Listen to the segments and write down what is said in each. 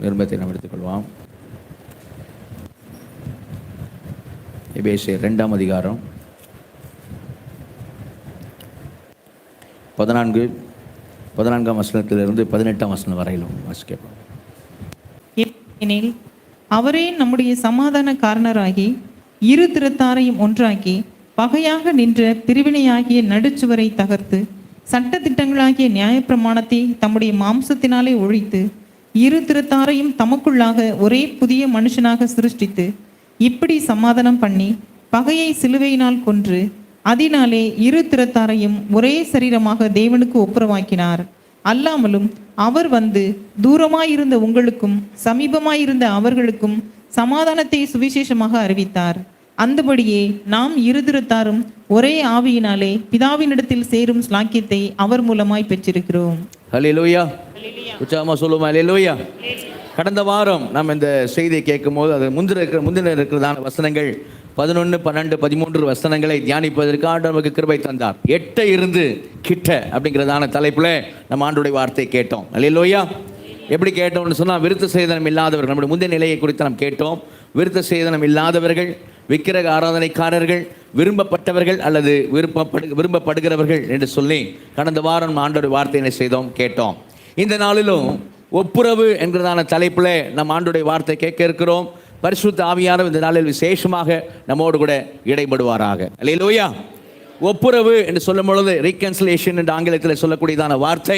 நிருபத்தை நாம் எடுத்துக்கொள்வோம். எபேசியர் 2ஆம் அதிகாரம் 14ஆம் வசனத்திலிருந்து 18ஆம் வசனம் வரையிலும் வாசிக்கப்படும். எனில் அவரே நம்முடைய சமாதான காரணராகி இரு திறத்தாரையும் ஒன்றாக்கி பகையாக நின்ற பிரிவினையாகிய நடுச்சுவரை தகர்த்து சட்ட திட்டங்களாகிய நியாயப்பிரமாணத்தை தம்முடைய மாம்சத்தினாலே ஒழித்து இரு திறத்தாரையும் தமக்குள்ளாக ஒரே புதிய மனுஷனாக சிருஷ்டித்து இப்படி சமாதானம் பண்ணி பகையை சிலுவையினால் கொன்று அதனாலே இரு திறத்தாரையும் ஒரே சரீரமாக தேவனுக்கு ஒப்புரவாக்கினார். அல்லாமலும் அவர் வந்து தூரமாயிருந்த உங்களுக்கும் சமீபமாயிருந்த அவர்களுக்கும் சமாதானத்தை சுவிசேஷமாக அறிவித்தார். அந்தபடியே நாம் இருதிருத்தாரும் ஒரே ஆவியினாலே பிதாவினிடத்தில் சேரும் ஸ்லாக்கியத்தை அவர் மூலமாய் பெற்றிருக்கிறோம். ஹல்லேலூயா. உற்சாகமா சொல்லுவோம் ஹல்லேலூயா. கடந்த வாரம் நாம் இந்த செய்தியை கேட்கும் போது அது முந்தின இருக்கிறதான வசனங்கள் 11, 12, 13 வசனங்களை தியானிப்பதற்காக நமக்கு கிருபை தந்தார். எட்ட இருந்து கிட்ட அப்படிங்கிறதான தலைப்புல நம்ம ஆண்டுடைய வார்த்தையை கேட்டோம். ஹல்லேலூயா. எப்படி கேட்டோம்னு சொன்னால், விருத்த சேதனம் இல்லாதவர்கள், நம்முடைய முந்தைய நிலையை குறித்து நாம் கேட்டோம். விருத்த சேதனம் இல்லாதவர்கள், விக்கிரக ஆராதனைக்காரர்கள், விரும்பப்பட்டவர்கள் அல்லது விரும்பப்படுகிறவர்கள் என்று சொல்லி கடந்த வாரம் ஆண்டோடைய வார்த்தையை செய்தோம், கேட்டோம். இந்த நாளிலும் ஒப்புரவு என்கிறதான தலைப்பில் நம்ம ஆண்டோடைய வார்த்தை கேட்க இருக்கிறோம். பரிசுத்த ஆவியானவர் இந்த நாளில் விசேஷமாக நம்மோடு கூட இடைபடுவாராக. அல்லேலூயா. ஒப்புரவு என்று சொல்லும் பொழுது ரீகன்சிலேஷன் என்று ஆங்கிலத்தில் சொல்லக்கூடியதான வார்த்தை.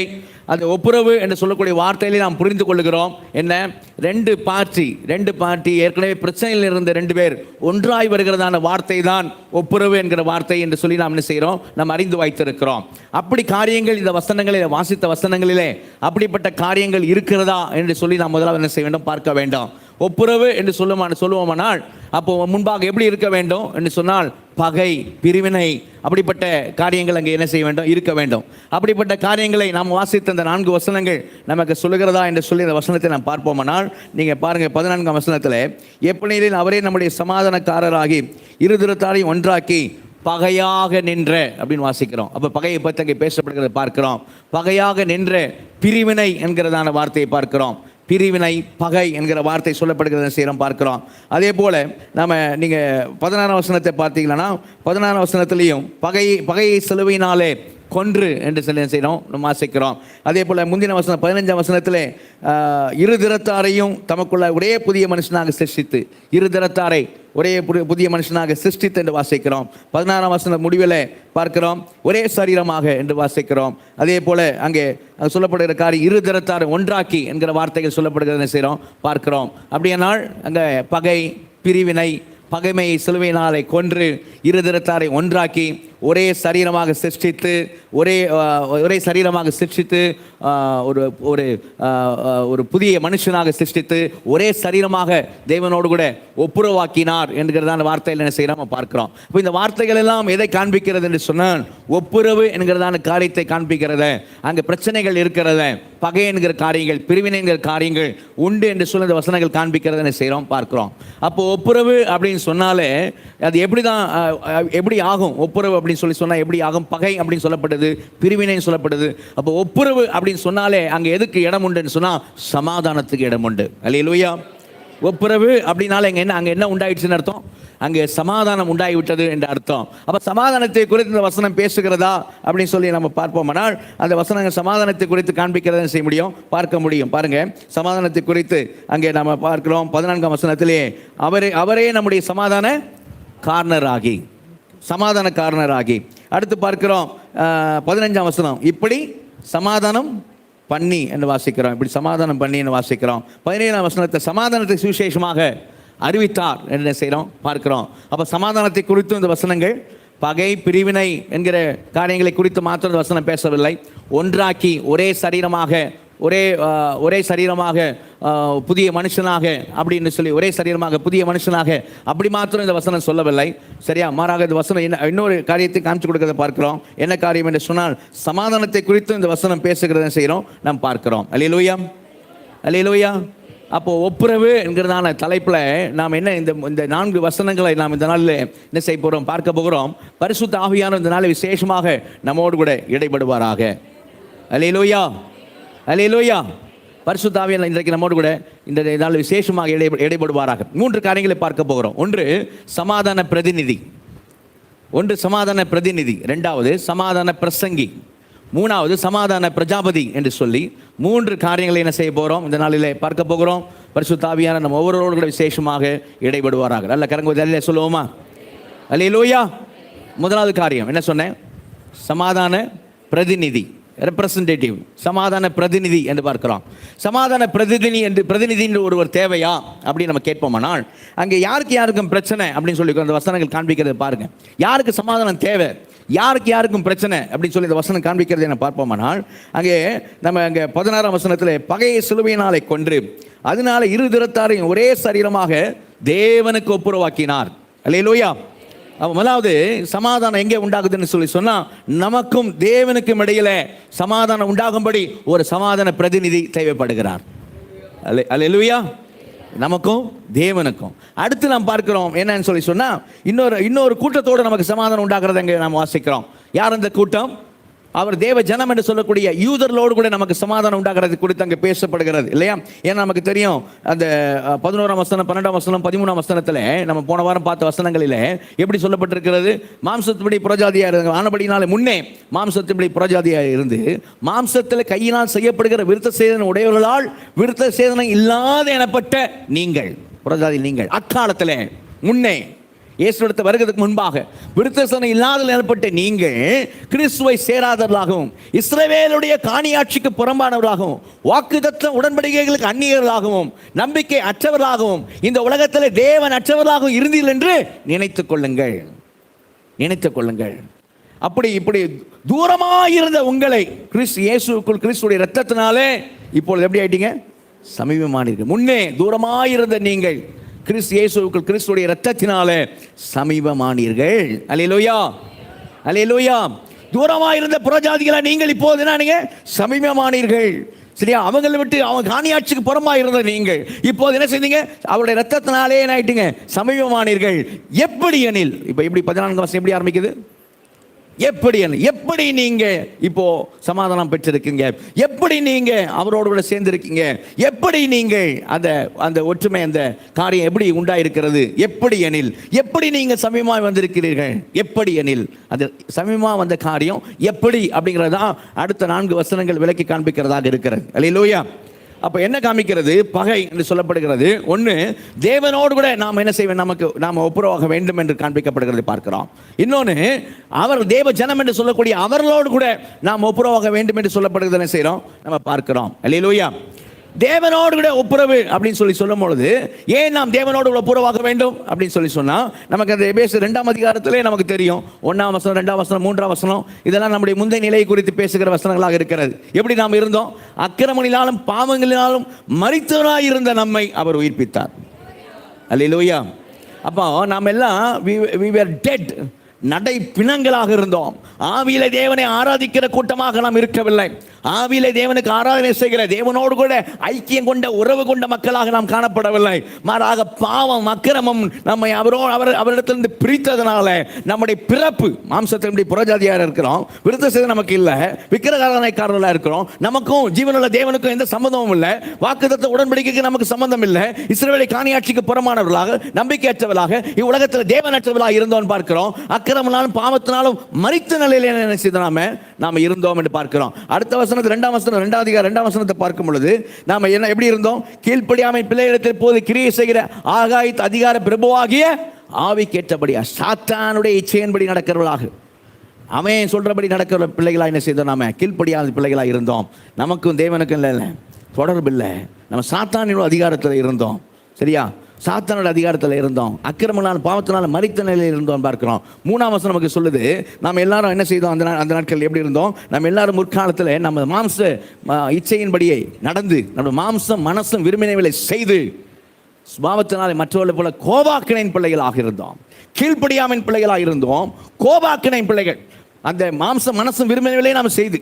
அந்த ஒப்புரவு என்று சொல்லக்கூடிய வார்த்தையிலே நாம் புரிந்து கொள்கிறோம் என்ன, ரெண்டு பார்ட்டி ஏற்கனவே பிரச்சனையில் இருந்த 2 பேர் ஒன்றாய் வருகிறதான வார்த்தை தான் ஒப்புரவு என்கிற வார்த்தை என்று சொல்லி நாம் என்ன செய்கிறோம், நாம் அறிந்து வைத்திருக்கிறோம். அப்படி காரியங்கள் இந்த வசனங்களில் வாசித்த வசனங்களிலே அப்படிப்பட்ட காரியங்கள் இருக்கிறதா என்று சொல்லி நாம் முதலாவது என்ன செய்ய வேண்டும், பார்க்க வேண்டும். ஒப்புரவு என்று சொல்லுவோமானால் அப்போ முன்பாக எப்படி இருக்க வேண்டும் என்று சொன்னால், பகை, பிரிவினை, அப்படிப்பட்ட காரியங்கள் அங்கே என்ன செய்ய வேண்டும், இருக்க வேண்டும். அப்படிப்பட்ட காரியங்களை நாம் வாசித்த அந்த 4 வசனங்கள் நமக்கு சொல்லுகிறதா என்று சொல்லி இந்த வசனத்தை நாம் பார்ப்போமானால், நீங்கள் பாருங்கள் 14ஆம் வசனத்தில், எப்படியில் அவரே நம்முடைய சமாதானக்காரராகி இருதிருத்தாரையும் ஒன்றாக்கி பகையாக நின்ற அப்படின்னு வாசிக்கிறோம். அப்போ பகையை பற்றி அங்கே பேசப்படுகிறத பார்க்கிறோம். பகையாக நின்ற பிரிவினை என்கிறதான வார்த்தையை பார்க்கிறோம். பிரிவினை, பகை என்கிற வார்த்தை சொல்லப்படுகிறத செய்கிறோம், பார்க்கிறோம். அதே போல் நீங்கள் 16ஆம் வசனத்தை பார்த்தீங்கன்னா 16ஆம் வசனத்திலையும் பகையை சிலுவையினாலே கொன்று என்று சொல்லி செய்கிறோம், நம்ம வாசிக்கிறோம். அதே போல் முந்தின வசனம் 15ஆம் வசனத்தில் இரு திறத்தாரையும் தமக்குள்ள ஒரே புதிய மனுஷனாக சிருஷ்டித்து, இரு திறத்தாரை ஒரே புதிய மனுஷனாக சிருஷ்டித்து என்று வாசிக்கிறோம். 16ஆம் வசன முடிவில் பார்க்கிறோம் ஒரே சரீரமாக என்று வாசிக்கிறோம். அதே போல் அங்கே சொல்லப்படுகிற காரியம் இரு திறத்தாரை ஒன்றாக்கி என்கிற வார்த்தைகள் சொல்லப்படுகிறத செய்கிறோம், பார்க்கிறோம். அப்படியானால் அங்கே பகை, பிரிவினை, பகைமையை சிலுவையினாலே கொன்று இருதிறத்தாரை ஒன்றாக்கி ஒரே சரீரமாக சிருஷ்டித்து ஒரே சரீரமாக சிருஷ்டித்து ஒரு புதிய மனுஷனாக சிருஷ்டித்து ஒரே சரீரமாக தேவனோடு கூட ஒப்புரவாக்கினார் என்கிறதான வார்த்தையில் என்ன செய்கிறோம், பார்க்கிறோம். இப்போ இந்த வார்த்தைகள் எல்லாம் எதை காண்பிக்கிறது என்று சொன்னால், ஒப்புரவு என்கிறதான காரியத்தை காண்பிக்கிறது. அங்கே பிரச்சனைகள் இருக்கிறத, பகை என்கிற காரியங்கள், பிரிவினை என்கிற காரியங்கள் உண்டு என்று சொல்லி இந்த வசனங்கள் காண்பிக்கிறது என்ன செய்கிறோம், பார்க்கிறோம். அப்போ ஒப்புரவு அப்படின்னு சொன்னாலே அது எப்படி ஆகும், ஒப்புரவு அப்படின்னு சொல்லி சொன்னால் எப்படி ஆகும், பகை அப்படின்னு சொல்லப்படுது, பிரிவினைன்னு சொல்லப்படுது. அப்போ ஒப்புரவு அப்படின்னு சொன்னாலே அங்கே எதுக்கு இடம் உண்டுன்னு சொன்னால், சமாதானத்துக்கு இடம் உண்டு. அல்லேலூயா. ஒப்புரவு அப்படின்னால அங்கே என்ன உண்டாயிடுச்சுன்னு அர்த்தம், அங்கே சமாதானம் உண்டாகிவிட்டது என்ற அர்த்தம். அப்போ சமாதானத்தை குறித்து இந்த வசனம் பேசுகிறதா அப்படின்னு சொல்லி நம்ம பார்ப்போம்னால், அந்த வசனங்கள் சமாதானத்தை குறித்து காண்பிக்கிறத செய்ய முடியும், பார்க்க முடியும். பாருங்க, சமாதானத்தை குறித்து அங்கே நம்ம பார்க்கிறோம் 14ஆம் வசனத்திலே, அவரே நம்முடைய சமாதான காரணராகி. அடுத்து பார்க்கிறோம் 15ஆம் வசனம், இப்படி சமாதானம் பண்ணி என்று வாசிக்கிறோம். இப்படி சமாதானம் பண்ணி என்று வாசிக்கிறோம். 17ஆம் வசனத்தை சமாதானத்தை சுவிசேஷமாக அறிவித்தார் என்று செய்கிறோம், பார்க்கிறோம். அப்போ சமாதானத்தை குறித்தும் இந்த வசனங்கள் பகை, பிரிவினை என்கிற காரியங்களை குறித்து மாத்திரம் இந்த வசனம் பேசவில்லை. ஒன்றாக்கி ஒரே சரீரமாக புதிய மனுஷனாக அப்படின்னு சொல்லி ஒரே சரீரமாக புதிய மனுஷனாக அப்படி மாத்திரம் இந்த வசனம் சொல்லவில்லை, சரியா? மாறாக இந்த வசனம் இன்னொரு காரியத்தை காமிச்சு கொடுக்கிறத பார்க்கிறோம். என்ன காரியம் என்று சொன்னால், சமாதானத்தை குறித்து இந்த வசனம் பேசுகிறத செய்கிறோம், நாம் பார்க்கிறோம். அல்லேலூயா, அல்லேலூயா. அப்போ ஒப்புரவு என்கிறதான தலைப்பில் நாம் என்ன இந்த 4 வசனங்களை நாம் இந்த நாளில் என்ன செய்ய போகிறோம், பார்க்க போகிறோம். பரிசுத்த ஆவியானவர் இந்த நாளில் விசேஷமாக நம்மோடு கூட இடைபடுவாராக. அல்லேலூயா, அல்லேலூயா. பரிசுத்த ஆவியானவர் இன்றைக்கு நம்மோடு கூட இந்த நாள் விசேஷமாக இடைபடுவாராக. 3 காரியங்களை பார்க்க போகிறோம். ஒன்று சமாதான பிரதிநிதி, இரண்டாவது சமாதான பிரசங்கி, மூணாவது சமாதான பிரஜாபதி என்று சொல்லி 3 காரியங்களை என்ன செய்ய போகிறோம் இந்த நாளிலே பார்க்க போகிறோம். பரிசுத்த ஆவியானவர் நம்ம ஒவ்வொருவரோடு கூட விசேஷமாக இடைபடுவாராக. நல்ல கரங்க சொல்லுவோமா? அல்லேலூயா. முதலாவது காரியம் என்ன சொன்னேன்? சமாதான பிரதிநிதி, ரெப்ரசன்டேட்டிவ், சமாதான பிரதிநிதி என்று பார்க்கிறோம். சமாதான பிரதிநிதி என்று ஒருவர் தேவையா அப்படின்னு நம்ம கேட்போமானால், அங்கே யாருக்கும் பிரச்சனை அப்படின்னு சொல்லி அந்த வசனங்கள் காண்பிக்கிறது பாருங்க. யாருக்கு சமாதானம் தேவை, யாருக்கும் பிரச்சனை அப்படின்னு சொல்லி இந்த வசனம் காண்பிக்கிறது என்ன பார்ப்போமானால், அங்கே நம்ம அங்கே 16ஆம் வசனத்தில் பகையை சிலுவையினாலே கொன்று அதனால இரு திறத்தாரையும் ஒரே சரீரமாக தேவனுக்கு ஒப்புரவாக்கினார். அல்லேலூயா. முதலாவது சமாதானம் எங்கே உண்டாகுதுன்னு சொல்லி சொன்னா, நமக்கும் தேவனுக்கும் இடையில சமாதானம் உண்டாகும்படி ஒரு சமாதான பிரதிநிதி தேவைப்படுகிறார். அல்லேலூயா. நமக்கும் தேவனுக்கும். அடுத்து நாம் பார்க்கிறோம் என்னன்னு சொல்லி சொன்னா, இன்னொரு கூட்டத்தோடு நமக்கு சமாதானம் உண்டாகிறத அங்கே நாம் வாசிக்கிறோம். யார் அந்த கூட்டம்? அவர் தேவ ஜனம் என்று சொல்லக்கூடிய யூதர்களோடு கூட நமக்கு சமாதானம் உண்டாகிறது குறித்து அங்கே பேசப்படுகிறது இல்லையா? ஏன்னா நமக்கு தெரியும் அந்த 11ஆம் வசனம், 12ஆம் வசனம், 13ஆம் வசனத்தில் நம்ம போன வாரம் பார்த்த வசனங்களிலே எப்படி சொல்லப்பட்டிருக்கிறது? மாம்சத்தின்படி புறஜாதியாக இருந்த ஆனபடினாலே முன்னே மாம்சத்தின்படி புறஜாதியாக இருந்து மாம்சத்தில் கையினால் செய்யப்படுகிற விருத்த சேதனை உடையவர்களால் விருத்த சேதனை இல்லாத எனப்பட்ட நீங்கள், புறஜாதி நீங்கள், அக்காலத்தில் முன்னே இயேசுவிடத்தில் வருகிறதுக்கு முன்பாக விருத்தசேதனை இல்லாத ஏற்பட்ட நீங்கள் கிறிஸ்துவை சேராதவர்களாகவும் இஸ்ரவேலுடைய காணியாட்சிக்கு புறம்பானவர்களாகவும் வாக்குத்தத்த உடன்படிக்கைகளுக்கு அந்நியர்களாகவும் நம்பிக்கை அற்றவர்களாகவும் இந்த உலகத்தில் தேவன் அற்றவர்களாகவும் இருந்தீர்கள் என்று நினைத்துக் கொள்ளுங்கள். அப்படி இப்படி தூரமாயிருந்த உங்களை இயேசுக்குள் கிறிஸ்துடைய இரத்தத்தினாலே இப்பொழுது எப்படி ஆயிட்டீங்க? சமீபமானீர்கள். முன்னே தூரமாயிருந்த நீங்கள் இயேசுவுக்குள் கிறிஸ்துடைய இரத்தத்தினாலே சமீபமானீர்கள். அல்லேலூயா. அல்லேலூயா. தூரமாயிருந்த புறஜாதிகளா நீங்கள் இப்போது என்ன சமீபமானீர்கள். சரியா? அவங்களை விட்டு அவங்க காணியாட்சிக்கு புறமா இருந்த நீங்கள் இப்போது என்ன செய்தீங்க? அவருடைய இரத்தத்தினாலே என்ன ஆயிட்டீங்க? சமீபமானீர்கள். எப்படி எனில், இப்ப எப்படி 14ஆம் வசனம் எப்படி ஆரம்பிக்குது? எப்படி நீங்க இப்போ சமாதானம் பெற்றிருக்கீங்க, எப்படி நீங்க அவரோடு கூட சேர்ந்திருக்கீங்க, எப்படி நீங்க அந்த ஒற்றுமை அந்த காரியம் எப்படி உண்டாயிருக்கிறது? எப்படி நீங்க சமீபமாக வந்திருக்கிறீர்கள்? எப்படி எனில் அது சமீபமாக வந்த காரியம் எப்படி அப்படிங்கிறதா அடுத்த 4 வசனங்கள் விளக்கி காண்பிக்கிறதாக இருக்கிறது. அல்லேலூயா. அப்ப என்ன காமிக்கிறது? பகை என்று சொல்லப்படுகிறது. ஒன்று, தேவனோடு கூட நாம் என்ன செய்வோம், நாம் ஒப்புரவாக வேண்டும் என்று காண்பிக்கப்படுகிறது பார்க்கிறோம். இன்னொன்று, அவர் தேவ ஜனம் என்று சொல்லக்கூடிய அவர்களோடு கூட நாம் ஒப்புரவாக வேண்டும் என்று சொல்லப்படுகிறது என்ன செய்கிறோம், நம்ம பார்க்கிறோம். அல்லேலூயா. தேவனோடு கூட ஒப்புரவு அப்படின்னு சொல்லி சொல்லும் பொழுது, ஏன் நாம் தேவனோடு கூட ஒப்புரவாக வேண்டும் அப்படின்னு சொல்லி சொன்னா, நமக்கு அந்த எபேசியர் 2ஆம் அதிகாரத்திலே நமக்கு தெரியும். 1ஆம் வசனம், 2ஆம் வசனம், 3ஆம் வசனம் இதெல்லாம் நம்முடைய முந்தைய நிலையை குறித்து பேசுகிற வசனங்களாக இருக்கிறது. எப்படி நாம் இருந்தோம்? அக்கிரமங்களினாலும் பாவங்களினாலும் மரித்தவராய் இருந்த நம்மை அவர் உயிர்ப்பித்தார். அல்லேலூயா. அப்போ நாம் எல்லாம் we were dead, நடை பிணங்களாக இருந்தோம். ஆவியிலே தேவனை ஆராதிக்கிற கூட்டமாக நாம் இருக்கவில்லை. ஆவியிலே தேவனுக்கு ஆராதனை செய்கிற, தேவனோடு கூட ஐக்கியம் கொண்ட உறவு கொண்ட மக்களாக நாம் காணப்படவில்லை. மாறாக பாவம் அக்கிரமம் நம்மை அவரிடத்திலிருந்து பிரித்ததனால நம்முடைய பிறப்பு மாம்சத்தினுடைய புறஜாதியாக இருக்கிறோம். விருத்த சேதனை நமக்கு இல்லை, விக்கிரகாரனைக்காரர்களாக இருக்கிறோம். நமக்கும் ஜீவனுள்ள தேவனுக்கும் எந்த சம்பந்தமும் இல்லை. வாக்குத்தத்த உடன்படிக்கைக்கு நமக்கு சம்பந்தம் இல்லை. இஸ்ரவேலை காணியாட்சிக்கு புறமானவர்களாக, நம்பிக்கையற்றவர்களாக, இவ்வுலகத்தில் தேவனற்றவர்களாக இருந்தோம் பார்க்கிறோம். அக்கிரமனாலும் பாவத்தினாலும் மரித்த நிலையில் என்ன செய்த நாம இருந்தோம் என்று பார்க்கிறோம். அடுத்த வசனத்தில் 2ஆம் வசனம், 2ஆம் அதிகாரம் 2ஆம் வசனத்தை பார்க்கும் பொழுது நாம என்ன எப்படி இருந்தோம்? கீழ்ப்படியாமை பிள்ளைகளிடத்தில் போது கிரியை செய்கிற ஆகாயத்து அதிகார பிரபுவாகிய ஆவிக்கேற்றபடியா சாத்தானுடைய இச்சையின்படி நடக்கிறவர்களாக, அவன் சொல்றபடி நடக்கிற பிள்ளைகளாக என்ன செய்தோம்? நாம கீழ்ப்படியாத பிள்ளைகளாக இருந்தோம். நமக்கும் தேவனுக்கும் இல்லை தொடர்பு இல்லை. நம்ம சாத்தானின் அதிகாரத்தில் இருந்தோம். சரியா? சாத்தானோட அதிகாரத்தில் இருந்தோம். அக்கிரமனால பாவத்தினால மரித்த நிலையில் இருந்தோம் பார்க்கிறோம். 3ஆம் வசனம் நமக்கு சொல்லுது, நாம் எல்லாரும் என்ன செய்தோம்? அந்த நாட்கள் எப்படி இருந்தோம்? நம்ம எல்லாரும் முற்காலத்தில் நம்ம மாம்ச இச்சையின்படியே நடந்து, நம்ம மாம்சம் மனசும் விரும்பினவைகளை செய்து சுபாவத்தினாலே மற்றவர்களை போல கோபாக்கினையின் பிள்ளைகளாக இருந்தோம். கீழ்ப்படியாமின் பிள்ளைகளாக இருந்தோம். கோபாக்கினையின் பிள்ளைகள், அந்த மாம்சம் மனசும் விரும்பினவைகளை நாம் செய்து,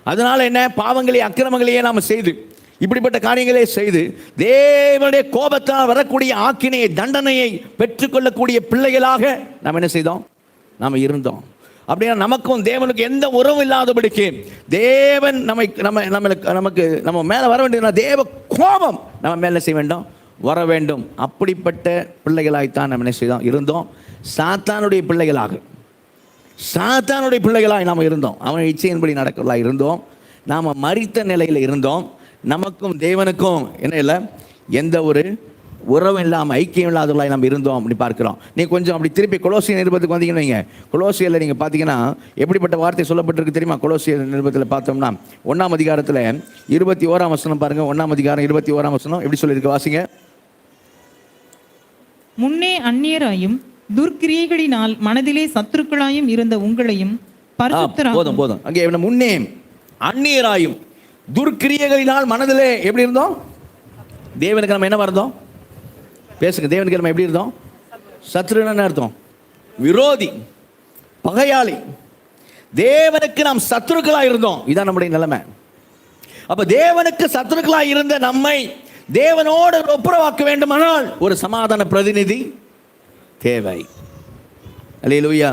அதனால என்ன பாவங்களையே அக்கிரமங்களையே நாம் செய்து, இப்படிப்பட்ட காரியங்களே செய்து தேவனுடைய கோபத்தால் வரக்கூடிய ஆக்கினையை தண்டனையை பெற்றுக்கொள்ளக்கூடிய பிள்ளைகளாக நாம் என்ன செய்தோம்? நாம் இருந்தோம். அப்படின்னா நமக்கும் தேவனுக்கு எந்த உறவும் இல்லாதபடிக்கு தேவன் நம்ம மேலே வர வேண்டியதுனா தேவ கோபம் நம்ம மேலே செய்ய வேண்டும், வர வேண்டும். அப்படிப்பட்ட பிள்ளைகளாய்த்தான் நம்ம என்ன செய்தோம், இருந்தோம். சாத்தானுடைய பிள்ளைகளாய் நாம் இருந்தோம். அவன் இச்சையின்படி நடக்கிறதா இருந்தோம். நாம் மரித்த நிலையில் இருந்தோம். நமக்கும் தேவனுக்கும் என்ன இல்லை, எந்த ஒரு உறவும் இல்லாமல் ஐக்கியம் இல்லாதவர்களாய் நாம் இருந்தோம் அப்படி பார்க்கிறோம். நீங்கள் கொஞ்சம் அப்படி திருப்பி கொலோசிய நிருபத்துக்கு வந்தீங்கன்னு வைங்க. கொலோசியில் நீங்கள் பார்த்தீங்கன்னா எப்படிப்பட்ட வார்த்தை சொல்லப்பட்டிருக்கு தெரியுமா? கொலோசிய நிருபத்தில் பார்த்தோம்னா 1ஆம் அதிகாரத்தில் 21ஆம் வசனம் பாருங்கள். 1ஆம் அதிகாரம் 21ஆம் வசனம் எப்படி சொல்லியிருக்கு, வாசிங்க. முன்னே அந்நியராயும் துர்க்கிரியைகளினால் மனதிலே சத்துருக்களாயும் இருந்த உங்களையும் போதும் போதும். அங்கே முன்னே அந்நியராயும் துர்க்கிரியைகளினால் மனதிலே எப்படி இருந்தோம்? தேவனுக்கு நம்ம என்ன இருந்தோம்? பேசுங்க. தேவனுக்கு நம்ம எப்படி இருந்தோம்? சத்துருன்னு அர்த்தம், விரோதி, பகையாளி. தேவனுக்கு நாம் சத்துருக்களாக இருந்தோம். இதான் நம்முடைய நிலைமை. அப்ப தேவனுக்கு சத்துருக்களாக இருந்த நம்மை தேவனோடு ஒப்புரவாக்க வேண்டுமானால் ஒரு சமாதான பிரதிநிதி தேவை. அல்லேலூயா,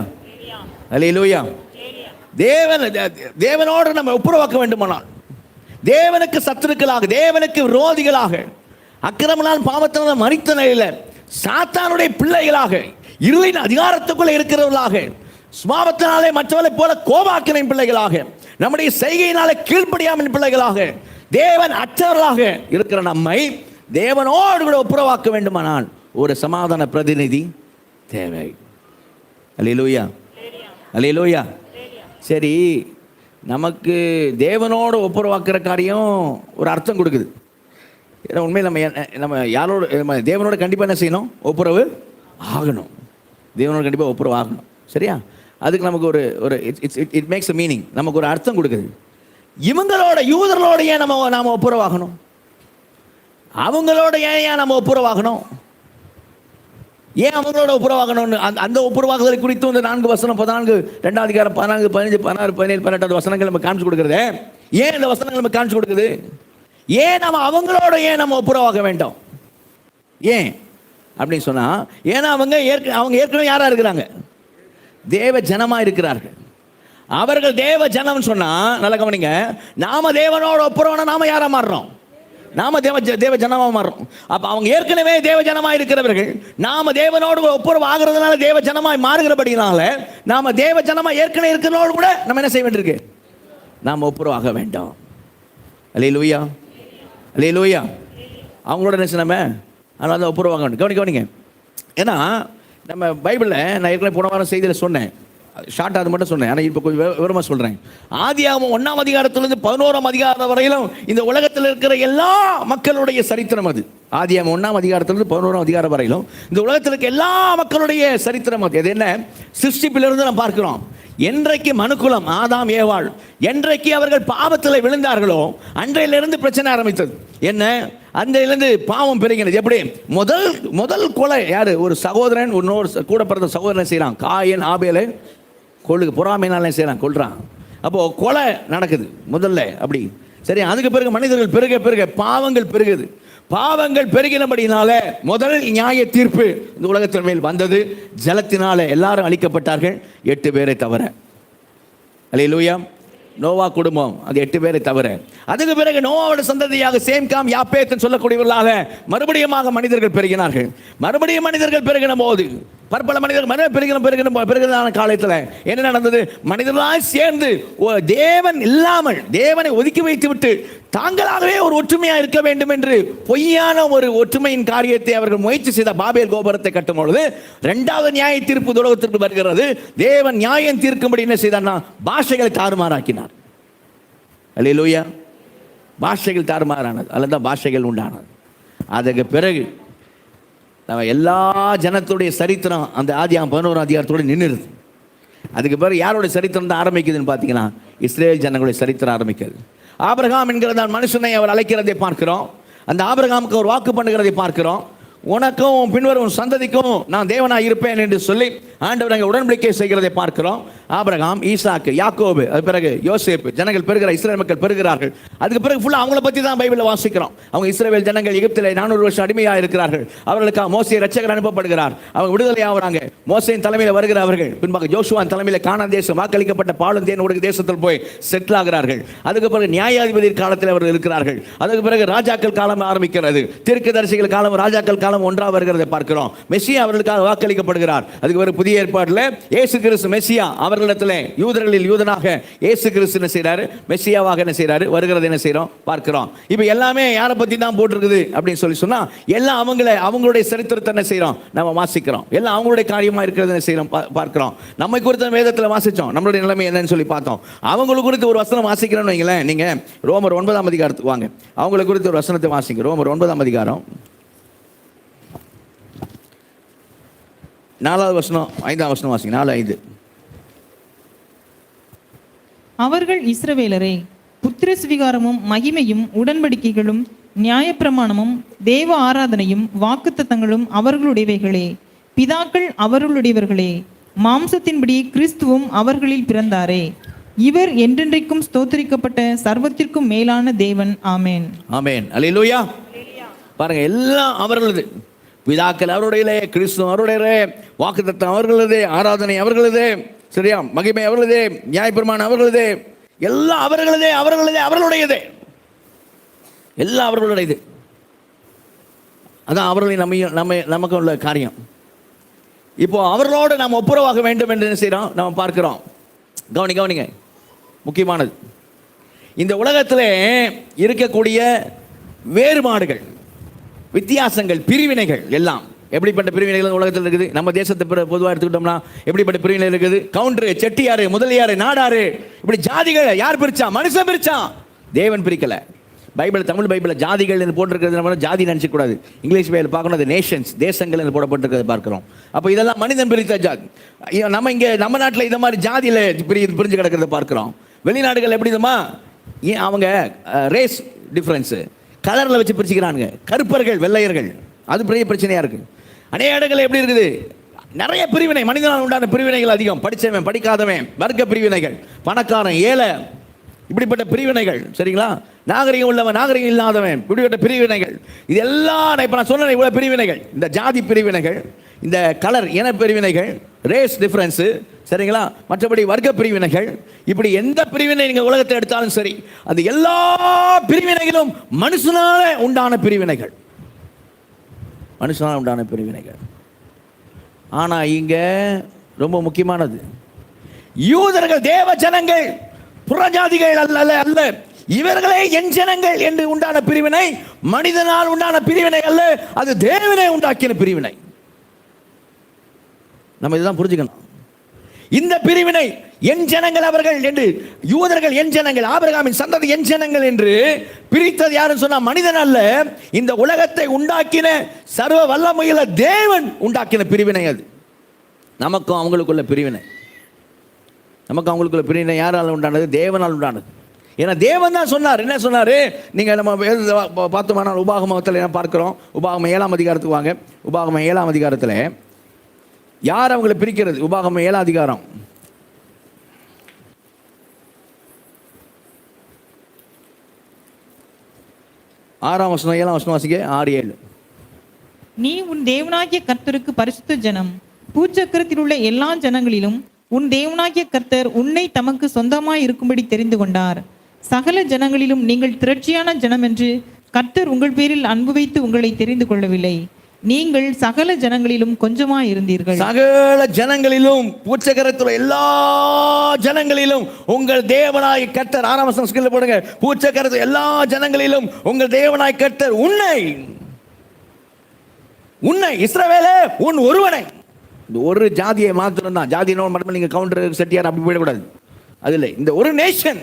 அல்லேலூயா. தேவனோடு நம்ம ஒப்புரவாக்க வேண்டுமானால், தேவனுக்கு சத்துருக்களாக, தேவனுக்கு விரோதிகளாக, அக்கிரமனால் பாவத்தினால் மரித்த நிலையில் சாத்தானுடைய பிள்ளைகளாக, இருளின் அதிகாரத்துக்குள்ள இருக்கிறவர்களாக, சுபாவத்தினாலே மற்றவர்களை போல கோபாக்கின பிள்ளைகளாக, நம்முடைய செய்கையினாலே கீழ்ப்படியாமல் பிள்ளைகளாக, தேவன் அற்றவர்களாக இருக்கிற நம்மை தேவனோடு கூட ஒப்புரவாக்க வேண்டுமானால் ஒரு சமாதான பிரதிநிதி தேவை. அல்லேலூயா, அல்லேலூயா. சரி, நமக்கு தேவனோடு ஒப்புரவாக்குற காரியம் ஒரு அர்த்தம் கொடுக்குது. ஏன்னா உண்மையில் நம்ம யாரோட தேவனோட கண்டிப்பாக என்ன செய்யணும்? ஒப்புரவு ஆகணும். தேவனோட கண்டிப்பாக ஒப்புரவு ஆகணும். சரியா? அதுக்கு நமக்கு ஒரு இட் மேக்ஸ் அ மீனிங், நமக்கு ஒரு அர்த்தம் கொடுக்குது. இவங்களோட யூதர்களோட ஏன் நாம ஒப்புரவாகணும்? அவங்களோட ஏன் நம்ம ஒப்புரவாகணும்? ஏன் அவங்களோட ஒப்புரவாகணும்னு அந்த ஒப்புரவாகுதலை குறித்து இந்த 4 வசனம் 14 2ஆம் அதிகாரம் 14 15 16 17 18 வசனங்கள் நம்ம காமிச்சு கொடுக்குறது. ஏன் இந்த வசனங்கள் நம்ம காமிச்சு கொடுக்குது? ஏன் நம்ம அவங்களோட ஏன் நம்ம ஒப்புரவாக வேண்டும்? ஏன் அப்படின்னு சொன்னா, ஏன்னா அவங்க ஏற்கனவே யாரா இருக்கிறாங்க? தேவ ஜனமா இருக்கிறார்கள். அவர்கள் தேவ ஜனம் சொன்னா நல்ல கவனிங்க. நாம தேவனோட ஒப்புரவான நாம யாரா மாறுறோம்? நாம தேவ ஜனமா மாறுறோம். அப்ப அவங்க ஏற்கனவே தேவ ஜனமாய் இருக்கிறவர்கள். நாம தேவனோடு ஒப்புரவு ஆகிறதுனால தேவ ஜனமாய் மாறுகிறபடினால நாம தேவ ஜனமா ஏற்கனவே இருக்கிறதோடு கூட நம்ம என்ன செய்ய வேண்டியிருக்கு? நாம ஒப்புரவாக வேண்டும். அல்லேலூயா, அல்லேலூயா. அவங்களோட என்ன நம்ம அதனால தான் ஒப்புரவாக வேண்டும். கவனிங்க. ஏன்னா நம்ம பைபிளில் நான் ஏற்கனவே போன வாரம் செய்தியில் சொன்னேன், ஷார்ட்டாக அது மட்டும் சொன்னேன். ஆனால் இப்போ கொஞ்சம் விவரமாக சொல்கிறேன். ஆதியாகமம் 1ஆம் அதிகாரத்திலிருந்து 11ஆம் அதிகாரம் வரையிலும் இந்த உலகத்தில் இருக்கிற எல்லா மக்களுடைய சரித்திரம் அது. ஆதியாகமம் 1ஆம் அதிகாரத்திலிருந்து 11ஆம் அதிகாரம் வரையிலும் இந்த உலகத்தில் இருக்க எல்லா மக்களுடைய சரித்திரம் அது. அது என்ன? சிருஷ்டிப்பிலிருந்து நம்ம பார்க்கிறோம். என்றைக்கு மனுக்குலம் ஆதாம் ஏவாள் என்றைக்கு அவர்கள் பாவத்தில் விழுந்தார்களோ அன்றையிலிருந்து பிரச்சனை ஆரம்பித்தது. என்ன? அன்றையிலிருந்து பாவம் பெருகினது. எப்படி? முதல் கொலை யாரு? ஒரு சகோதரன் இன்னொரு கூட பிறந்த சகோதரனை செய்யறான். காயன் ஆபேலை பொறாமையினாலே செய்யறான், கொல்றான். அப்போ கொலை நடக்குது முதல்ல. அப்படி சரி. அதுக்கு பிறகு மனிதர்கள் பெருக பாவங்கள் பெருகுது. பாவங்கள் பெருகினபடினால முதல் நியாய தீர்ப்பு இந்த உலகத்தின் மேல் வந்தது. ஜலத்தினால எல்லாரும் அழிக்கப்பட்டார்கள், 8 பேரை தவிர. அல்லேலூயா. நோவா குடும்பம் அது 8 பேரை தவிர. அதுக்கு பிறகு நோவாவோட சந்ததியாக சேம் காம் யாப்பேத் சொல்லக்கூடியவர்களாக மறுபடியும் மனிதர்கள் பெருகினார்கள். மறுபடியும் மனிதர்கள் பெருகின போது பற்பல மனிதர்கள் பெருகின காலத்தில் என்ன நடந்தது? மனிதர்களாய் சேர்ந்து தேவன் இல்லாமல் தேவனை ஒதுக்கி வைத்து விட்டு தாங்களாகவே ஒரு ஒற்றுமையா இருக்க வேண்டும் என்று பொய்யான ஒரு ஒற்றுமையின் காரியத்தை அவர்கள் முயற்சி செய்த பாபேல் கோபுரத்தை கட்டும் பொழுது 2வது நியாய தீர்ப்பு உலகத்திற்கு வருகிறது. தேவன் நியாயம் தீர்க்கும்படி என்ன செய்தார்னா பாஷைகளை தாறுமாறாக்கினார். அல்லேலூயா. பாஷைகள் தாறுமாறானது, அல்லது பாஷைகள் உண்டானது. அதுக்கு பிறகு எல்லா ஜனத்துடைய சரித்திரம் அந்த ஆதியாகமம் 11ஆம் அதிகாரத்தோடு நின்றுது. அதுக்கு பிறகு யாருடைய சரித்திரம் தான் ஆரம்பிக்குதுன்னு பார்த்தீங்கன்னா இஸ்ரேல் ஜனங்களுடைய சரித்திரம் ஆரம்பிக்கிறது. ஆபிரகாம் என்கிற மனுஷனை அவர் அழைக்கிறதை பார்க்கிறோம். அந்த ஆபிரகாமுக்கு அவர் வாக்கு பண்ணுகிறதை பார்க்கிறோம். உனக்கும் பின்வரும் சந்ததிக்கும் நான் தேவனாக இருப்பேன் என்று சொல்லி ஆண்டவர் அங்கே உடன்படிக்கை செய்கிறதை பார்க்கிறோம். ஆபிரகாம், ஈசாக்கு, யாக்கோபு, அது பிறகு யோசேப்பு, ஜனங்கள் பெறுகிறார், இஸ்ரவேல் மக்கள் பெறுகிறார்கள். அதுக்கு பிறகு ஃபுல்லாக அவங்கள பற்றி தான் பைபிளில் வாசிக்கிறோம். அவங்க இஸ்ரவேல் ஜனங்கள் எகிப்தில் 400 வருஷம் அடிமையாக இருக்கிறார்கள். அவர்களுக்காக மோசே இரட்சகர் அனுப்பப்படுகிறார். அவங்க விடுதலை ஆகிறாங்க. மோசேயின் தலைமையில் வருகிறவர்கள், பின்பாக ஜோசுவான் தலைமையில் கானான் தேசம், வாக்களிக்கப்பட்ட பாலும் தேன் ஓடுகிற தேசத்தில் போய் செட்டில் ஆகிறார்கள். அதுக்கு பிறகு நியாயாதிபதி காலத்தில் அவர்கள் இருக்கிறார்கள். அதுக்கு பிறகு ராஜாக்கள் காலம் ஆரம்பிக்கிறது. தீர்க்கதரிசிகள் காலம், ராஜாக்கள் காலம் ஒன்றாக வருகிறதை பார்க்கிறோம். மெஸ்ஸியா அவர்களுக்காக வாக்களிக்கப்படுகிறார். அதுக்கு பிறகு புதிய ஏற்பாட்டில் இயேசு கிறிஸ்து மெஸ்ஸியா அவர்களிடத்தில் யூதர்களில் யூதனாக இயேசு கிறிஸ்து என்ன செய்றாரு? மெஸ்ஸியாவாக என்ன செய்றாரு? வருகிறது என்ன செய்றோம்? பார்க்கிறோம். இப்போ எல்லாமே யாரை பத்தி தான் போட்டிருக்குது அப்படின்னு சொன்னா எல்லாம் அவங்களுடைய சரித்திரத்தை என்ன செய்றோம்? நம்ம வாசிக்கிறோம். எல்லாம் அவங்களுடைய காரியமா இருக்கிறது என்ன செய்றோம்? பார்க்கிறோம். நம்மை குறித்த வேதத்தில் வாசிச்சோம். நம்மளுடைய நிலைமை என்னன்னு சொல்லி பார்த்தோம். அவங்களுக்கு குறித்து ஒரு வசனம் வாசிக்கிறோம்னு வைங்களேன். நீங்க ரோமர் 9ஆம் அதிகாரத்துக்கு வாங்க. அவங்களை குறித்து ஒரு வசனத்தை வாசிங்க. ரோமர் 9ஆம் அதிகாரம் 4வது வசனம் 5ஆம் வசனம் வாசிங்க. 4:5. அவர்கள் இஸ்ரவேலரே, புத்திர சுவிகாரமும் மகிமையும் உடன்படிக்கைகளும் நியாயப்பிரமாணமும் தேவ ஆராதனையும் வாக்குத்தத்தங்களும் அவர்களுடையவைகளே. பிதாக்கள் அவர்களுடையவர்களே. மாம்சத்தின்படி கிறிஸ்துவும் அவர்களில் பிறந்தாரே. இவர் என்றென்றைக்கும் ஸ்தோத்திரிக்கப்பட்ட சர்வத்திற்கும் மேலான தேவன். ஆமேன். ஆமேன். அல்லேலூயா. பாருங்க, எல்லாம் அவர்களது. பிதாக்கள் அவருடையலே, கிறிஸ்து அவருடையலே, வாக்குத்தத்தம் அவர்களது, ஆராதனை அவர்களது, சரியா, மகிமை அவர்களது, நியாயப்பிரமாணம் அவர்களது, எல்லாம் அவர்களது, அவர்களுடையது, எல்லாம் அவர்களுடையது. அதான் அவர்களின் நமக்கு உள்ள காரியம். இப்போ அவர்களோடு நாம் ஒப்புரவாக வேண்டும் என்று என்ன செய்யறோம்? நாம் பார்க்கிறோம். கவனிங்க, முக்கியமானது இந்த உலகத்தில் இருக்கக்கூடிய வேறுபாடுகள், வித்தியாசங்கள், பிரிவினைகள் எல்லாம் எப்படிப்பட்ட பிரிவினைகள் உலகத்தில் இருக்குது? நம்ம தேசத்தை பொதுவாக எடுத்துக்கிட்டோம்னா எப்படிப்பட்ட பிரிவினை இருக்குது? கவுண்டரு, செட்டியாரு, முதலியாரு, நாடாரு, இப்படி ஜாதிகளை யார் பிரிச்சா? மனுஷன் பிரிச்சான், தேவன் பிரிக்கல. பைபிள், தமிழ் பைபிள் ஜாதிகள் என்று போட்டிருக்கிறது. ஜாதி நினைச்சக்கூடாது. இங்கிலீஷ் பைபிள் பார்க்கணும், அது நேஷன்ஸ், தேசங்கள் என்று போடப்பட்டிருக்கிறது பார்க்கிறோம். அப்போ இதெல்லாம் மனிதன் பிரித்த ஜாதி. நம்ம இங்கே நம்ம நாட்டில் இந்த மாதிரி ஜாதியில் பிரிஞ்சு கிடக்கிறத பார்க்கிறோம். வெளிநாடுகள் எப்படி இதுமா? அவங்க ரேஸ் டிஃப்ரென்ஸு, கலரில் வச்சு பிரிச்சுக்கிறானுங்க. கருப்பர்கள், வெள்ளையர்கள், அது பெரிய பிரச்சனையாக இருக்குது. அநேக இடங்கள் எப்படி இருக்குது? நிறைய பிரிவினை, மனிதனால் உண்டான பிரிவினைகள் அதிகம். படித்தவன், படிக்காதவன், வர்க்க பிரிவினைகள், பணக்காரன், ஏழை, இப்படிப்பட்ட பிரிவினைகள், சரிங்களா? நாகரிகம் உள்ளவன், நாகரிகம் இல்லாதவன், இப்படிப்பட்ட பிரிவினைகள். இது எல்லாம் இப்போ நான் சொன்ன இவ்வளோ பிரிவினைகள், இந்த ஜாதி பிரிவினைகள், இந்த கலர் இன பிரிவினைகள், ரேஸ் டிஃபரன்ஸு, சரிங்களா, மற்றபடி வர்க்க பிரிவினைகள், இப்படி எந்த பிரிவினை நீங்கள் உலகத்தை எடுத்தாலும் சரி, அது எல்லா பிரிவினைகளும் மனுஷனால உண்டான பிரிவினைகள், மனுஷனால உண்டான பிரிவினைகள். ஆனால் இங்கே ரொம்ப முக்கியமானது, யூதர்கள் தேவ ஜனங்கள், புறஜாதிகள் அல்ல, இவர்களே என் ஜனங்கள் என்று உண்டான பிரிவினை மனிதனால் உண்டான பிரிவினை அல்ல, அது தேவனே உண்டாக்கின பிரிவினை. நம்ம இதுதான் புரிஞ்சுக்கணும். இந்த பிரிவினை என் ஜனங்கள் அவர்கள் என்று, யூதர்கள் என் ஜனங்கள், ஆபிரகாமின் சந்ததி என் ஜனங்கள் என்று பிரித்தது யாருன்னு சொன்னா மனிதன் அல்ல, இந்த உலகத்தை உண்டாக்கின சர்வ வல்லமையுள்ள தேவன் உண்டாக்கின பிரிவினை. அது நமக்கும் அவங்களுக்குள்ள பிரிவினை. நமக்கு அவங்களுக்குள்ள பிரிவினை யாரால் உண்டானது? தேவனால் உண்டானது. ஏன்னா தேவன் தான் சொன்னார். என்ன சொன்னார்? நீங்கள் நம்ம பார்த்தோம்னா உபாகமத்தில் என்ன பார்க்கிறோம்? உபாகமம் 7ஆம் அதிகாரத்துக்கு வாங்க. உபாகமம் 7ஆம் அதிகாரத்தில் யார் அவங்களை பிரிக்கிறது? உபாகமம் 7ஆம் அதிகாரம் 6ஆம் வசனம் 7ஆம் வசனம் வாசிக்க. 6-7. நீ உன் தேவனாகிய கர்த்தருக்கு பரிசுத்த ஜனம், பூச்சக்கரத்தில் உள்ள எல்லா ஜனங்களிலும் உன் தேவனாகிய கர்த்தர் உன்னை தமக்கு சொந்தமாய் இருக்கும்படி தெரிந்து கொண்டார். சகல ஜனங்களிலும் நீங்கள் திரட்சியான ஜனம் என்று கர்த்தர் உங்கள் பேரில் அன்பு வைத்து உங்களை தெரிந்து கொள்ளவில்லை. நீங்கள் சகல ஜனங்களிலும் கொஞ்சமாய் இருந்தீர்கள். சகல ஜனங்களிலும், பூச்சக்கரத்தில் எல்லா ஜனங்களிலும் உங்கள் தேவனாய் கர்த்தர், 6ஆம் வசனம் ஸ்கிரீன்ல போடுங்க, பூச்சக்கரத்தில் எல்லா ஜனங்களிலும் உங்கள் தேவனாய் கர்த்தர் உன்னை இஸ்ரவேலே உன் ஒருவனை. இந்த ஒரு ஜாதியை மாத்திரம் தான், ஜாதியை மட்டும் நீங்க கவுண்டர் செட்டியார் அப்படி போயிடக்கூடாது. அது இல்லை, இந்த ஒரு நேஷன்,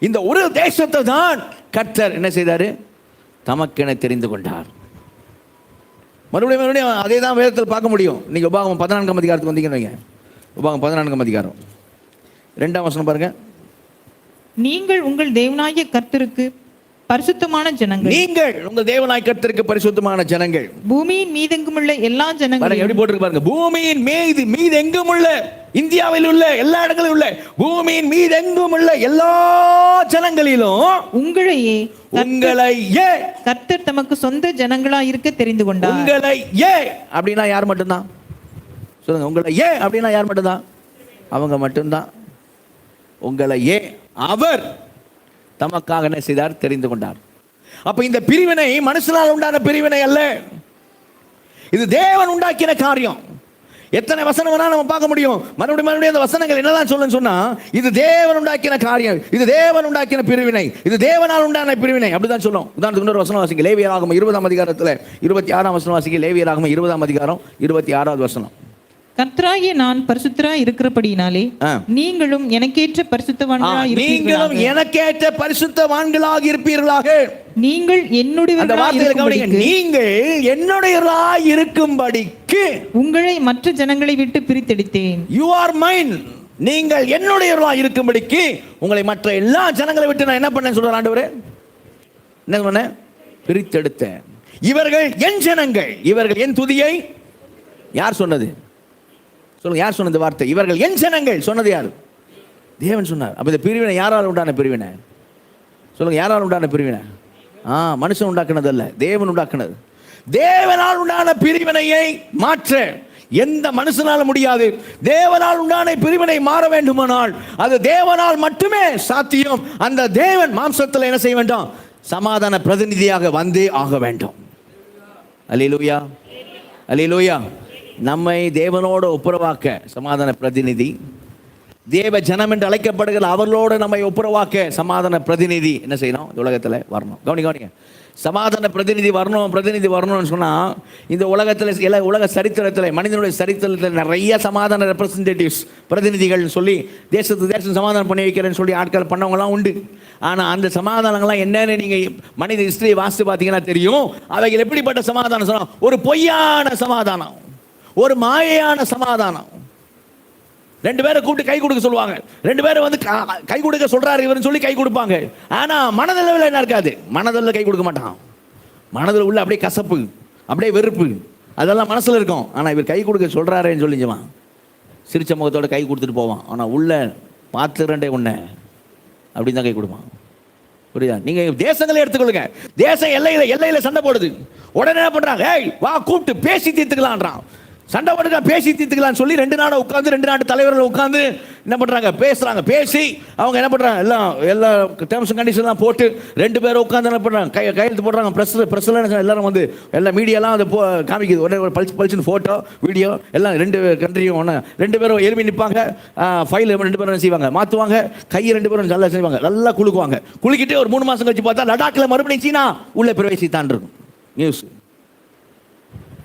இந்த ஒரு தேசத்தை தான் கர்த்தர் என்ன செய்தாரு? தமக்கென தெரிந்து கொண்டார். மறுபடியும் அதே தான் வேதத்தில் பார்க்க முடியும். நீங்கள் உபாகமம் 14ஆம் அதிகாரத்துக்கு வந்தீங்கன்னு வைங்க. உபாகமம் 14ஆம் அதிகாரம் 2ஆம் வசனம் பாருங்க. நீங்கள் உங்கள் தேவனாகிய கர்த்தருக்கு பரிசுத்தமான ஜனங்கள். நீங்கள் உங்கள் தேவனாய் கர்த்தருக்கு பரிசுத்தமான ஜனங்கள். பூமியின் மீதெங்குமுள்ள எல்லா ஜனங்களும். எப்படி போட்டிருக்கு பாருங்க, பூமியின் மீது எங்கும் உள்ள, இந்தியாவில் உள்ள எல்லா இடங்களிலும் உள்ள, பூமியின் மீது எங்கும் உள்ள எல்லா ஜனங்களிலும் உங்களையே கர்த்தர் தமக்கு சொந்த ஜனங்களா இருக்க தெரிந்து கொண்டார். உங்களையே அப்படின்னா யார் மட்டும்தான் சொல்லுங்க? உங்களையே அப்படின்னா யார் மட்டும்தான்? அவங்க மட்டும்தான். உங்களையே அவர் தமக்காக என்ன செய்தார்? தெரிந்து கொண்டார். அப்ப இந்த பிரிவினை மனுஷனால் உண்டான பிரிவினை அல்ல, இது தேவன் உண்டாக்கின காரியம். எத்தனை வசனம் வேணா நம்ம பார்க்க முடியும். மறுபடியும் அந்த வசனங்கள் என்னதான் சொல்லுன்னு சொன்னா, இது தேவன் உண்டாக்கின காரியம், இது தேவன் உண்டாக்கின பிரிவினை, இது தேவனால் உண்டான பிரிவினை, அப்படிதான் சொல்லும். உதாரணத்துக்கு இன்னொரு வசனம் வாசிங்க, லேவியராகமம் 20ஆம் அதிகாரத்தில் 26ஆம் வசனம் வாசிங்க. லேவியராகமம் 20ஆம் அதிகாரம் 26வது வசனம். கர்த்தராகிய நான் பரிசுத்தராய் இருக்கிறபடியினாலே நீங்களும் எனக்கேற்ற பரிசுத்தவான்களாக நீங்களும் எனக்கேற்ற பரிசுத்தவான்களாக இருப்பீர்களாக. நீங்கள் என்னுடையவர்களாக, நீங்கள் என்னுடையவர்களாக இருக்கும்படிக்கு உங்களை மற்ற ஜனங்களை விட்டு பிரித்தெடுத்தேன். You are mine. நீங்கள் என்னுடையவர்களாக இருக்கும்படிக்கு உங்களை மற்ற எல்லா ஜனங்களை விட்டு நான் என்ன பண்ணேன் சொல்ற ஆண்டவரே? என்ன பண்ணேன்? பிரித்தெடுத்தேன். இவர்கள் என் ஜனங்கள், இவர்கள் என் துதியை. யார் சொன்னது சொல்லுங்க? யார் சொன்னது வார்த்தை? இவர்கள் என் ஜனங்கள் சொன்னது யார்? தேவன் சொன்னார். அப்ப இந்த பிரிவினை யாரால் உண்டான பிரிவினை சொல்லுங்க? யாரால் உண்டான பிரிவினை? மனுஷன் உண்டாக்குனது அல்ல, தேவன் உண்டாக்குனது. தேவனால் உண்டான பிரிவினையை மாற்ற எந்த மனுஷனால முடியாது. தேவனால் உண்டான பிரிவினை மாற வேண்டுமானால் அது தேவனால் மட்டுமே சாத்தியம். அந்த தேவன் மாம்சத்தில் என்ன செய்ய வேண்டும்? சமாதான பிரதிநிதியாக வந்தே ஆக வேண்டும். அல்லேலூயா, அல்லேலூயா. நம்மை தேவனோடு ஒப்புரவாக்க சமாதான பிரதிநிதி, தேவ ஜனம் என்று அழைக்கப்படுகிற அவர்களோடு நம்மை ஒப்புரவாக்க சமாதான பிரதிநிதி என்ன செய்யணும்? இந்த உலகத்தில் வரணும். கவனிங்க, சமாதான பிரதிநிதி வரணும்னு சொன்னால் இந்த உலகத்தில் உலக சரித்திரத்தில், மனிதனுடைய சரித்திரத்தில் நிறைய சமாதான ரெப்ரசன்டேட்டிவ்ஸ், பிரதிநிதிகள் சொல்லி தேசம் சமாதானம் பண்ணி வைக்கிறேன்னு சொல்லி ஆட்கள் பண்ணவங்களாம் உண்டு. ஆனால் அந்த சமாதானங்கள்லாம் என்னன்னு நீங்கள் மனித ஹிஸ்டரியை வாசித்து பார்த்தீங்கன்னா தெரியும். அவைகள் எப்படிப்பட்ட சமாதானம் சொன்னால், ஒரு பொய்யான சமாதானம், ஒரு மாயையான சமாதானம். ரெண்டு பேரை கூப்பிட்டு கை கொடுக்க சொல்லுவாங்க, ரெண்டு பேரும் வந்து கை கொடுக்க சொல்றாரு இவர்னு சொல்லி கை கொடுப்பாங்க. ஆனா மனதளவில் என்ன இருக்காது? மனதளவில் கை கொடுக்க மாட்டான். மனதில் உள்ள அப்படியே கசப்பு, அப்படியே வெறுப்பு, அதெல்லாம் மனசுல இருக்கும். ஆனா இவர் கை கொடுக்க சொல்றாருன்னு சொல்லிச்சுவான், சிரிச்ச முகத்தோட கை கொடுத்துட்டு போவான். ஆனா உள்ள பார்த்துறண்டே உன்னை அப்படின்னு தான் கை கொடுப்பான். புரியுதா? நீங்க தேசங்களை எடுத்துக்கொள்ளுங்க. தேசம் எல்லையில சண்டை போடுது. உடனே என்ன பண்றாங்க? ஏய் வா, கூப்பிட்டு பேசி தீர்த்துக்கலான்றான். சண்டை போட்டுக்கா, பேசி தீர்த்துக்கலான்னு சொல்லி ரெண்டு நாட்டு தலைவர்கள் உட்காந்து என்ன பண்றாங்க? பேசுறாங்க. பேசி அவங்க என்ன பண்றாங்க? எல்லா டேர்ம்ஸ் அண்ட் கண்டிஷன்லாம் போட்டு ரெண்டு பேரும் உட்காந்து என்ன பண்றாங்க? கையெழுத்து போடுறாங்க. பிரஸ்ல எல்லாரும் வந்து எல்லா மீடியாலாம் அது காமிக்குது. உடனே ஒரு பளிச்சுன்னு ஃபோட்டோ வீடியோ எல்லாம். ரெண்டு கண்ட்ரியும் ஒன்று, ரெண்டு பேரும் எழுப்பி நிற்பாங்க. ஃபைல் ரெண்டு பேரும் என்ன செய்வாங்க? மாற்றுவாங்க. கையை ரெண்டு பேரும் நல்லா செய்வாங்க, நல்லா குலுக்குவாங்க. குலுக்கிட்டு ஒரு 3 மாதம் கழிச்சு பார்த்தா லடாக்கில் மறுபடியும் சீனா உள்ள பிரவேசித்தான் இருக்கும் நியூஸ்.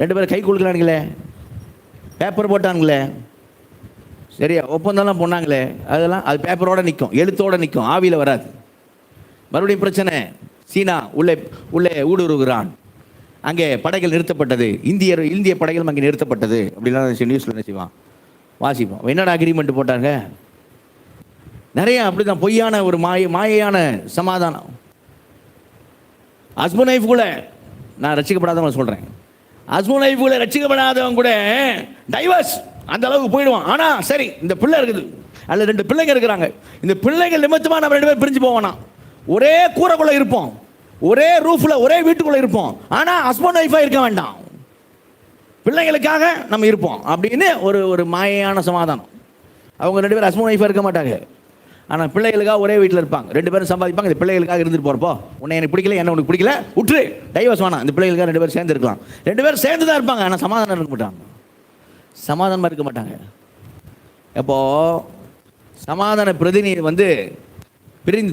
ரெண்டு பேரும் கை குலுக்கலானுங்களே, பேப்பர் போட்டானுங்களே, சரியா ஒப்பந்தம்லாம் போனாங்களே, அதெல்லாம் அது பேப்பரோட நிற்கும், எழுத்தோட நிற்கும், ஆவியில் வராது. மறுபடியும் பிரச்சனை. சீனா உள்ளே ஊடுருவுகிறான். அங்கே படைகள் நிறுத்தப்பட்டது, இந்திய படைகள் அங்கே நிறுத்தப்பட்டது அப்படிலாம் நியூஸில் என்ன செய்வான்? வாசிப்போம். என்னடா அக்ரிமெண்ட் போட்டாங்க? நிறைய அப்படிதான் பொய்யான ஒரு மாயையான சமாதானம். ஹஸ்பண்ட் ஒய்ஃப் கூட, நான் ரசிக்கப்படாதவங்க சொல்கிறேன், ஹஸ்பண்ட் ஒய்ஃப் கூட ரசிக்கப்படாதவங்க கூட டைவர்ஸ் அந்த அளவுக்கு போயிடுவான். ஆனால் சரி, இந்த பிள்ளை இருக்குது, அல்ல 2 பிள்ளைங்க இருக்கிறாங்க, இந்த பிள்ளைகள் நிமித்தமாக நம்ம 2 பேரும் பிரிஞ்சு போவோம்னா, ஒரே கூரைக்குள்ளே இருப்போம், ஒரே ரூஃபில் ஒரே வீட்டுக்குள்ளே இருப்போம், ஆனால் ஹஸ்பண்ட் ஒய்ஃபாக இருக்க வேண்டாம், பிள்ளைங்களுக்காக நம்ம இருப்போம் அப்படின்னு ஒரு மாயையான சமாதானம். அவங்க 2 பேரும் ஹஸ்பண்ட் ஒய்ஃபாக இருக்க மாட்டாங்க, ஆனால் பிள்ளைகளுக்காக ஒரே வீட்டில் இருப்பாங்க. 2 பேரும் சம்பாதிப்பாங்க. இந்த பிள்ளைகளுக்காக இருந்துட்டு போகிறப்போ, உன்னை எனக்கு பிடிக்கல, என்ன உனக்கு பிடிக்கல, விட்டுரு, டைவர்ஸ் வேணாம், இந்த பிள்ளைகளுக்காக 2 பேரும் சேர்ந்து இருக்கலாம். 2 பேரும் சேர்ந்து தான் இருப்பாங்க, ஆனால் சமாதானம் இருக்க மாட்டாங்க, சமாதானமாக இருக்க மாட்டாங்க. அப்போது சமாதான பிரதிநிதி வந்து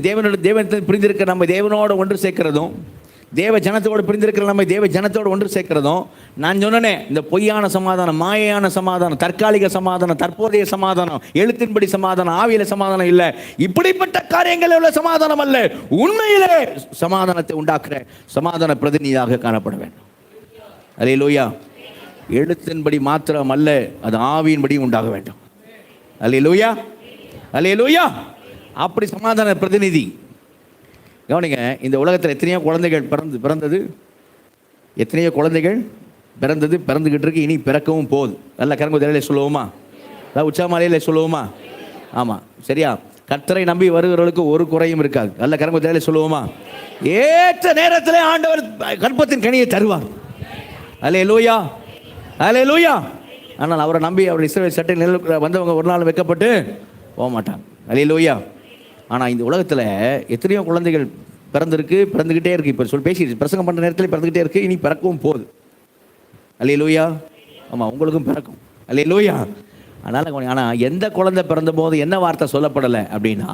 தேவனத்தை பிரிந்திருக்கிற நம்ம தேவனோட ஒன்று சேர்க்கிறதும், தேவ ஜனத்தோடு பிரிந்திருக்கிற நம்ம தேவ ஜனத்தோடு ஒன்று சேர்க்கிறதும், நான் சொன்னேனே இந்த பொய்யான சமாதானம், மாயையான சமாதானம், தற்காலிக சமாதானம், தற்போதைய சமாதானம், எழுத்தின்படி சமாதானம், ஆவியில சமாதானம் இல்லை. இப்படிப்பட்ட காரியங்களில் உள்ள சமாதானம் அல்ல, உண்மையிலே சமாதானத்தை உண்டாக்குற சமாதான பிரதிநிதியாக காணப்பட வேண்டும். அல்லேலூயா. எழுத்தின்படி மாத்திரம் அல்ல, அது ஆவியின்படி உண்டாக வேண்டும். அல்லேலூயா, அல்லேலூயா. அப்படி சமாதான பிரதிநிதி கவனிங்க, இந்த உலகத்தில் எத்தனையோ குழந்தைகள் பிறந்தது, எத்தனையோ குழந்தைகள் பிறந்துக்கிட்டு இருக்கு, இனி பிறக்கவும் போகுது. நல்ல கரங்க தலையில சொல்லுவோமா? அதாவது உச்சாமலையில சொல்லுவோமா? ஆமாம், சரியா? கர்த்தரை நம்பி வருகிறவர்களுக்கு ஒரு குறையும் இருக்காது. நல்ல கரங்க தலையில சொல்லுவோமா? ஏற்ற நேரத்தில் ஆண்டவர் கற்பத்தின் கனியை தருவார். அல்லேலூயா, அல்லேலூயா. ஆனால் அவரை நம்பி அவர் இஸ்ரவேல் சட்டை வந்தவங்க ஒரு நாள் வைக்கப்பட்டு போக மாட்டாங்க. அல்லேலூயா. ஆனால் இந்த உலகத்தில் எத்தனையோ குழந்தைகள் பிறந்துக்கிட்டே இருக்குது. இப்போ பேசி பிரசங்கம் பண்ணுற நேரத்தில் பிறந்துக்கிட்டே இருக்குது, இனி பிறக்கவும் போகுது. அல்லேலூயா. ஆமாம், உங்களுக்கும் பிறக்கும். அல்லேலூயா. அதனால் ஆனால் எந்த குழந்தை பிறந்த போது என்ன வார்த்தை சொல்லப்படலை அப்படின்னா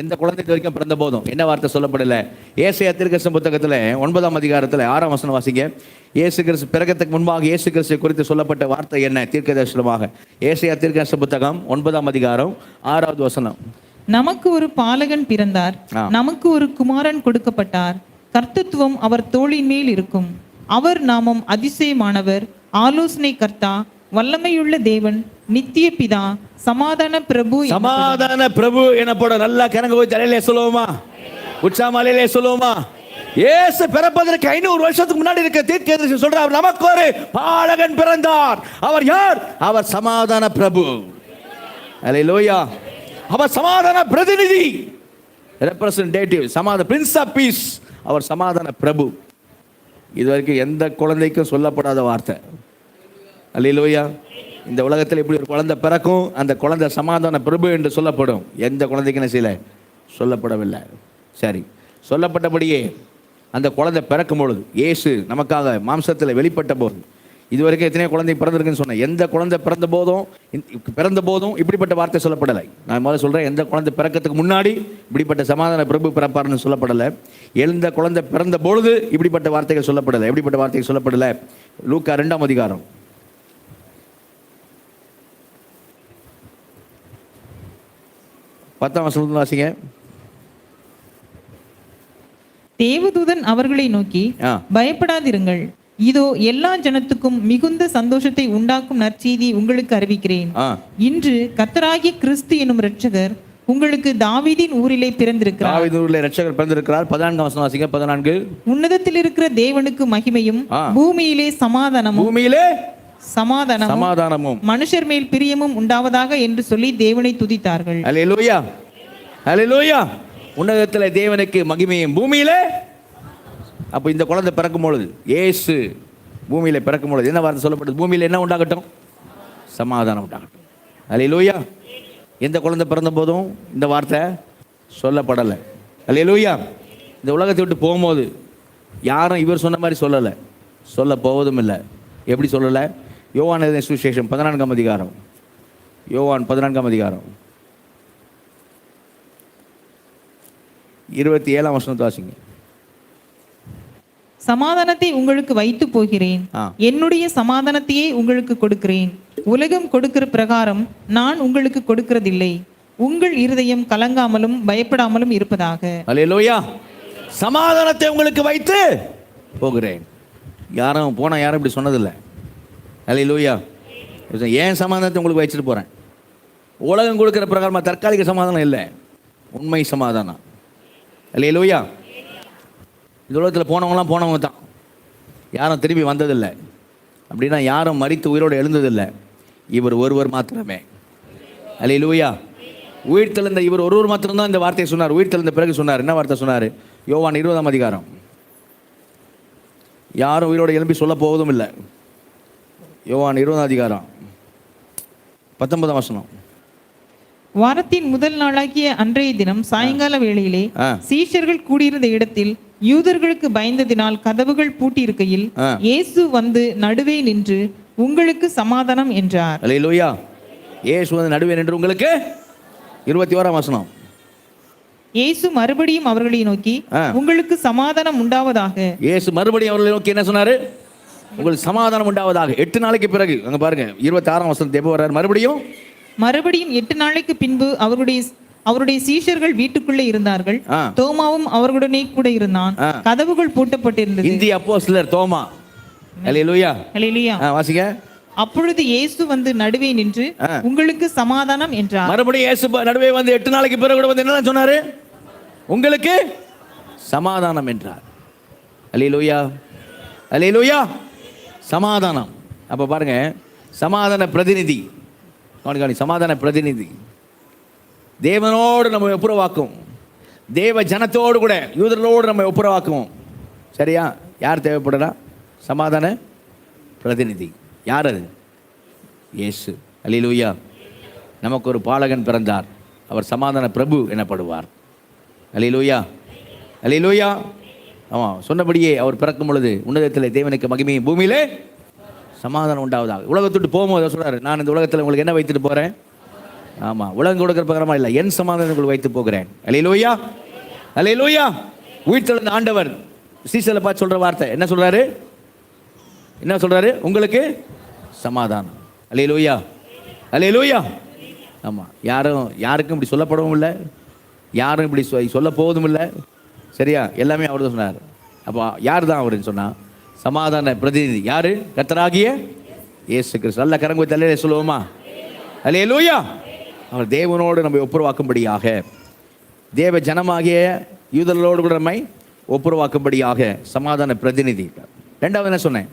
எந்த குழந்தைக்கு வரைக்கும் பிறந்த போதும் என்ன வார்த்தை சொல்லப்படலை? ஏசாயா தீர்க்கதரிசன புத்தகத்தில் 9ஆம் அதிகாரத்தில் 6ஆம் வசனம் வாசிங்க. இயேசு கிறிஸ்து பிறக்கத்துக்கு முன்பாக இயேசு கிறிஸ்து குறித்து சொல்லப்பட்ட வார்த்தை என்ன? தீர்க்கதரிசனமாக ஏசாயா தீர்க்கதரிசன புத்தகம் 9ஆம் அதிகாரம் 6வது வசனம். நமக்கு ஒரு பாலகன் பிறந்தார், நமக்கு ஒரு குமாரன் கொடுக்கப்பட்டார், கர்த்தத்துவம் அவர் தோளின் மேல் இருக்கும். அவர் நாமம் அதிசயமானவர், ஆலோசனை கர்த்தா, வல்லமையுள்ள தேவன், நித்திய பிதா, சமாதான பிரபு. சமாதான பிரபு எனப்பட நல்லா கரங்க போய் தலையிலே சொல்லுவோமா? உச்சாமலையிலே சொல்லுவோமா? இயேசு பிறப்பதற்கு 500 வருஷத்துக்கு முன்னாடி இருக்க தீர்க்கதரிசி சொல்றார், நமக்கு ஒரு பாலகன் பிறந்தார். அவர் யார்? அவர் சமாதான பிரபு. அல்லேலூயா. அவர் சமாதான பிரதிநிதி, ரெப்ரசன்டேட்டிவ், சமாதான பிரின்ஸ் ஆஃப் பீஸ். அவர் சமாதான பிரபு. இதுவரைக்கும் எந்த குழந்தைக்கும் சொல்லப்படாத வார்த்தை. அல்லேலூயா. இந்த உலகத்தில் இப்படி ஒரு குழந்தை பிறக்கும், அந்த குழந்தை சமாதான பிரபு என்று சொல்லப்படும். எந்த குழந்தைக்கு என்ன செய்யலை? சொல்லப்படவில்லை. சரி, சொல்லப்பட்டபடியே அந்த குழந்தை பிறக்கும் பொழுது, இயேசு நமக்காக மாம்சத்தில் வெளிப்பட்ட போது, இதுவரைக்கும் எத்தனையோ குழந்தை பிறந்திருக்குன்னு சொன்னேன். எந்த குழந்தை பிறந்த போதும் இப்படிப்பட்ட வார்த்தை சொல்லப்படலை. நான் முதல்ல சொல்கிறேன், எந்த குழந்தை பிறக்கிறதுக்கு முன்னாடி இப்படிப்பட்ட சமாதான பிரபு பிறப்பார்னு சொல்லப்படலை. எந்த குழந்தை பிறந்த பொழுது இப்படிப்பட்ட வார்த்தைகள் சொல்லப்படலை. எப்படிப்பட்ட வார்த்தைகள் சொல்லப்படலை? லூக்கா 2ஆம் அதிகாரம் 10ஆம் வசனம் வாசிங்க. தேவதூதன் அவர்களை நோக்கி, பயப்படாதிருங்கள், இதோ எல்லா ஜனத்துக்கும் மிகுந்த சந்தோஷத்தை உண்டாக்கும் நற்செய்தி உங்களுக்கு அறிவிக்கிறேன். இன்று கர்த்தராகிய கிறிஸ்து எனும் இரட்சகர் உங்களுக்கு தாவீதின் ஊரிலே பிறந்திருக்கிறார். தாவீதின் ஊரிலே இரட்சகர் பிறந்திருக்கிறார். 14ஆம் வசனம் வாசிங்க. 14. உன்னதத்தில் இருக்கிற தேவனுக்கு மகிமையும், பூமியிலே சமாதானமும், பூமியிலே சமாதானமும், மனுஷர் மேல் பிரியமும் உண்டாவதாக என்று சொல்லி தேவனை துதித்தார்கள். அல்லேலூயா, அல்லேலூயா. உன்னதத்தில் தேவனுக்கு மகிமையும், பூமியிலே. அப்போ இந்த குழந்தை பிறக்கும் பொழுது, இயேசு பூமியில பிறக்கும் பொழுது என்ன வார்த்தை சொல்லப்பட்டது? பூமியில என்ன உண்டாகட்டும்? சமாதானம் உண்டாகட்டும். அல்லேலூயா. எந்த குழந்தை பிறந்த போதும் இந்த வார்த்தை சொல்லப்படலை. அல்லேலூயா. இந்த உலகத்தை விட்டு போகும்போது யாரும் இவர் சொன்ன மாதிரி சொல்லலை, சொல்ல போவதும் இல்லை. எப்படி சொல்லலை? யோவான் எழுதின சுவிசேஷம் 14ஆம் அதிகாரம், யோவான் 14ஆம் அதிகாரம் 27ஆம் வசனத்தை வாசிங்க. சமாதானத்தை உங்களுக்கு வைத்து போகிறேன், என்னுடைய சமாதானத்தையே உங்களுக்கு கொடுக்கிறேன். உலகம் கொடுக்கிற பிரகாரம் நான் உங்களுக்கு கொடுக்கிறதில்லை. உங்கள் இருதயம் கலங்காமலும் பயப்படாமலும் இருப்பதாக. அல்லேலூயா. சமாதானத்தை உங்களுக்கு வைத்து போகிறேன். யாரும் இப்படி சொன்னதில்லை. அல்லேலூயா. ஏன் சமாதானத்தை உங்களுக்கு வச்சுட்டு போகிறேன்? உலகம் கொடுக்கிற பிரகாரமாக தற்காலிக சமாதானம் இல்லை, உண்மை சமாதானம். அல்லேலூயா. இந்த உலகத்தில் போனவங்க தான், யாரும் திரும்பி வந்ததில்லை. அப்படின்னா யாரும் மரித்து உயிரோடு எழுந்ததில்லை. இவர் ஒருவர் மாத்திரமே. அல்லேலூயா. உயிர்த்தெழுந்த இவர் ஒருவர் மாத்திரம்தான் இந்த வார்த்தையை சொன்னார். உயிர்த்தெழுந்த பிறகு சொன்னார். என்ன வார்த்தை சொன்னார்? யோவான் 20ஆம் அதிகாரம். யாரும் உயிரோடு எழும்பி சொல்ல போவதும் இல்லை. யோவான் 20ஆம் அதிகாரம் 19ஆம் வசனம். வாரத்தின் முதல் நாளாகிய அன்றைய தினம் சாயங்கால வேளையிலே சீஷர்கள் கூடியிருந்த இடத்தில் யூதர்களுக்கு பயந்ததினால் கதவுகள் பூட்டியிருக்கையில் இயேசு வந்து நடுவே நின்று, உங்களுக்கு சமாதானம் என்றார். அல்லேலூயா. இயேசு வந்து நடுவே நின்று உங்களுக்கு. 21ஆம் வசனம். இயேசு மறுபடியும் அவர்களை நோக்கி, உங்களுக்கு சமாதானம் உண்டாவதாக. இயேசு மறுபடியும் அவர்களை நோக்கி என்ன சொன்னாரு? உங்களுக்கு சமாதானம் உண்டாவதாக. 8 நாளைக்கு பிறகு அங்க பாருங்க 26ஆம் வசனத்தை எப்போ வர்றாரு? மறுபடியும் 8 நாளைக்கு பின்பு அவருடைய சீஷர்கள் வீட்டுக்குள்ளே இருந்தார்கள். தோமாவும் அவர்களுடனே கூட இருந்தான். கதவுகள் பூட்டப்பட்டிருந்தது. இந்திய அப்போஸ்தலர் தோமா. அல்லேலூயா, அல்லேலூயா. வாசிங்க. அப்பொழுது இயேசு வந்து நடுவே நின்று, உங்களுக்கு சமாதானம் என்றார். மறுபடியும் இயேசு நடுவே வந்து 8 நாளைக்கு பிறகு கூட வந்து என்ன சொன்னாரு? உங்களுக்கு சமாதானம் என்றார். அல்லேலூயா, அல்லேலூயா. சமாதானம். அப்போ பாருங்க, சமாதான பிரதிநிதி, சமாதான பிரதிநிதி தேவனோடு நம்ம ஒப்புரவாக்கும், தேவ ஜனத்தோடு கூட யூதர்களோடு நம்ம ஒப்புரவாக்குவோம். சரியா? யார் தேவைப்படுறா? சமாதான பிரதிநிதி. யார் அது? இயேசு. அல்லேலூயா. நமக்கு ஒரு பாலகன் பிறந்தார், அவர் சமாதான பிரபு எனப்படுவார். அல்லேலூயா, அல்லேலூயா. ஆமாம், சொன்னபடியே அவர் பிறக்கும் பொழுது உன்னதத்தில் தேவனுக்கு மகிமையும் பூமியிலே சமாதானம் உண்டாவதாக. உலகத்துட்டு போகும்போது சொல்றாரு, நான் இந்த உலகத்தில் உங்களுக்கு என்ன வைத்துட்டு போகிறேன்? ஆமாம், உலகம் கொடுக்குற பிரகாரமாக இல்லை, என் சமாதானம் உங்களுக்கு வைத்து போகிறேன். அல்லேலூயா, அல்லேலூயா. உயிர்த்தெழுந்த ஆண்டவர் சீசலை பார்த்து சொல்கிற வார்த்தை என்ன சொல்கிறாரு? என்ன சொல்கிறாரு? உங்களுக்கு சமாதானம். அல்லேலூயா, அல்லேலூயா. ஆமாம், யாருக்கும் இப்படி சொல்லப்படவும் இல்லை, யாரும் இப்படி சொல்ல போவதும் இல்லை. சரியா? எல்லாமே அவர் தான் சொன்னார். அப்போ யார் தான் அவருன்னு சொன்னால் சமாதான பிரதிநிதி. யார்? கர்த்தராகிய இயேசு கிறிஸ்து. நல்ல கரங்கு தலையில சொல்லுவோமா? அல்லேலூயா. அவர் தேவனோடு நம்மை ஒப்புரவாக்கும்படியாக, தேவ ஜனமாகிய யூதர்களோடு கூட நம்மை ஒப்புரவாக்கும்படியாக சமாதான பிரதிநிதி. ரெண்டாவது என்ன சொன்னேன்?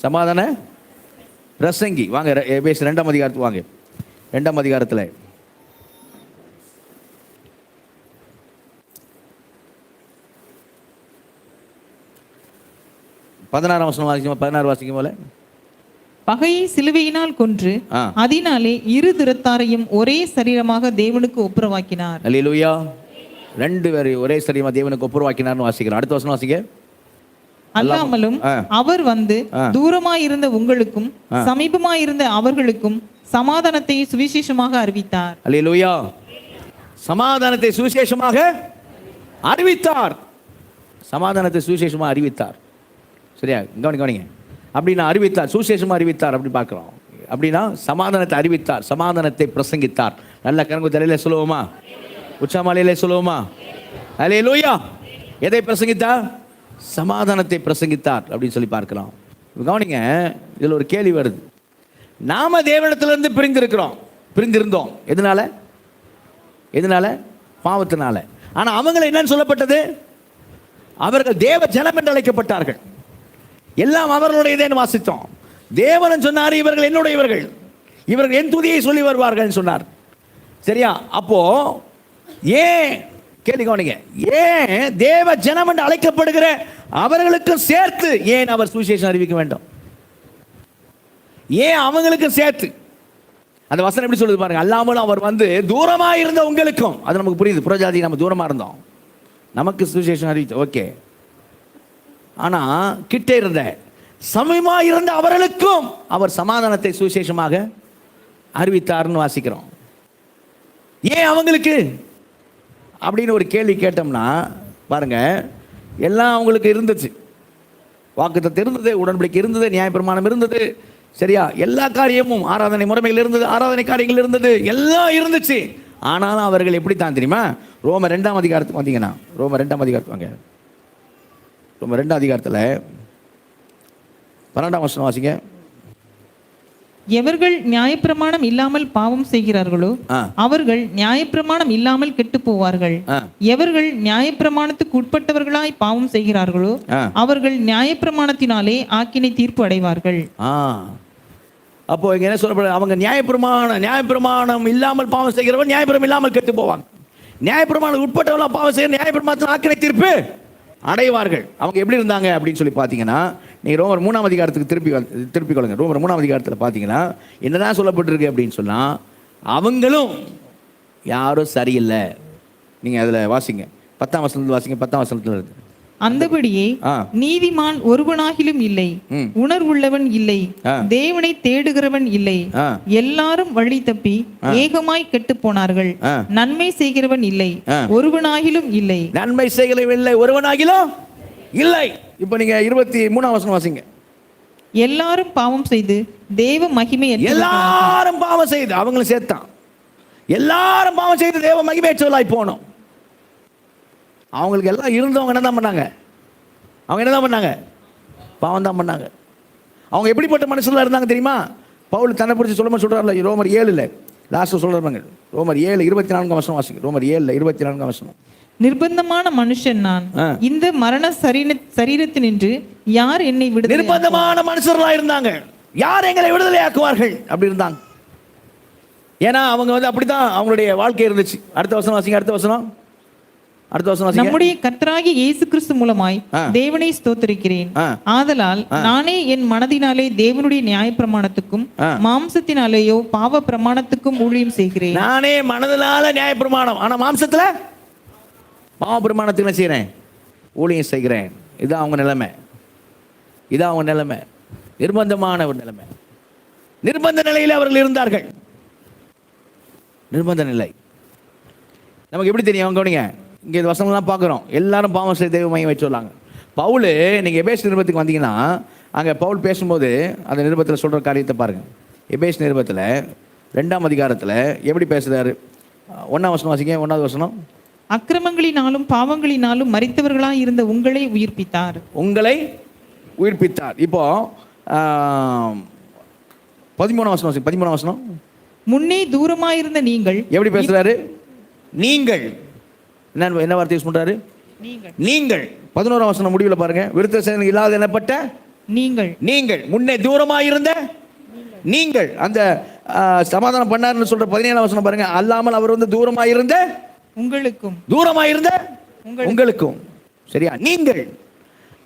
சமாதான பிரசங்கி. வாங்க எபேசியர் 2ஆம் அதிகாரத்துக்கு வாங்க. 2ஆம் அதிகாரத்தில் 16ஆம் வசனம் வாசிக்கும். 16 வாசிக்கும் போல. பகையை சிலுவையினால் கொன்று அதனாலே இரு திறத்தாரையும் ஒரே சரீரமாக தேவனுக்கு ஒப்புரவாக்கினார். அல்லேலூயா. 2 பேரை ஒரே சரீரமாக தேவனுக்கு ஒப்புரவாக்கினார்னு வாசிக்கிறோம். அடுத்த வசனம் வாசிங்க. அல்லாமலும் அவர் வந்து தூரமாயிருந்த உங்களுக்கும் சமீபமாயிருந்த அவர்களுக்கும் சமாதானத்தை சுவிசேஷமாக அறிவித்தார். அல்லேலூயா. சமாதானத்தை சுவிசேஷமாக அறிவித்தார். சமாதானத்தை சுவிசேஷமாக அறிவித்தார். சரியா? கவனிங்க. அப்படின்னா அறிவித்தார், சுவிசேஷமாக அறிவித்தார் அப்படி பார்க்குறோம். அப்படின்னா சமாதானத்தை அறிவித்தார், சமாதானத்தை பிரசங்கித்தார். நல்ல கரங்கு தலையில சொல்லுவோமா? உச்சமாலையிலே சொல்லுவோமா? அல்லேலூயா. எதை பிரசங்கித்தார்? சமாதானத்தை பிரசங்கித்தார் அப்படின்னு சொல்லி பார்க்கலாம். கவனிங்க, இதில் ஒரு கேள்வி வருது. நாம தேவனிடத்திலிருந்து பிரிந்திருந்தோம். எதனால? பாவத்தினால. ஆனால் அவங்களை என்னன்னு சொல்லப்பட்டது? அவர்கள் தேவ ஜனம் என்று அழைக்கப்பட்டார்கள். எல்லாம் அவர்களுடையதேன்னு வாசித்தோம். தேவன் சொன்னார், இவர்கள் என்னுடையவர்கள், இவர்கள் என் துதியை சொல்லி வருவார்கள் சொன்னார். சரியா? அப்போ ஏன் கேள்வி கவனிங்க, ஏன் தேவ ஜனம் என்று அழைக்கப்படுகிற அவர்களுக்கு சேர்த்து ஏன் அவர் சுவிசேஷம் அறிவிக்க வேண்டும்? ஏன் அவங்களுக்கு சேர்த்து? அந்த வசனம் எப்படி சொல்லுது பாருங்க. அல்லாமலும் அவர் வந்து தூரமாக இருந்த உங்களுக்கும், அது நமக்கு புரியுது, புறஜாதி நம்ம தூரமாக இருந்தோம், நமக்கு சுவிசேஷம் அறிவித்த ஓகே. ஆனால் கிட்டே இருந்த சமயமாக இருந்த அவர்களுக்கும் அவர் சமாதானத்தை சுவிசேஷமாக அறிவித்தார்னு வாசிக்கிறோம். ஏன் அவங்களுக்கு அப்படின்னு ஒரு கேள்வி கேட்டோம்னா பாருங்க, எல்லாம் அவங்களுக்கு இருந்துச்சு. வாக்குத்தத்தம் இருந்தது, உடன்படிக்கை இருந்தது, நியாயப்பிரமாணம் இருந்தது. சரியா? எல்லா காரியமும், ஆராதனை முறைமைகள் இருந்தது, ஆராதனை காரியங்கள் இருந்தது, எல்லாம் இருந்துச்சு. ஆனாலும் அவர்கள் எப்படி தான் தெரியுமா? ரோமர் 2ஆம் அதிகாரத்துக்கு வந்தீங்கன்னா, ரோமர் 2ஆம் அதிகாரத்துக்கு வாங்க. ரோமர் 2ஆம் அதிகாரத்தில் 12ஆம் வசனம் வாசிங்க. எவர்கள் நியாயப்பிரமாணம் இல்லாமல் பாவம் செய்கிறார்களோ அவர்கள் நியாயப்பிரமாணம் இல்லாமல் கெட்டு போவார்கள். எவர்கள் நியாயப்பிரமாணத்துக்கு உட்பட்டவர்களாய் பாவம் செய்கிறார்களோ அவர்கள் நியாயப்பிரமாணத்தினாலே ஆக்கினை தீர்ப்பு அடைவார்கள். அப்போ இங்க என்ன சொல்லப்படுது? அவங்க நியாயப்பிரமாணம் இல்லாமல் பாவம் செய்கிறவர்கள் நியாயப்பிரமாணம் இல்லாமல் கெட்டு போவாங்க. நியாயப்பிரமாணம் உட்பட்டவர்களாக பாவம் செய்கிற நியாயப்பிரமாணத்தின் ஆக்கினை தீர்ப்பு அடைவார்கள். அவங்க எப்படி இருந்தாங்க அப்படின்னு சொல்லி பார்த்தீங்கன்னா, நீங்கள் ரோமர் 3ஆம் அதிகாரத்துக்கு திருப்பி கொள்ளுங்க. ரோமர் 3ஆம் அதிகாரத்தில் பார்த்தீங்கன்னா என்னதான் சொல்லப்பட்டிருக்கு அப்படின்னு சொன்னால், அவங்களும் யாரும் சரியில்லை. நீங்கள் அதில் வாசிங்க, 10ஆம் வசனத்தில் வாசிங்க. 10ஆம் வசனத்தில் இருக்கு, அந்தபடியே நீதிமான் ஒருவனாகிலும் இல்லை, உணர்வுள்ளவன் இல்லை, தேவனை தேடுகிறவன் இல்லை, எல்லாரும் வழி தப்பி ஏகமாய் கெட்டு போனார்கள், நன்மை செய்கிறவன் இல்லை, ஒருவனாகிலும் இல்லை. நன்மை செய்கிறவன் இல்லை, ஒருவனாகிலும் இல்லை. இப்போ நீங்க 23ஆம் வசனம் வாசிங்க. எல்லாரும் பாவம் செய்து தேவ மகிமை, எல்லாரும் பாவம் செய்து, அவங்களும் சேர்த்தான், எல்லாரும் பாவம் செய்து தேவ மகிமையற்றவர்களாய் போனோம். அவங்களுக்கு எல்லாம் இருந்தவங்க என்னதான் பண்ணாங்க? அவங்க என்னதான் பண்ணாங்க? பாவம் தான் பண்ணாங்க. அவங்க எப்படிப்பட்ட மனுஷங்களா இருந்தாங்க தெரியுமா? பவுல் தன்னை பிடிச்சி சொல்லுமா சொல்றாருல ரோமர் 7ல், லாஸ்ட் சொல்றாங்க. ரோமர் 7:24 வாசிங்க. ரோமர் 7:24. நிர்பந்தமான மனுஷன் நான், இந்த மரண சரீரத்தினின்று யார் என்னை விடுதலை? நிர்பந்தமான மனுஷர்களா இருந்தாங்க. யார் எங்களை விடுதலை ஆக்குவார்கள் அப்படி இருந்தாங்க. ஏன்னா அவங்க அப்படிதான் அவங்களுடைய வாழ்க்கை இருந்துச்சு. அடுத்த வசனம் வாசிங்க. அடுத்த வசனம் வாசிங்க. நம்முடைய கர்த்தராகிய இயேசு கிறிஸ்து மூலமாய் தேவனை ஸ்தோத்திரிக்கிறேன். ஆதலால் நானே என் மனதினாலே தேவனுடைய நியாயப்பிரமாணத்துக்கும் மாம்சத்தினாலேயோ பாவ பிரமாணத்துக்கும் ஊழியம் செய்கிறேன். நானே மனதினால நியாயப்பிரமாணம், ஆனா மாம்சத்துல பாவ பிரமாணத்துக்கு என்ன செய்கிறேன்? ஊழியம் செய்கிறேன். இதான் அவங்க நிலைமை. இதான் அவங்க நிலைமை. நிர்பந்தமான ஒரு நிலைமை. நிர்பந்த நிலையில் அவர்கள் இருந்தார்கள். நிர்பந்த நிலை நமக்கு எப்படி தெரியும்? அவங்க கவனிங்க, இங்கே இந்த வசனம்லாம் பார்க்குறோம். எல்லாரும் பாவம் செய்ய தெய்வ மையம் வச்சு சொல்லாங்க. பவுல் நீங்கள் எபேஸ் நிருபத்துக்கு வந்தீங்கன்னா அங்கே பவுல் பேசும்போது அந்த நிருபத்தில் சொல்கிற காரியத்தை பாருங்கள். எபேஸ் நிருபத்தில் 2ஆம் அதிகாரத்தில் எப்படி பேசுகிறாரு? 1ஆம் வசனம் வாசிங்க. 1வது வசனம். அக்கிரமங்களினாலும் பாவங்களினாலும் மரித்தவர்களாய் இருந்த உங்களை உயிர்ப்பித்தார். உங்களை உயிர்ப்பித்தார். இப்போ 13ஆம் வசனம் வாசிங்க. 13ஆம் வசனம். முன்னே தூரமாயிருந்த நீங்கள் எப்படி பேசுறாரு? நீங்கள் என்ன வார்த்தை யூஸ் பண்றாரு? நீங்கள். 11ஆம் வசனம் முடிவில் பாருங்க. விருத்த சேதனம் இல்லாத எனப்பட்ட நீங்கள் முன்னே தூரமாயிருந்த நீங்கள். அந்த சமாதானம் பண்ணாருன்னு சொல்ற 17ஆம் வசனம் பாருங்க. அல்லாமல் அவர் தூரமாயிருந்த உங்களுக்கும். சரியா? நீங்கள்.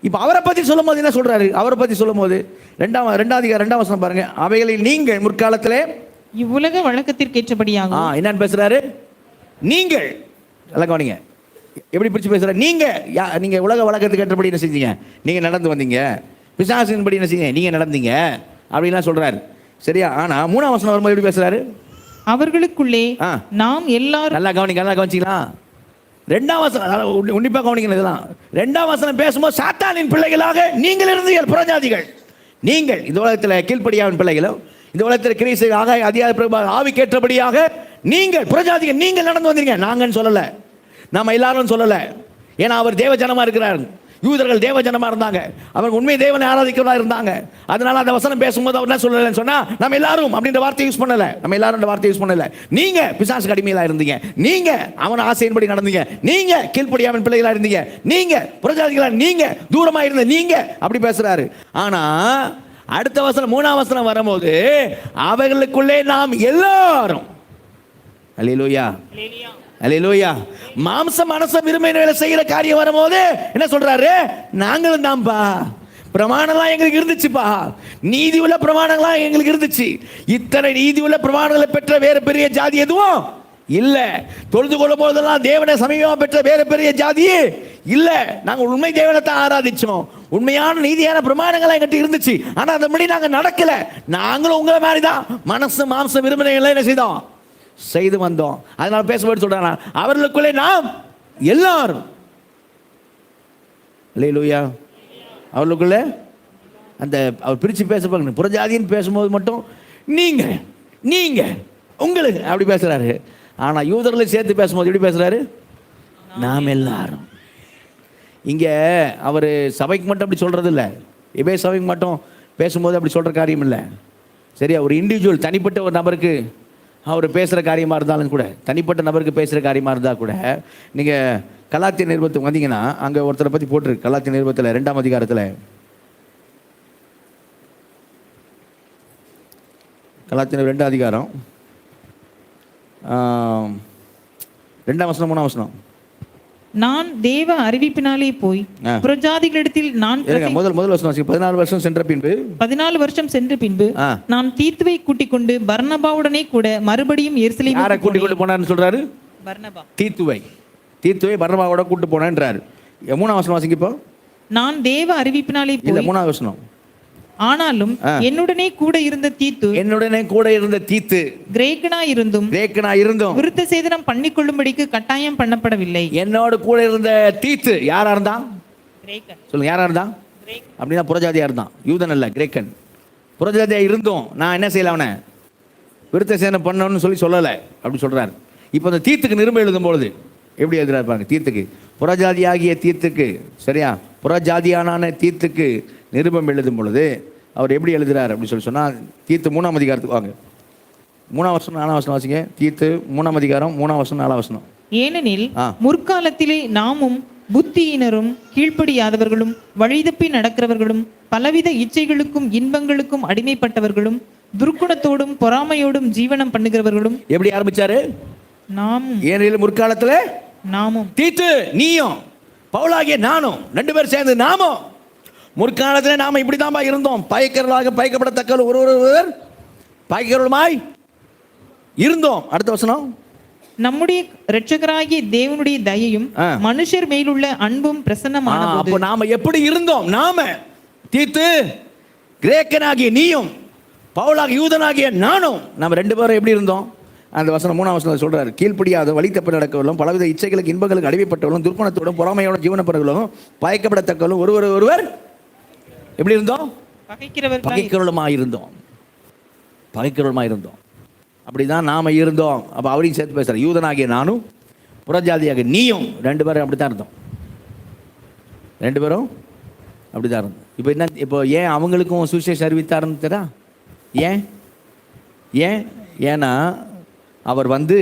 இப்ப அவரை பத்தி சொல்லும் போது என்ன சொல்றாரு? அவரை பத்தி சொல்லும் போது 2ஆம் வசனம் பாருங்க. அவைகளில் நீங்கள் முற்காலத்திலே இவ்வுலக வழக்கத்திற்கு ஏற்றபடியாக. என்னன்னு பேசுறாரு? நீங்கள். எல்லாம் கவனிங்க, எப்படி பிரிச்சு பேசுறாரு? நீங்க உலக வழக்கத்துக்கு ஏற்றபடி என்ன செஞ்சீங்க? நீங்க நடந்து வந்தீங்க. பிசாசின்படி என்ன செஞ்சீங்க? நீங்க நடந்தீங்க அப்படின்லாம் சொல்றாரு. சரியா? ஆனா 3ஆம் வசனம் வரும்போது எப்படி பேசுறாரு? அவர்களுக்குள்ளே நாம் எல்லாரும். நல்லா கவனிச்சிங்களா? 2ஆம் வசனம் உன்னிப்பா கவனிக்கணும். இதெல்லாம் 2ஆம் வசனம் பேசும்போது சாத்தானின் பிள்ளைகளாக நீங்கள் இருந்தீர்கள், புறஜாதிகள். நீங்கள் இந்த உலகத்தில் கீழ்ப்படியாவின் பிள்ளைகளும், இந்த உலகத்தில் கிரீசு அதிகார ஆவிக்கேற்றபடியாக நீங்கள் புறஜாதிகள் நீங்கள் நடந்து வந்தீங்க. நாங்கன்னு சொல்லல, நம்ம எல்லாரும் சொல்லல. ஏன்னா அவர் தேவ ஜனமா இருக்கிறார். யூதர்கள் தேவ ஜனமா இருந்தாங்க. அவர் உண்மை தேவனை ஆராதிக்கிறதா இருந்தாங்க. அதனால அந்த வசனம் பேசும்போது அவர் என்ன சொல்லலன்னு சொன்னா நம்ம எல்லாரும் அப்படின்ற வார்த்தை யூஸ் பண்ணல. நம்ம எல்லாரும் வார்த்தை யூஸ் பண்ணல. நீங்க பிசாசு அடிமையில இருந்தீங்க, நீங்க அவன் ஆசையின்படி நடந்தீங்க, நீங்க கீழ்ப்படியாவின் பிள்ளைகளா இருந்தீங்க, நீங்க புறஜாதிகளா, நீங்க தூரமா இருந்த நீங்க அப்படி பேசுறாரு. ஆனா அடுத்த வசனம் 3ஆம் வசனம் வரும்போது அவர்களுக்குள்ளே நாம் எல்லாரும். அல்லேலூயா, அல்லேலூயா. மாம்ச மனச விரும்பின செய்யற காரியம் வரும்போது என்ன சொல்றாரு? நாங்களும் தான்ப்பா. பிரமாணம்லாம் எங்களுக்கு இருந்துச்சுப்பா. நீதி உள்ள பிரமாணங்கள்லாம் எங்களுக்கு இருந்துச்சு. இத்தனை நீதி உள்ள பிரமாணங்களை பெற்ற வேற பெரிய ஜாதி எதுவும் இல்ல. தொழுது கொள்ளும் போதெல்லாம் தேவனை சமீபமா பெற்ற வேற பெரிய ஜாதியே இல்ல. நாங்க உண்மை தேவனை தான் ஆராதிச்சோம். உண்மையான நீதியான பிரமாணங்கள் எங்கிட்ட இருந்துச்சு. ஆனா அதன்படி நாங்க நடக்கல. நாங்களும் உங்களை மாதிரிதான் மனசு மாம்ச விரும்பினைகளை என்ன செய்தோம்? செய்து வந்தோம். அதனால பேசும்போது சொல்றாங்க அவர்களுக்குள்ளே நாம் எல்லாரும். அல்லேலூயா. அவர்களுக்குள்ள அந்த அவர் பிரிச்சு பேச புறஜாதின்னு பேசும்போது மட்டும் நீங்க உங்களுக்கு அப்படி பேசுறாரு. ஆனா யூதர்களை சேர்த்து பேசும்போது எப்படி பேசுறாரு? நாம் எல்லாரும். இங்க அவர் சபைக்கு மட்டும் அப்படி சொல்றது இல்லை. எபேசு சபைக்கு மட்டும் பேசும்போது அப்படி சொல்ற காரியம் இல்லை. சரியா? ஒரு இண்டிவிஜுவல் தனிப்பட்ட ஒரு நபருக்கு அவர் பேசுகிற காரியமாக இருந்தாலும் கூட, தனிப்பட்ட நபருக்கு பேசுகிற காரியமாக இருந்தால் கூட, நீங்கள் கலாத்திய நிருபத்துக்கு வந்தீங்கன்னா அங்கே ஒருத்தரை பற்றி போட்டிருக்கு. கலாத்திய நிருபத்தில் 2ஆம் அதிகாரத்தில், கலாத்திய 2ஆம் அதிகாரம் 2ஆம் வசனம் 3ஆம் வசனம். நான் தேவ அறிவிப்பினாலே போய் புறஜாதிகளிடத்தில் நான் முதல் வசனம் 14 வருஷம் சென்ற பின்பு 14 வருஷம் சென்ற பின்பு நான் தீத்துவை கூட்டிக் கொண்டு பர்னபாவுடனே கூட மறுபடியும் எருசலேமுக்கு. யாரை கூட்டிக் கொண்டு போனார்னு சொல்றாரு? பர்னபா. தீத்துவை பர்னபாவோட கூட்டு போனான்றாரு. 3ஆம் வசனம் வாசிங்க. இப்போ நான் தேவ அறிவிப்பினாலே போய். 3ஆம் வசனம். ஆனாலும் என்னுடனே கூட இருந்த தீத்து கிரேக்கனா இருந்தும் விருத்த சேதனம் பண்ணிக்கொள்ளும்படிக்கு கட்டாயம் பண்ணப்படவில்லை. என்னோட கூட இருந்த தீத்து யாரா இருந்தான்? சொல்லுங்க, யாரா இருந்தான்? அப்படின்னா புறஜாதியா இருந்தான். யூதன் அல்ல, கிரேக்கன். புறஜாதியா இருந்தும் நான் என்ன செய்யல, அவனை விருத்த சேதனம் பண்ணணும்னு சொல்லலை அப்படி சொல்றாரு. இப்போ அந்த தீத்துக்கு நிருபம் எழுதும் பொழுது எப்படி எழுதுறாரு பாருங்க. தீத்துக்கு, புறஜாதியாகிய தீத்துக்கு, சரியா, புறஜாதியான தீத்துக்கு நிருபம் எழுதும் பொழுது அவர் எப்படி எழுதுறார் அப்படின்னு சொன்னால், தீத்து 3ஆம் அதிகாரத்துக்கு வாங்க. 3ஆம் வசனம் 4ஆம் வசனம் வாசிங்க. தீத்து 3ஆம் அதிகாரம் 3ஆம் வசனம் 4ஆம் வசனம். ஏனெனில் முற்காலத்திலே நாமும் புத்தியினரும் கீழ்ப்படியாதவர்களும் வழிதப்பி நடக்கிறவர்களும் பலவித இச்சைகளுக்கும் இன்பங்களுக்கும் அடிமைப்பட்டவர்களும் துர்க்குணத்தோடும் பொறாமையோடும் ஜீவனம் பண்ணுகிறவர்களும். எப்படி ஆரம்பிச்சாரு? நாமும். ஏனெனில் முற்காலத்துல நாமும். தீத்து நீயும் பவுலாகிய நானும் 2 பேர் சேர்ந்து நாமும் முற்காலத்தில் நாம இப்படிதான் இருந்தோம். பயக்கர்களாக பயக்கப்படத்தக்க ஒருவர் பயக்கர்களுமாய் இருந்தோம். அடுத்த வசனம். நம்முடைய இரட்சகராகிய தேவனுடைய தயையும் மனுஷர் மேலுள்ள அன்பும் பிரசன்னமானது. அப்போ நாம எப்படி இருந்தோம்? நாம தீத்து கிரேக்கனாகிய நீயும் பவுலாகிய யூதனாகிய நானும் நம்ம 2 பேரும் எப்படி இருந்தோம்? அந்த வசனம் 3ஆம் வசனம் சொல்றாரு. கீழ்ப்படியாத வழி தப்ப நடக்கவர்களும் பலவித இச்சைகளுக்கு இன்பங்களுக்கு அடிமைப்பட்டவர்களும் துர்க்குணத்தோடும் பொறாமையோட ஜீவனப்பர்களும் பயக்கப்படத்தக்கவர்களும் ஒருவர் எப்படி இருந்தோம்? பகைக்கிறவர்களுமாய் இருந்தோம். பகைக்கிறவர்களுமாய் இருந்தோம். அப்படிதான் நாம இருந்தோம். அப்போ அவரையும் சேர்த்து பேசுற. யூதனாகிய நானும் புறஜாதியாக நீயும் 2 பேரும் அப்படித்தான் இருந்தோம். 2 பேரும் அப்படிதான் இருந்தோம். இப்போ என்ன? இப்போ ஏன் அவங்களுக்கும் சுவிசேஷம் அறிவித்தாருன்னு தெரியா? ஏன்? ஏன்னா அவர் வந்து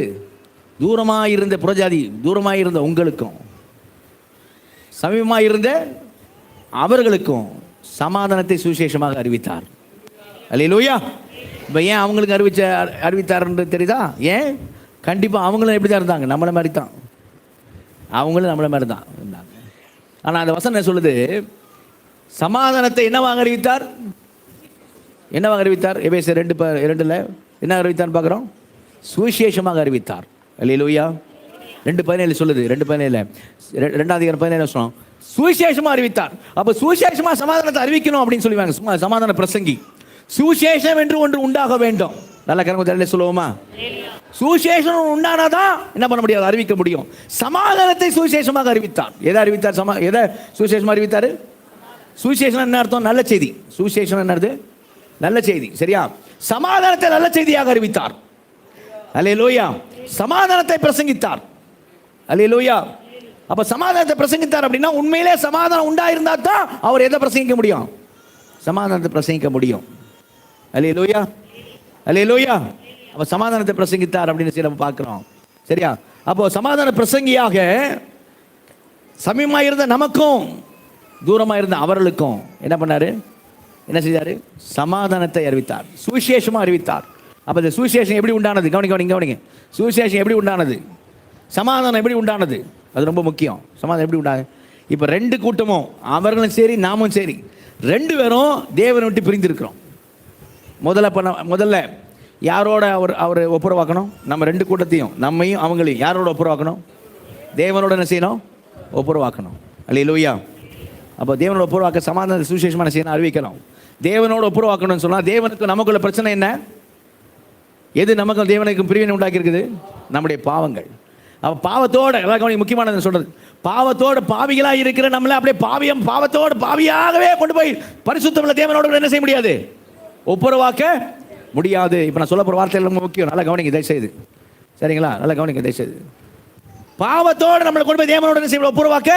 தூரமாக இருந்த புறஜாதி, தூரமாக இருந்த உங்களுக்கும் சமீபமாக இருந்த அவர்களுக்கும் சமாதானத்தை சுவிசேஷமாக அறிவித்தார். அல்லேலூயா. இப்போ ஏன் அவங்களுக்கு அறிவித்தார்ன்றது தெரியுதா? ஏன்? கண்டிப்பாக அவங்களும் எப்படி தான் இருந்தாங்க? நம்மளை மாதிரி தான். அவங்களும் நம்மளை மாதிரி தான் இருந்தாங்க. ஆனால் அந்த வசனம் என்ன சொல்லுது? சமாதானத்தை என்னவாக அறிவித்தார்? என்னவாக அறிவித்தார்? எபேசியர் 2:2 என்ன அறிவித்தார்னு பார்க்குறோம். சுவிசேஷமாக அறிவித்தார். அல்லேலூயா. 2:17 சொல்லுது. 2:17 2ஆம் அதிகாரம் 17 வசனம் சுவிசேஷமாக அறிவித்தார். அப்போ சுவிசேஷமாக சமாதானத்தை அறிவிக்கணும் அப்படின்னு சொல்லுவாங்க. சமாதான பிரசங்கி. சுவிசேஷம் என்று ஒன்று உண்டாக வேண்டும். நல்ல கரங்க சொல்லுவோமா? சுவிசேஷம் உண்டானாதான் என்ன பண்ண முடியாது? அறிவிக்க முடியும். சமாதானத்தை சுவிசேஷமாக அறிவித்தார். எதை அறிவித்தார்? எதை சுவிசேஷமாக அறிவித்தார்? சுவிசேஷம் என்ன அர்த்தம்? நல்ல செய்தி. சுவிசேஷம் என்னது? நல்ல செய்தி. சரியா? சமாதானத்தை நல்ல செய்தியாக அறிவித்தார். அல்லேலூயா. சமாதானத்தை பிரசங்கித்தார். அல்லேலூயா. அப்ப சமாதானத்தை பிரசங்கித்தார் அப்படின்னா உண்மையிலே சமாதானம் உண்டாயிருந்தா தான் அவர் எதை பிரசங்கிக்க முடியும்? சமாதானத்தை பிரசங்கிக்க முடியும். அல்லேலூயா. அல்லேலூயா. அப்ப சமாதானத்தை பிரசங்கித்தார் அப்படின்னு சொல்லி நம்ம பார்க்கிறோம். சரியா? அப்போ சமாதான பிரசங்கியாக சமீபமாக இருந்த நமக்கும் தூரமாக இருந்த அவர்களுக்கும் என்ன பண்ணாரு? என்ன செய்தாரு? சமாதானத்தை அறிவித்தார். சுவிசேஷமாக அறிவித்தார். அப்போ இந்த சுவிசேஷம் எப்படி உண்டானது? கவனிங்க. சுவிசேஷம் எப்படி உண்டானது? சமாதானம் எப்படி உண்டானது? அது ரொம்ப முக்கியம். சமாதானம் எப்படி உண்டானது? இப்போ 2 கூட்டமும் அவர்களும் சரி நாமும் சரி 2 பேரும் தேவனை விட்டு பிரிந்திருக்கிறோம். முதல்ல யாரோட அவர் ஒப்புரவாக்கணும்? நம்ம 2 கூட்டத்தையும் நம்மையும் அவங்களையும் யாரோட ஒப்புரவாக்கணும்? தேவனோட என்ன செய்யணும்? ஒப்புரவாக்கணும். அல்லேலூயா. அப்போ தேவனோட ஒப்புரவாக்க சமாதான சுவிசேஷமான செய்யணும், அறிவிக்கணும். தேவனோட ஒப்புரவாக்கணும்னு சொன்னால் தேவனுக்கு நமக்குள்ள பிரச்சனை என்ன? எது நமக்கும் தேவனுக்கும் பிரிவினை உண்டாக்கி இருக்குது? நம்முடைய பாவங்கள். அப்போ பாவத்தோட எல்லாருக்கும் முக்கியமானது சொல்றது, பாவத்தோடு பாவிகளாக இருக்கிற நம்மளை அப்படியே பாவத்தோடு பாவியாகவே கொண்டு போய் பரிசுத்தமுள்ள தேவனோடு என்ன செய்ய முடியாது? ஒப்புரவாக்க முடியாது. இப்போ நான் சொல்ல போகிற வார்த்தைகள் ரொம்ப முக்கியம். நல்லா கவனிங்க தயவுசெய்து. சரிங்களா? நல்லா கவனிங்க தயவுசெய்து. பாவத்தோடு நம்மளை கொண்டு போய் தேவனோடு என்ன செய்ய ஒப்புரவாக்க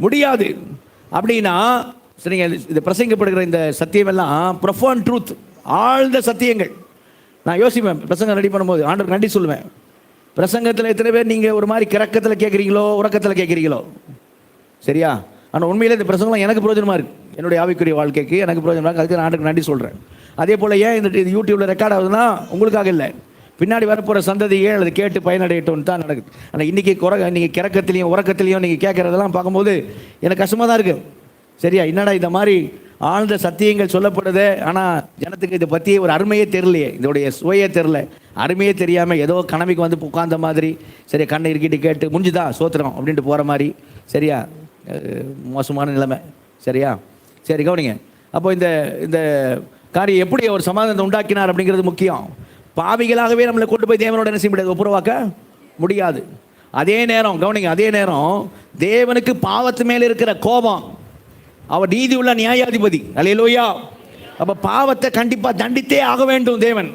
முடியாது. அப்படின்னா சரிங்க, இது பிரசங்கப்படுகிற இந்த சத்தியம் எல்லாம் ப்ரொஃபவுண்ட் ட்ரூத், ஆழ்ந்த சத்தியங்கள். நான் யோசிப்பேன் பிரசங்கம் ரெடி பண்ணும்போது, ஆண்டவருக்கு நன்றி சொல்லுவேன். பிரசங்கத்தில் எத்தனை பேர் நீங்கள் ஒரு மாதிரி கிறக்கத்தில் கேட்குறீங்களோ உறக்கத்தில் கேட்குறீங்களோ? சரியா? ஆனால் உண்மையிலே இந்த பிரசங்கம்லாம் எனக்கு பிரயோஜனமாக இருக்குது. என்னுடைய ஆவிக்குரிய வாழ்க்கைக்கு எனக்கு பிரயோஜனமாக இருக்குது. அதுக்கு நான் ஆண்டவருக்கு நன்றி சொல்கிறேன். அதே போல் ஏன் இந்த யூடியூப்பில் ரெக்கார்ட் ஆகுதுன்னா உங்களுக்காக இல்லை, பின்னாடி வரப்போகிற சந்ததியே அது கேட்டு பயனடையட்டும்னு தான் நடக்குது. ஆனால் இன்றைக்கி நீங்கள் கிறக்கத்துலேயும் உறக்கத்துலேயும் நீங்கள் கேட்குறதெல்லாம் பார்க்கும்போது எனக்கு கஷ்டமாக தான் இருக்குது. சரியா? என்னடா இந்த மாதிரி ஆழ்ந்த சத்தியங்கள் சொல்லப்படுது, ஆனால் ஜனத்துக்கு இதை பற்றி ஒரு அருமையே தெரியலையே, இதோடைய சுவையே தெரில, அருமையே தெரியாமல் ஏதோ கனவுக்கு வந்து உட்கார்ந்த மாதிரி, சரியா கண்ணை இருக்கிட்டு கேட்டு முடிஞ்சுதா சோத்திரம் அப்படின்ட்டு போகிற மாதிரி. சரியா? மோசமான நிலைமை. சரியா? சரி கவனிங்க. அப்போ இந்த காரியம் எப்படி அவர் சமாதானத்தை உண்டாக்கினார் அப்படிங்கிறது முக்கியம். பாவிகளாகவே நம்மளை கொண்டு போய் தேவனோட என்ன செய்ய முடியாது? ஒப்புரவாக்க முடியாது. அதே நேரம் கவனிங்க, அதே நேரம் தேவனுக்கு பாவத்து மேலே இருக்கிற கோபம், அவர் நீதி உள்ள நியாயாதிபதி. அல்லேலூயா. அப்போ பாவத்தை கண்டிப்பாக தண்டித்தே ஆக வேண்டும். தேவன்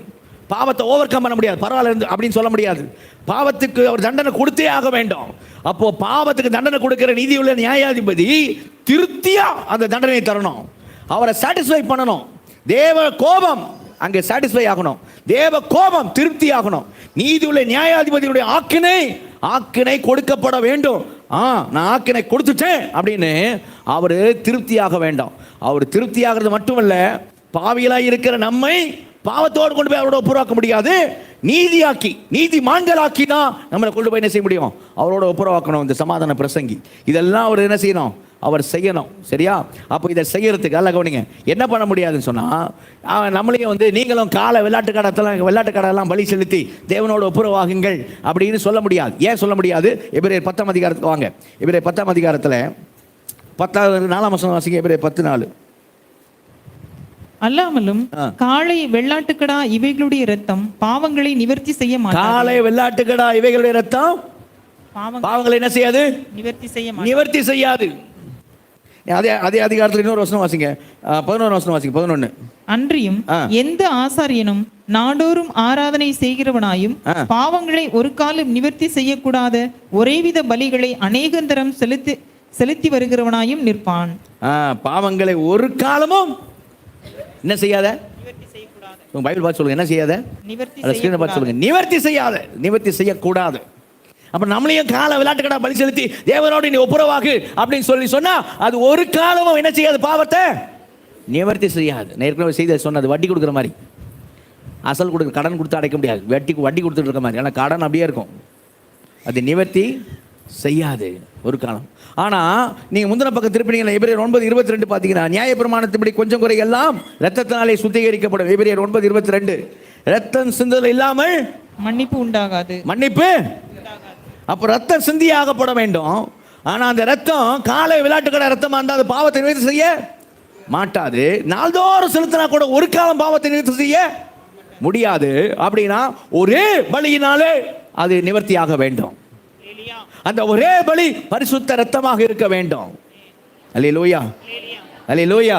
பாவத்தை ஓவர் கம் பண்ண முடியாது, பரவாயில்ல அப்படின்னு சொல்ல முடியாது. பாவத்துக்கு அவர் தண்டனை கொடுத்தே ஆக வேண்டும். அப்போ பாவத்துக்கு தண்டனை கொடுக்கிற நீதி உள்ள நியாயாதிபதி திருப்தியா அந்த தண்டனை தரணும், அவரை சாட்டிஸ்ஃபை பண்ணணும். தேவ கோபம் அங்கே சாட்டிஸ்ஃபை ஆகணும். தேவ கோபம் திருப்தி ஆகணும். நீதி உள்ள நியாயாதிபதியுடைய ஆக்கினை கொடுக்கப்பட வேண்டும். நான் ஆக்கினை கொடுத்துட்டேன் அப்படின்னு அவர் திருப்தியாக வேண்டாம். அவர் திருப்தியாகிறது மட்டுமல்ல, பாவிகளாய் இருக்கிற நம்மை பாவத்தோடு கொண்டு போய் அவரோட ஒப்புரவாக்க முடியாது. நீதிமான்களாக்கி தான் நம்மளை கொண்டு போய் என்ன செய்ய முடியும்? அவரோட ஒப்புரவாக்கணும். இந்த சமாதான பிரசங்கி இதெல்லாம் அவர் என்ன செய்யணும்? அவர் செய்யணும். சரியா? அப்போ இதை செய்யறதுக்கு அல்ல கவனிங்க, என்ன பண்ண முடியாதுன்னு சொன்னால், நம்மளையும் நீங்களும் காலை வெள்ளாட்டு கடலாம் பலி செலுத்தி தேவனோட ஒப்புரவாகுங்கள் அப்படின்னு சொல்ல முடியாது. ஏன் சொல்ல முடியாது? எபிரேயர் 10ஆம் அதிகாரத்துக்கு வாங்க. எபிரேயர் 10ஆம் அதிகாரத்தில் 4ஆம் வசனம் வாசிங்க. எபிரேயர் 10:4. அல்லாமலும் காளை வெள்ளாட்டுக்கடா இவைகளுடைய இரத்தம் பாவங்களை நிவர்த்தி செய்ய மாட்டாது. காளை வெள்ளாட்டுக்கடா இவைகளுடைய இரத்தம் பாவங்களை என்ன செய்யாது? நிவர்த்தி செய்யாது. அதே அதிகாரத்தில் இன்னொரு வசனம் வாசிங்க. 11 வசனம் வாசிங்க. 11. அன்றியும் எந்த ஆசாரியனும் நாடோறும் ஆராதனை செய்கிறவனாயும் பாவங்களை ஒரு காலம் நிவர்த்தி செய்யக்கூடாத ஒரேவித பலிகளை அநேகந்தரம் செலுத்தி வருகிறவனாயும் நிற்பான். பாவங்களை ஒரு காலமும் என்ன செய்யாத? பைபிள் பார்த்து சொல்லுங்க. என்ன செய்யாத? நிவர்த்தி செய்யக்கூடாது. அப்ப நம்மளையும் கால விளையாட்டுக்கடா பலி செலுத்தி தேவனோடு நீ ஒப்புரவாகு அப்படின்னு சொல்லி அது ஒரு காலமும் என்ன செய்யாது? பாவத்தை நிவர்த்தி செய்யாது. ஏற்கனவே செய்த சொன்னது வட்டி கொடுக்குற மாதிரி, அசல் கொடுக்குற கடன் கொடுத்து அடைக்க முடியாது. வட்டி கொடுத்துட்டு இருக்க மாதிரி. ஆனால் கடன் அப்படியே இருக்கும். அது நிவர்த்தி செய்யாது ஒரு காலம். ஆனால் நீங்கள் முந்தின பக்கம் திருப்பினீங்க. எபிரேயர் 9:22 பார்த்தீங்கன்னா, நியாயப்பிரமாணத்தின்படி கொஞ்சம் குறை எல்லாம் இரத்தத்தினாலே சுத்திகரிக்கப்படும். எபிரேயர் 9:22. ரத்தம் சிந்துதல் இல்லாமல் மன்னிப்பு உண்டாகாது. அப்போ ரத்தம் சிந்தியாகப்பட வேண்டும். ஆனால் அந்த ரத்தம் காலை விளையாட்டுக்கடை ரத்தமாக இருந்தால் அது பாவத்தை நிவர்த்தி செய்ய மாட்டாது. நாள்தோறும் செலுத்தினா கூட ஒரு காலம் பாவத்தை நிவர்த்தி செய்ய முடியாது. அப்படின்னா ஒரே பலியினாலே அது நிவர்த்தியாக வேண்டும். அந்த ஒரே பலி பரிசுத்த ரத்தமாக இருக்க வேண்டும். அல்லேலூயா, அல்லேலூயா.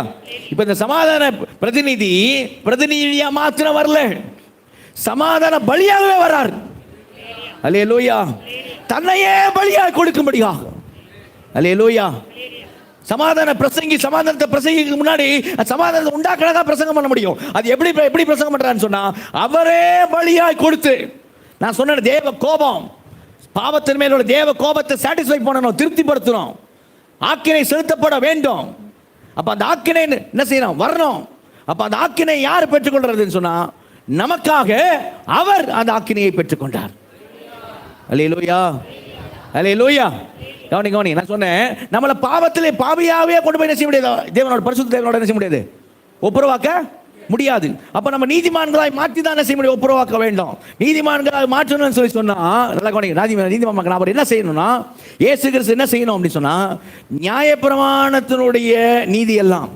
இப்ப இந்த சமாதான பிரதிநிதியா மாத்திரம் வரல, சமாதான பலியாகவே வரார். அல்லேலூயா. தன்னையே பலியாக கொடுக்கும்படியாக. அல்லேலூயா. சமாதானத்தை பிரசங்கிக்கு முன்னாடி சமாதானத்தை உண்டாக்குறதா பிரசங்கம் பண்ண முடியும். அது எப்படி பிரசங்கம் பண்றான்னு சொன்னா, அவரே பலியாய் கொடுத்து, நான் சொன்ன தேவ கோபம், பாவத்தின் மேல் உள்ள தேவ கோபத்தை சாட்டிஸ்ஃபை பண்ணணும், திருப்திப்படுத்தணும். ஆக்கினை செலுத்தப்பட வேண்டும். அப்ப அந்த ஆக்கினை என்ன செய்யணும்? வரணும். அப்ப அந்த ஆக்கினை யார் பெற்றுக்கொள்றதுன்னு சொன்னா, நமக்காக அவர் அந்த ஆக்கினையை பெற்றுக்கொண்டார். அல்லேலூயா, அல்லேலூயா. கவனி, நான் சொன்னேன், நம்மளை பாவத்திலே பாவியாவே கொண்டு போய் என்ன செய்ய முடியாது? தேவனோட பரிசுத்த தேவனோட என்ன செய்ய முடியாது? ஒப்புரவாக்க முடியாது. அப்ப நம்ம நீதிமான்களாய் மாற்றி தான் என்ன செய்ய முடியும்? ஒப்புரவாக்க வேண்டும். நீதிமான்களாய் மாற்றணும்னு சொன்னா, நல்லா கவனிங்க, நீதிமான் அவர் என்ன செய்யணும்னா, இயேசு கிறிஸ்து என்ன செய்யணும் அப்படின்னு சொன்னா, நியாயப்பிரமாணத்தினுடைய நீதி எல்லாம்,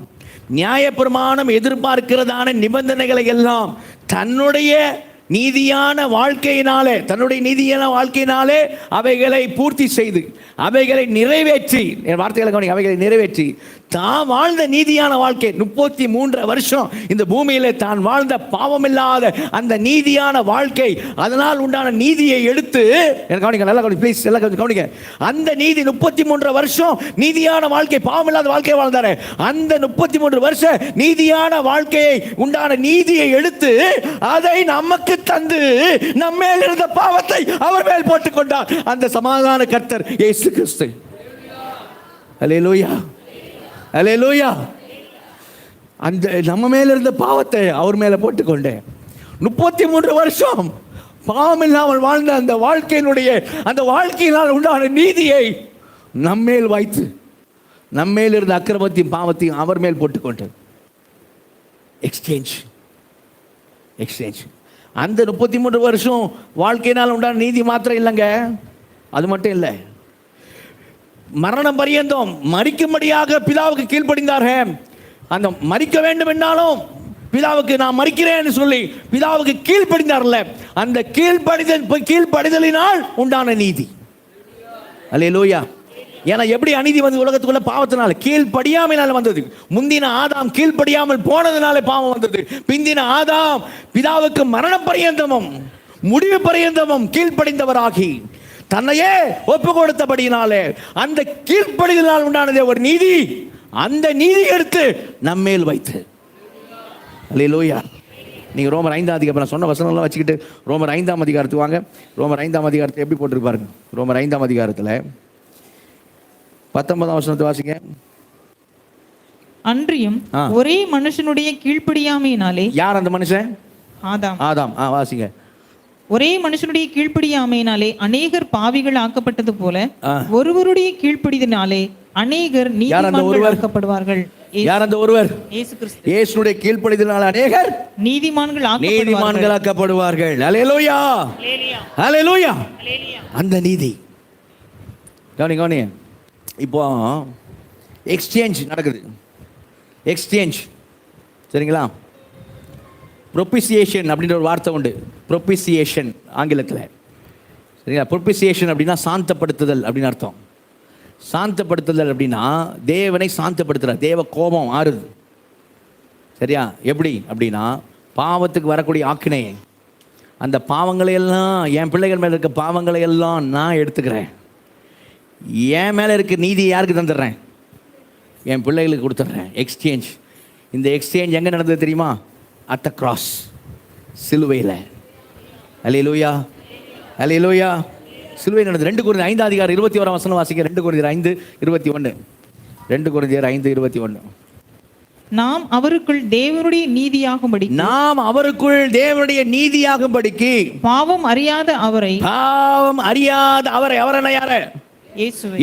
நியாயப்பிரமாணம் எதிர்பார்க்கிறதான நிபந்தனைகளை எல்லாம் தன்னுடைய நீதியான வாழ்க்கையினாலே அவைகளை பூர்த்தி செய்து, அவைகளை நிறைவேற்றி, என் வார்த்தைகளை கவனிங்க, அவைகளை நிறைவேற்றி தான் வாழ்ந்த நீதியான வாழ்க்கை 33 வருஷம் இந்த பூமியிலே தான் வாழ்ந்த பாவமில்லாத அந்த நீதியான வாழ்க்கை, அதனால் உண்டான நீதியை எடுத்து, கவனிங்க, நல்லா கவனிங்க ப்ளீஸ், எல்லாம் கவனிங்க. அந்த நீதி 33 வருஷம் நீதியான வாழ்க்கை, பாவமில்லாத வாழ்க்கையை வாழ்ந்தாரு. அந்த 33 வருஷம் நீதியான வாழ்க்கையை உண்டான நீதியை எடுத்து அதை நமக்கு தந்து நம்ம மேல் இருந்த பாவத்தை அவர் மேல் போட்டுக் கொண்டார். அந்த சமாதான கர்த்தர் இயேசு கிறிஸ்து. அல்லேலூயா, அல்லேலூயா. அந்த நம்ம மேல இருந்த பாவத்தை அவர் மேல போட்டுக்கொண்டேன். 33 வருஷம் பாவம் இல்லாமல் வாழ்ந்த அந்த வாழ்க்கையினால் உண்டான நீதியை நம்மேல் வைத்து, நம்மேல் இருந்த அக்கிரமத்தையும் பாவத்தையும் அவர் மேல் போட்டுக்கொண்டேன். எக்ஸ்சேஞ்ச். அந்த 33 வருஷம் வாழ்க்கையினால் உண்டான நீதி மாத்திரம் இல்லைங்க, அது மட்டும் இல்லை, மரணம் பரியந்தம் மரிக்கும்படியாக பிதாவுக்கு கீழ்ப்படிந்தார்கள். அந்த மரிக்க வேண்டும் என்றாலும் பிதாவுக்கு நான் மரிக்கிறேன்னு சொல்லி பிதாவுக்கு கீழ்ப்படிந்தார்ல, அந்த கீழ்ப்படிதலினால் உண்டான நீதி. அல்லேலூயா. ஏன்னா எப்படி அநீதி வந்து உலகத்துக்குள்ள? பாவத்தினால, கீழ்ப்படியாமையினால வந்தது. முந்தின ஆதாம் கீழ்ப்படியாமல் போனதுனால பாவம் வந்தது. பிந்தின ஆதாம் பிதாவுக்கு மரண பரியந்தமும் முடிவு பரியந்தமும் கீழ்ப்படிந்தவராகி தன்னையே ஒப்பு கொடுத்தபடியினாலே அந்த கீழ்ப்படிதலால் உண்டானதே ஒரு நீதி. அந்த நீதி எடுத்து நம்மேல் வைத்து, அல்லேலூயா, நீங்கள் ரோமர் 5ஆம் அதிகாரம் நான் சொன்ன வசனம்லாம் வச்சுக்கிட்டு ரோமர் 5ஆம் அதிகாரத்துக்கு வாங்க. ரோமர் 5ஆம் அதிகாரத்தை எப்படி போட்டிருப்பாருங்க? ரோமர் 5ஆம் அதிகாரத்தில் 19ஆம் வசனத்தை வாசிங்க. அன்றியும் ஒரே மனுஷனுடைய கீழ்ப்படியாமையினாலே. யார் அந்த மனுஷன்? ஆதாம். வாசிங்க. ஒரே மனுஷனுடைய கீழ்ப்படியாமையினாலே அநேகர் பாவிகள் ஆக்கப்பட்டது போல ஒருவருடைய கீழ்ப்படிதனாலே அநேகர் நீதிமான்கள் ஆக்கப்படுவார்கள். யார் அந்த ஒருவர்? இயேசு கிறிஸ்து. இயேசுடைய கீழ்ப்படிதனால அநேகர் நீதிமான்கள் ஆக்கப்படுவார்கள். அல்லேலூயா, அல்லேலூயா. அந்த நீதி கவனி. இப்போ எக்ஸ்சேஞ்ச் நடக்குது. எக்ஸ்சேஞ்ச், சரிங்களா? ப்ரொபிசியேஷன் அப்படின்ற ஒரு வார்த்தை உண்டு. ப்ரொபிசியேஷன் ஆங்கிலத்தில், சரிங்களா? ப்ரொபிசியேஷன் அப்படின்னா சாந்தப்படுத்துதல் அப்படின்னு அர்த்தம். சாந்தப்படுத்துதல் அப்படின்னா தேவனை சாந்தப்படுத்துகிறார். தேவ கோபம் ஆறுது, சரியா? எப்படி அப்படின்னா பாவத்துக்கு வரக்கூடிய ஆக்கினையை, அந்த பாவங்களை எல்லாம், என் பிள்ளைகள் மேலே இருக்க பாவங்களை எல்லாம் நான் எடுத்துக்கிறேன். என் மேலே இருக்க நீதி யாருக்கு தந்துடுறேன்? என் பிள்ளைகளுக்கு கொடுத்துட்றேன். எக்ஸ்சேஞ்ச். இந்த எக்ஸ்சேஞ்ச் எங்கே நடந்தது தெரியுமா? அட் த கிராஸ், சிலுவையில். அல்லேலூயா, அல்லேலூயா. சிலுவை நடந்தது. 2 கொரிந்தியர் 5ஆம் அதிகாரம் 21ஆம் வசனம் வாசிக்க. 2 கொரிந்தியர் 5:21. 2 கொரிந்தியர் 5:21. நாம் அவருக்குள் தேவனுடைய நீதியாகும்படி, நாம் அவருக்குள் தேவனுடைய நீதியாகும்படிக்கு பாவம் அறியாத அவரை, அவரை யாரு?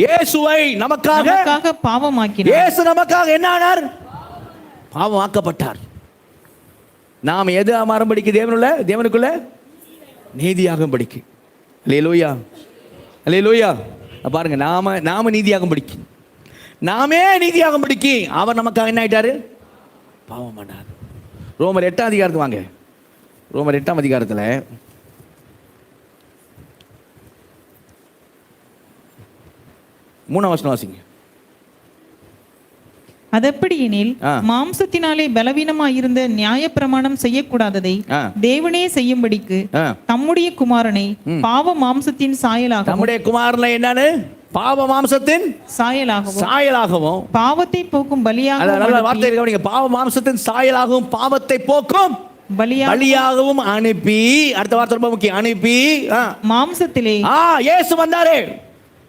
இயேசுவை நமக்காக பாவமாக்கினார். இயேசு நமக்காக என்ன ஆனார்? பாவமாக்கப்பட்டார். நாம் எது மாறும்படிக்கு? தேவனுக்குள்ள நீதியாகும்படிக்கு. அல்லேலூயா, அல்லேலூயா. பாருங்க, நாம நீதியாகும்படிக்கு, நாமே நீதியாகும்படிக்கு அவர் நமக்காக என்ன ஆயிட்டாரு? பாவம் பண்ணார். ரோமர் 8ஆம் அதிகாரத்துக்கு வாங்க. ரோமர் 8ஆம் அதிகாரத்தில் 3ஆம் வசனம் வாசிங்க. அதெப்படி எனில் மாம்சத்தினாலே பலவீனமாய் இருந்த நியாயப்பிரமாணம் செய்யக்கூடாததை தேவனே செய்யும்படிக்கு தம்முடைய குமாரனை பாவ மாம்சத்தின் சாயலாக, நம்முடைய குமாரனை என்னன்னு? பாவ மாம்சத்தின் சாயலாகவும் பாவத்தை போக்கும் பலியாகவும், பாவ மாம்சத்தின் சாயலாகவும் பாவத்தை போக்கும் பலியாகவும் அனுப்பி, அடுத்த வார்த்தை ரொம்ப முக்கியம், அனுப்பி மாம்சத்திலே இயேசு வந்தாரே.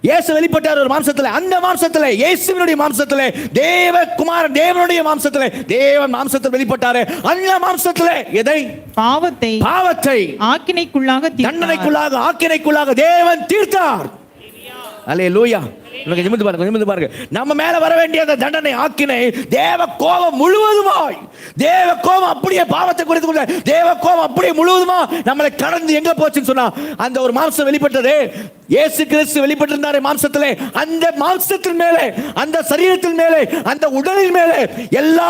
இயேசு வெளிப்பட்டார் ஒரு மாம்சத்திலே. அந்த மாம்சத்திலே, இயேசுவினுடைய மாம்சத்திலே, தேவகுமாரன் தேவனுடைய மாம்சத்திலே, தேவன் மாம்சத்தில் வெளிப்பட்டாரே. அந்த மாம்சத்திலே எதை? பாவத்தை ஆக்கினைக்குள்ளாக, தண்டனைக்குள்ளாக, ஆக்கினைக்குள்ளாக தேவன் தீர்த்தார். அல்லேலூயா. நிமிர்ந்து பாருங்க. நம்ம மேல வர வேண்டிய அந்த தண்டனை, ஆக்கினை, தேவ கோபம் முழுவதுமாய், தேவ கோபம் அப்படியே பாவத்தை குறித்து, தேவ கோபம் அப்படியே முழுவதுமா நம்மளை கடந்து எங்க போச்சுன்னு சொன்னா, அந்த ஒரு மாம்சம் வெளிப்பட்டது. இயேசு கிறிஸ்து வெளிப்பட்டிருந்தாரே மாம்சத்திலே. அந்த மாம்சத்தின் மேலே, அந்த சரீரத்தின் மேலே, அந்த உடலின் மேலே எல்லா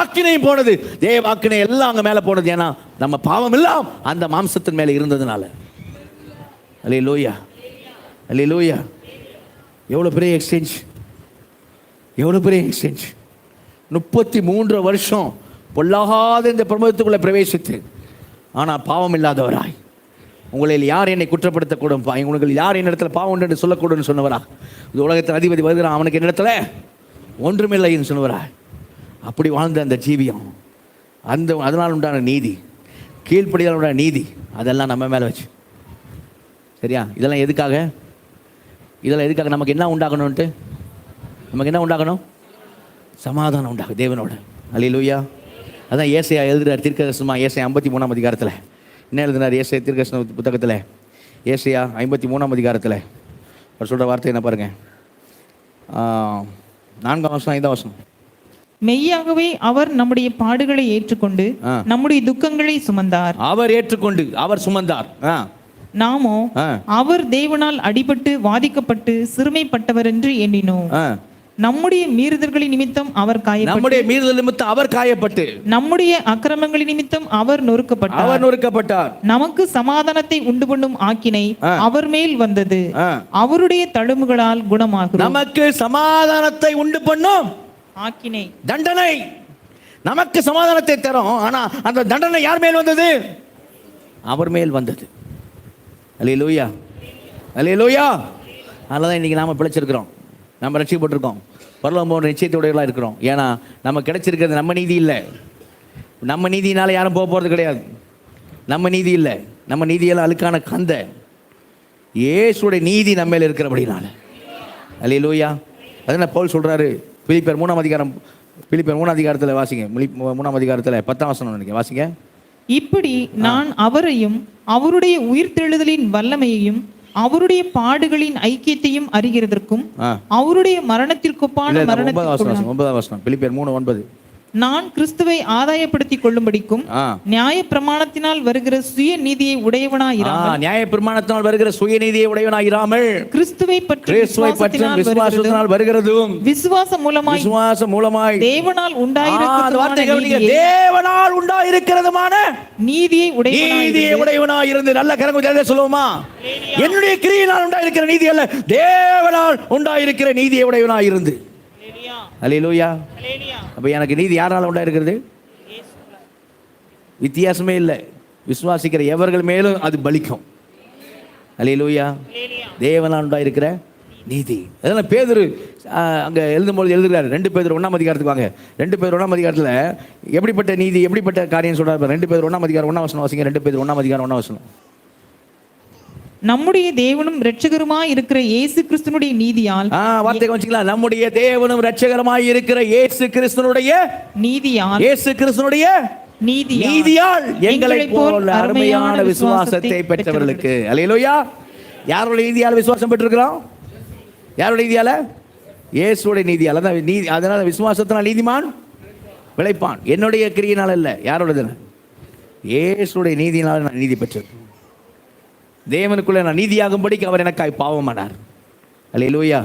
ஆக்கினையும் போனது. தேவ ஆக்கினை எல்லாம் அங்க மேல போனது. ஏன்னா நம்ம பாவம் எல்லாம் அந்த மாம்சத்தின் மேலே இருந்ததுனால. அல்லேலூயா, அல்லேலூயா. எவ்வளோ பெரிய எக்ஸ்சேஞ்ச், எவ்வளோ பெரிய எக்ஸ்சேஞ்ச். 33 வருஷம் பொல்லாத இந்த பிரபஞ்சத்துக்குள்ளே பிரவேசித்து, ஆனால் பாவம் இல்லாதவராய், உங்களில் யார் என்னை குற்றப்படுத்தக்கூடும், உங்களுக்கு யார் என்னிடத்தில் பாவம் உண்டு என்று சொல்லக்கூடும் சொன்னவரா? இந்த உலகத்தில் அதிபதி வருகிறான், அவனுக்கு என்னிடத்தில் ஒன்றுமில்லைன்னு சொன்னவரா? அப்படி வாழ்ந்த அந்த ஜீவியம், அதனால் உண்டான நீதி, கீழ்ப்படியால் உண்டான நீதி, அதெல்லாம் நம்ம மேலே வச்சு. சரியா? இதெல்லாம் எதுக்காக? நமக்கு என்ன உண்டாகணும்ட்டு? நமக்கு என்ன உண்டாகணும்? சமாதானம் உண்டாகும் தேவனோட. அல்லேலூயா. அதான் ஏசாயா எழுதுகிறார் தீர்க்கதரிசனமா. ஏசாயா 53ஆம் அதிகாரத்தில் என்ன எழுதினார்? ஏசாயா தீர்க்கதரிசன புத்தகத்தில் ஏசாயா 53ஆம் அதிகாரத்தில் அவர் சொல்கிற வார்த்தை என்ன பாருங்க. 4ஆம் வசனம் 5ஆம் வசனம். மெய்யாகவே அவர் நம்முடைய பாடுகளை ஏற்றுக்கொண்டு நம்முடைய துக்கங்களை சுமந்தார். அவர் ஏற்றுக்கொண்டு அவர் சுமந்தார். நாமோ அவர் தேவனால் அடிபட்டு வாதிக்கப்பட்டு சிறுமைப்பட்டவர் என்று எண்ணினோம். நம்முடைய மீறுதல்களின் நிமித்தம் அவர் காயப்பட்டு, நம்முடைய அக்கிரமங்களின் நிமித்தம் அவர் நொறுக்கப்பட்டார். நமக்கு சமாதானத்தை உண்டு பண்ணும் ஆக்கினை அவர் மேல் வந்தது. அவருடைய தழும்புகளால் குணமாகும். நமக்கு சமாதானத்தை உண்டு பண்ணும் ஆக்கினை, தண்டனை நமக்கு சமாதானத்தை தரும். ஆனா அந்த தண்டனை யார் மேல் வந்தது? அவர் மேல் வந்தது. அல்லேலூயா, அல்லேலூயா. அதனால தான் இன்றைக்கி நாம் பிழைச்சிருக்கிறோம், நம்ம ரட்சிக்கப்பட்டிருக்கோம், பரலோகம் போன்ற நிச்சயத்தோடையெல்லாம் இருக்கிறோம். ஏன்னா நம்ம கிடைச்சிருக்கிறது நம்ம நீதி இல்லை, நம்ம நீதியினால யாரும் போக போகிறது கிடையாது. நம்ம நீதி இல்லை, நம்ம நீதியெல்லாம் அழுக்கான கந்த. இயேசுடைய நீதி நம்ம மேல இருக்கிறபடினால. அல்லேலூயா. அதான் பவுல் சொல்றாரு பிலிப்பியர் 3ஆம் அதிகாரம், பிலிப்பியர் 3ஆம் அதிகாரத்தில் வாசிங்க, 3ஆம் அதிகாரத்தில் 10ஆம் வசனம் நினைக்க வாசிங்க. இப்படி நான் அவரையும் அவருடைய உயிர்த்தெழுதலின் வல்லமையையும் அவருடைய பாடுகளின் ஐக்கியத்தையும் அறிகிறதற்கும் அவருடைய மரணத்திற்கொப்பான மரணத்திற்கும் 9ஆம் வசனம் பிலிப்பியர் 3:9 நான் கிறிஸ்துவை ஆதாயப்படுத்திக் கொள்ளும்படிக்கும் நியாய பிரமாணத்தினால் வருகிற சுய நீதியை உடையவனாயிராமல், நியாய பிரமாணத்தினால் வருகிற சுய நீதியை உடையவனாயிராமல் கிறிஸ்துவை பற்றி விசுவாசத்தினால் வருகிறதும் விசுவாசம் மூலமாய் தேவனால் உண்டாயிருக்கிறதுமான நீதியை உடையவனாய் இருந்து. நல்ல கரங்க சொல்லுவோமா? என்னுடைய கிரியினால் உண்டாயிருக்கிற நீதி அல்ல, தேவனால் உண்டாயிருக்கிற நீதியை உடையவனாய் இருந்து. அல்லேலூயா. அப்ப எனக்கு நீதி யாரால உண்டாயிருக்கிறது? வித்தியாசமே இல்லை. விசுவாசிக்கிற எவர்கள் மேலும் அது பலிக்கும். அல்லேலூயா. தேவனால் உண்டாயிருக்கிற நீதி. அதனால பேதுரு அங்க எழுதும்போது எழுதுகிறார். 2 பேதுரு 1ஆம் அதிகாரத்துக்கு வாங்க. 2 பேதுரு 1ஆம் அதிகாரத்துல எப்படிப்பட்ட நீதி, எப்படிப்பட்ட காரியம் சொல்றாரு. 2 பேதுரு 1ஆம் அதிகாரம் 1ஆம் வசனம் வாசிங்க. 2 பேதுரு 1ஆம் அதிகாரம் 1ஆம் வசனம். நம்முடைய தேவனும் இரட்சகருமாய் இருக்கிற இயேசு கிறிஸ்துனுடைய நீதியால், வார்த்தை கவனிச்சீங்களா? நம்முடைய தேவனும் இரட்சகருமாய் இருக்கிற இயேசு கிறிஸ்துனுடைய நீதியால், இயேசு கிறிஸ்துனுடைய நீதியால் எங்களை போல் அருமையான விசுவாசத்தை பெற்றவர்களுக்கு. அல்லேலூயா. யாருடைய நீதியால விசுவாசம் பெற்றிருக்கிறோம்? யாருடைய நீதியால? இயேசுடைய நீதியால. அதனால விசுவாசத்தினால் நீதிமான் விளைப்பான். என்னுடைய கிரியினால் அல்ல. யாரோடது? இயேசுடைய நீதியினால் நான் நீதி பெற்றது. தேவனுக்குள்ளே நான் நீதியாகும்படிக்கு அவர் எனக்காய் பாவமானார். அல்லேலூயா.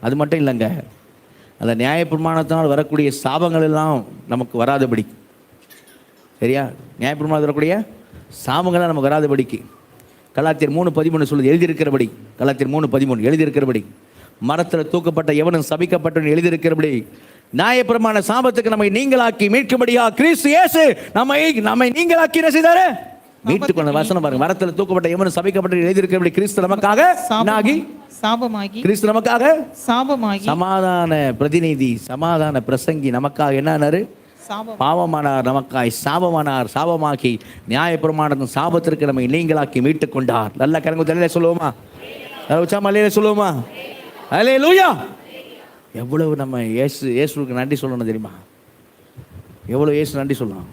அது மட்டும் இல்லைங்க, அந்த நியாய பிரமாணத்தினால் வரக்கூடிய சாபங்கள் எல்லாம் நமக்கு வராதபடி, சரியா? நியாய பிரமாணத்தில் வரக்கூடிய சாபங்கள்லாம் நமக்கு வராதபடிக்கு கலாத்தியர் 3:13 சொல்லுது, எழுதியிருக்கிறபடி. கலாத்தியர் 3:13 எழுதியிருக்கிறபடி, மரத்தில் தூக்கப்பட்ட எவனும் சபிக்கப்பட்டவன் எழுதியிருக்கிறபடி, நியாயப்பிரமாண சாபத்துக்கு நம்மை நீங்களாக்கி மீட்கும்படியா கிறிஸ்து இயேசு நம்மை நீங்களாக்கி என்ன செய்தாரு? மீட்டு கொண்ட. வசனம் பாருங்க. மரத்தில் தூக்கப்பட்ட எவனும் சபிக்கப்பட்ட எழுதியிருக்கிறபடி கிறிஸ்து நமக்காக சாபமாகி, கிறிஸ்து நமக்காக சாபமாகி, சமாதான பிரதிநிதி, சமாதான பிரசங்கி நமக்காக என்னானாரு? பாவமானார், நமக்காய் சாபமானார், சாபமாக்கி நியாயப்பிரமாணத்தின் சாபத்திற்கு நம்மை நீங்களாக்கி மீட்டு கொண்டார். நல்ல கரங்க தலையில சொல்லுவோமா? சொல்லுவோமா? அல்லேலூயா. எவ்வளவு நம்ம இயேசுவுக்கு நன்றி சொல்லணும் தெரியுமா? எவ்வளவு இயேசு நன்றி சொல்லணும்.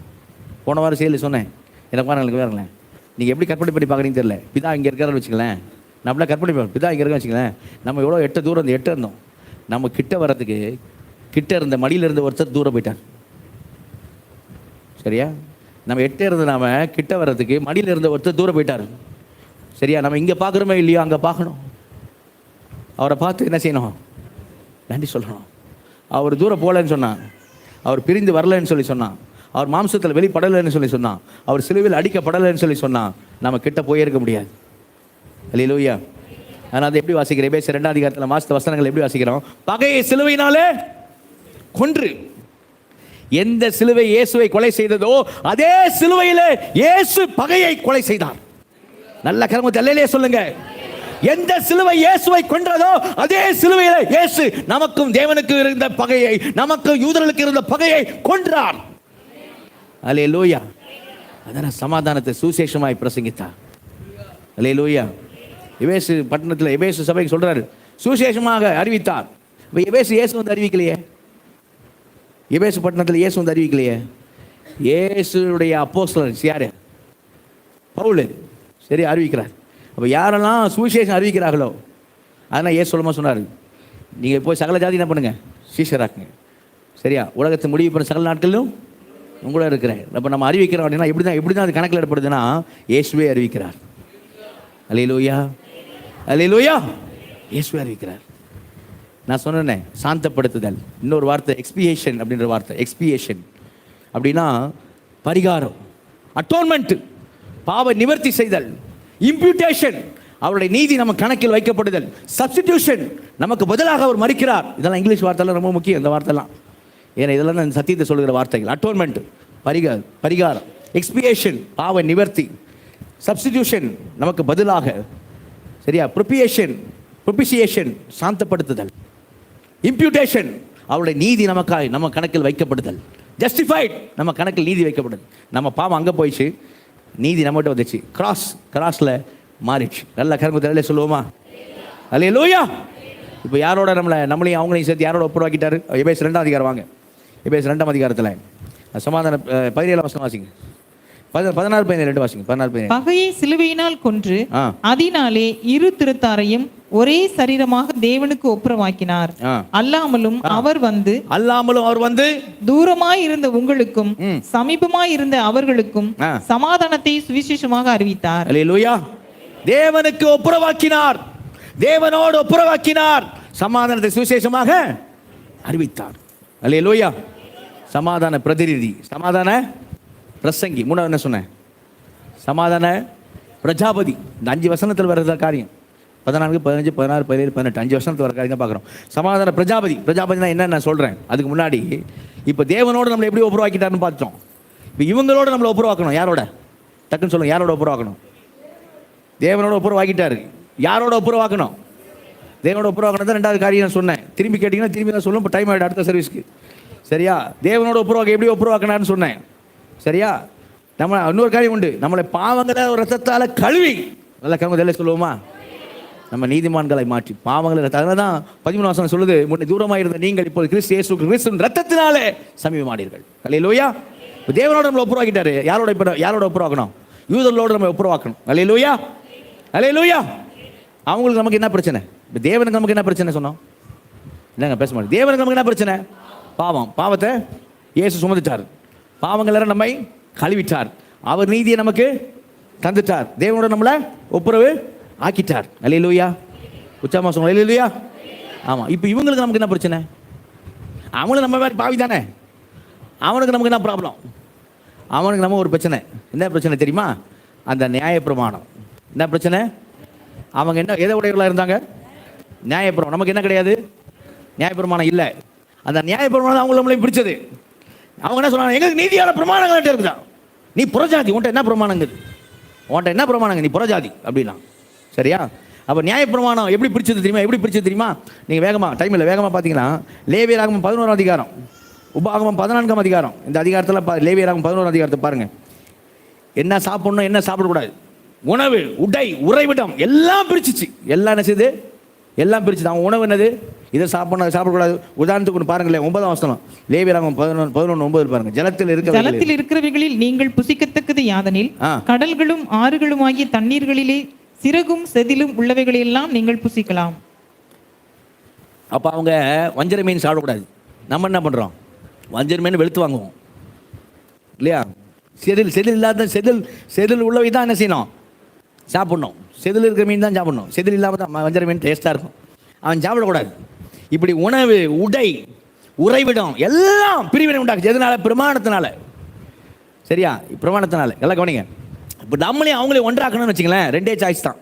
போன வாரம் செயல் சொன்னேன். எனக்கு பாருங்களுக்கு வேறுங்களேன், நீங்கள் எப்படி கற்பனை பண்ணி பார்க்குறீங்கன்னு தெரியல. பிதா இங்கே இருக்கிறான்னு வச்சுக்கலேன், நம்மள கற்பனை பண்ணி பிதா இங்கே இருக்கான்னு வச்சுக்கலேன். நம்ம எவ்வளோ 8 தூரம் இந்த 8 இருந்தோம். நம்ம கிட்ட வர்றதுக்கு கிட்ட இருந்த மடியில் இருந்த ஒருத்தர் தூரம் போயிட்டார். சரியா? நம்ம 8 இருந்து நாம கிட்ட வர்றதுக்கு மடியில் இருந்த ஒருத்தர் தூரம் போயிட்டார். சரியா? நம்ம இங்கே பார்க்குறோமே இல்லையோ, அங்கே பார்க்கணும். அவரை பார்த்து என்ன செய்யணும்? நன்றி சொல்லணும். அவர் தூரம் போகலன்னு சொன்னான், அவர் பிரிந்து வரலன்னு சொல்லி சொன்னான், அவர் மாம்சத்தில் வெளிப்படலைன்னு சொல்லி சொன்னான், அவர் சிலுவையில் அடிக்கப்படலைன்னு சொல்லி சொன்னான், நம்ம கிட்ட போயிருக்க முடியாது. அல்லேலூயா. ஆனால் அதை எப்படி வாசிக்கிறேன்? எபேசியர் 2ஆம் அதிகாரத்தில் வாசித்த வசனங்கள் எப்படி வாசிக்கிறோம்? பகையை சிலுவையினாலே கொன்று. எந்த சிலுவை இயேசுவை கொலை செய்ததோ அதே சிலுவையிலே இயேசு பகையை கொலை செய்தார். நல்ல கரமத்தை அல்லேலூயா சொல்லுங்க. எந்த சிலுவை இயேசுவை கொன்றதோ அதே சிலுவையில இயேசு நமக்கும் தேவனுக்கு இருந்த பகையை, நமக்கு யூதர்களுக்கு இருந்த பகையை கொன்றார். அல்லேலூயா. அதனால சமாதானத்தை சுசேஷமாய் பிரசங்கித்தார். அல்லேலூயா. எபேசு பட்டணத்தில் எபேசு சபைக்கு சொல்றாரு, சுசேஷமாக அறிவித்தார். இப்போ எபேசு இயேசு வந்து அறிவிக்கலையே. எபேசு பட்டணத்தில் இயேசு வந்து அறிவிக்கலையே. இயேசுடைய அப்போஸ்தலர் யாரு? பவுல். சரி, அறிவிக்கிறார். அப்போ யாரெல்லாம் சுவிசேஷம் அறிவிக்கிறார்களோ, அதனால் இயேசு சொல்லமா சொன்னார், நீங்கள் போய் சகல ஜாதி என்ன பண்ணுங்க? சீஷராக்குங்க. சரியா? உலகத்தை முடிவு பண்ண சகல நாட்களிலும் உங்களோட இருக்கிறேன். அப்போ நம்ம அறிவிக்கிறோம் அப்படின்னா எப்படி தான் அது கணக்கில் ஏற்படுதுன்னா, இயேசுவே அறிவிக்கிறார். அல்லேலூயா. அல்லேலூயா. இயேசுவே அறிவிக்கிறார். நான் சொன்னேனே, சாந்தப்படுத்துதல். இன்னொரு வார்த்தை எக்ஸ்பியேஷன் அப்படின்ற வார்த்தை. எக்ஸ்பியேஷன் அப்படின்னா பரிகாரம், அட்டோன்மெண்ட், பாவ நிவர்த்தி செய்தல். இம்ப்யூட்டேஷன், அவருடைய நீதி நம்ம கணக்கில் வைக்கப்படுதல். சப்ஸ்டிடியூஷன், நமக்கு பதிலாக அவர் மரிக்கிறார். இதெல்லாம் இங்கிலீஷ் வார்த்தைலாம் ரொம்ப முக்கியம். இந்த வார்த்தைலாம் ஏன்னா இதெல்லாம் நான் சத்தியத்தை சொல்கிற வார்த்தைகள். அட்டோன்மெண்ட் பரிகாரம், எக்ஸ்பியேஷன் பாவ நிவர்த்தி, சப்ஸ்டிடியூஷன் நமக்கு பதிலாக, சரியா? ப்ரொபிசியேஷன் சாந்தப்படுத்துதல், இம்ப்யூட்டேஷன் அவருடைய நீதி நமக்காய் நம்ம கணக்கில் வைக்கப்படுதல். ஜஸ்டிஃபைட், நம்ம கணக்கில் நீதி வைக்கப்படுது. நம்ம பாவம் அங்கே போயிடுச்சு, நீதி நம்மகிட்ட வந்துச்சு. கிராஸில் மாறிடுச்சு. நல்ல கருமத்தில் சொல்லுவோமா? அல்லேலூயா. இப்போ யாரோட நம்மளையும் அவங்களையும் சேர்த்து யாரோட ஒப்புரவாக்கிட்டாரு? எபேசியர் 2ஆம் அதிகாரம் வாங்க. எபேசியர் 2ஆம் அதிகாரத்தில் சமாதான 17 வசனம் வாசிங்க. 16-17 வாசிங்க. 16-17. பகையை சிலுவையினால் கொன்று அதனாலே இரு திருத்தாரையும் ஒரே சரீரமாக தேவனுக்கு ஒப்புரவாக்கினார். அல்லாமலும் அவர் வந்து தூரமாய் இருந்த உங்களுக்கும் சமீபமாய் இருந்த அவர்களுக்கும் சமாதானத்தை சுவிசேஷமாக அறிவித்தார். அல்லேலூயா. தேவனுக்கு ஒப்புரவாக்கினார், தேவனோடு ஒப்புரவாக்கினார், சமாதானத்தை சுவிசேஷமாக அறிவித்தார். அல்லேலூயா. சமாதான பிரதிநிதி, சமாதான பிரசங்கி. மூணாவது என்ன சொன்னேன்? சமாதான பிரஜாபதி. இந்த 5 வசனத்தில் வர்ற காரியம் 14, 15, 16, 17, 18 5 வசனத்தில் வர காரியம் தான் பார்க்குறோம். சமாதான பிரஜாபதி. பிரஜாபதினா என்ன நான் சொல்கிறேன். அதுக்கு முன்னாடி இப்போ தேவனோடு நம்மளை எப்படி ஒப்புரவாக்கிட்டாருன்னு பார்த்தோம். இப்போ இவங்களோட நம்மளை ஒப்புரவாக்கணும். யாரோட? டக்குன்னு சொல்லுங்கள். யாரோட ஒப்புரவாக்கணும்? தேவனோட ஒப்புரவாக்கிட்டாரு. யாரோட ஒப்புரவாக்கணும்? தேவனோட ஒப்புரவாக்கணும் தான் 2வது காரியம் நான் சொன்னேன். திரும்பி கேட்டிங்கன்னா திரும்பி தான் சொல்லுவோம். இப்போ டைம் ஆகிடும் அடுத்த சர்வீஸ்க்கு. சரியா? தேவனோட ஒப்புரவாக்க எப்படி ஒப்புரவாக்கினார்னு சொன்னேன். சரியா? நம்ம இன்னொரு காரியம் உண்டு. நம்மளை பாவங்களை ரத்தத்தால் கழுவி, நல்ல கருமத்தில் சொல்லுவோமா, நம்ம நீதிமான்களை மாற்றி பாவங்களை ரத்த. அதனால தான் 13 வசனம் சொல்லுது, முன்னே தூரமாக இருந்த நீங்கள் இப்போது கிறிஸ்துவின் ரத்தத்தினாலே சமீபமானீர்கள். அல்லேலூயா. தேவனோட நம்மளை ஒப்புரவாக்கிட்டாரு. யாரோட ஒப்புரவாக்கணும்? யூதர்களோடு நம்ம ஒப்புரவாக்கணும். அல்லேலூயா. அல்லேலூயா. அவங்களுக்கு நமக்கு என்ன பிரச்சனை? இப்போ தேவனுக்கு நமக்கு என்ன பிரச்சனை சொன்னோம்? என்னங்க பேச மாட்டேன். தேவனுக்கு நமக்கு என்ன பிரச்சனை? பாவத்தை இயேசு சுமந்துட்டார். பாவங்களை நம்மை கழுவிட்டார். அவர் நீதியை நமக்கு தந்துட்டார். தேவனோட நம்மளை ஒப்புரவு ஆக்கிட்டார். அல்லேலூயா. உச்சமா சொல்லுங்க. அல்லேலூயா. ஆமாம். இப்போ இவங்களுக்கு நமக்கு என்ன பிரச்சனை? அவங்களும் நம்ம மாதிரி பாவி தானே. அவனுக்கு நமக்கு என்ன ப்ராப்ளம்? அவனுக்கு நம்ம ஒரு பிரச்சனை. என்ன பிரச்சனை தெரியுமா? அந்த நியாயப்பிரமாணம். என்ன பிரச்சனை? அவங்க என்ன எதை உடையவர்களாக இருந்தாங்க? நியாயப்பிரமாணம். நமக்கு என்ன கிடையாது? நியாயப்பிரமாணம் இல்லை. அந்த நியாயப்பிரமாணம் அவங்க நம்மளையும் பிடிச்சது. அவங்க என்ன சொன்னாங்க? எங்களுக்கு நீதியான பிரமாணங்கள் இருக்குதா? நீ புறஜாதி, உன்ட்ட என்ன பிரமாணங்கள்? உன்ட்ட என்ன பிரமாணங்க? நீ புறஜாதி அப்படின்னா. சரியா? அப்போ நியாயப்பிரமாணம் எப்படி பிடிச்சது தெரியுமா? நீங்கள் வேகமாக டைம் இல்லை, வேகமாக பார்த்தீங்கன்னா லேவியராகமம் 11ஆம் அதிகாரம், உபாகமம் 14ஆம் அதிகாரம். இந்த அதிகாரத்தில் லேவியராகமம் 11ஆம் அதிகாரத்தை பாருங்கள். என்ன சாப்பிடணும், என்ன சாப்பிடக்கூடாது, உணவு, உடை, உறைவிடம் எல்லாம் பிரிச்சிச்சு. எல்லாம் என்ன செய்யுது? எல்லாம் பிரிச்சுது. அவன் உணவு என்னது? இதை சாப்பிடணும், அதை சாப்பிடக்கூடாது. உதாரணத்துக்கு ஒன்று பாருங்களேன். 9ஆம் வசனம் லேவியராகமம் 11:9 பாருங்க. ஜலத்தில் இருக்கிறவைகளில் நீங்கள் புசிக்கத்தக்கது யாதனில் கடல்களும் ஆறுகளும் ஆகிய தண்ணீர்களிலே சிறகும் செதிலும் உள்ளவைகளெல்லாம் நீங்கள் புசிக்கலாம். அப்போ அவங்க வஞ்சர மீன் சாப்பிடக்கூடாது. நம்ம என்ன பண்ணுறோம்? வஞ்சர மீன் வெளுத்து வாங்குவோம் இல்லையா? செதில் இல்லாத செதில் உள்ளவை தான் என்ன செய்யணும்? சாப்பிடணும். செதில் இருக்கிற மீன் தான் சாப்பிடணும். செதில் இல்லாமல் தான் வஞ்சர மீன் டேஸ்ட்டாக இருக்கும். அவன் சாப்பிடக்கூடாது. இப்படி உணவு, உடை, உறைவிடம் எல்லாம் பிரிவினை உண்டாக்குச்சு. எதனால? பிரமாணத்தினால. சரியா? பிரமாணத்தினால. எல்லாம் கவனிங்க. இப்போ நம்மளையும் அவங்களையும் ஒன்றாக்கணும்னு வச்சுங்களேன். 2 சாய்ஸ் தான்.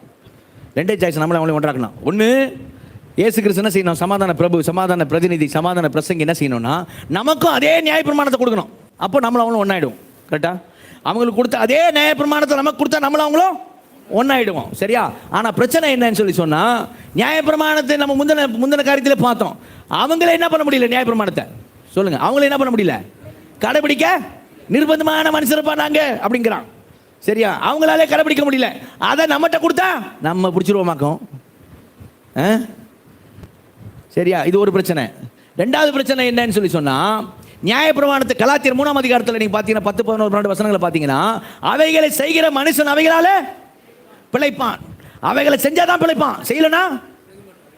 2 சாய்ஸ். நம்மளை அவங்களையும் ஒன்றாக்கணும். ஒன்று, இயேசு கிறிஸ்து என்ன செய்யணும்? சமாதான பிரபு, சமாதான பிரதிநிதி, சமாதான பிரசங்கி என்ன செய்யணும்னா நமக்கும் அதே நியாய பிரமாணத்தை கொடுக்கணும். அப்போ நம்மளும் அவங்களும் ஒன்றாயிடுவோம். கரெக்டா? அவங்களுக்கு கொடுத்த அதே நியாய பிரமாணத்தை நமக்கு கொடுத்தா நம்மளும் அவங்களும் ஒன்றாயிடுவோம். சரியா? ஆனால் பிரச்சனை என்னன்னு சொன்னால் நியாயப்பிரமாணத்தை நம்ம முந்தின காரியத்தில் பார்த்தோம். அவங்கள என்ன பண்ண முடியல? நியாயப்பிரமாணத்தை சொல்லுங்க. அவங்கள என்ன பண்ண முடியல? கடைபிடிக்க நிர்பந்தமான மனுஷர் பண்ணாங்க அப்படிங்கிறான். சரியா? அவங்களாலே கடைபிடிக்க முடியல. அதை நம்மகிட்ட கொடுத்தா நம்ம பிடிச்சிருவோமாக்கும். சரியா? இது ஒரு பிரச்சனை. 2வது பிரச்சனை என்னன்னு சொன்னால் நியாயப்பிரமாணத்தை கலாத்தியர் 3ஆம் அதிகாரத்தில் நீங்கள் பார்த்தீங்கன்னா 10, 11, 12 வசனங்களை பார்த்தீங்கன்னா அவைகளை செய்கிற மனுஷன் அவைகளாலே பிழைப்பான். அவைகளை செஞ்சாதான் பிழைப்பான். செய்யலனா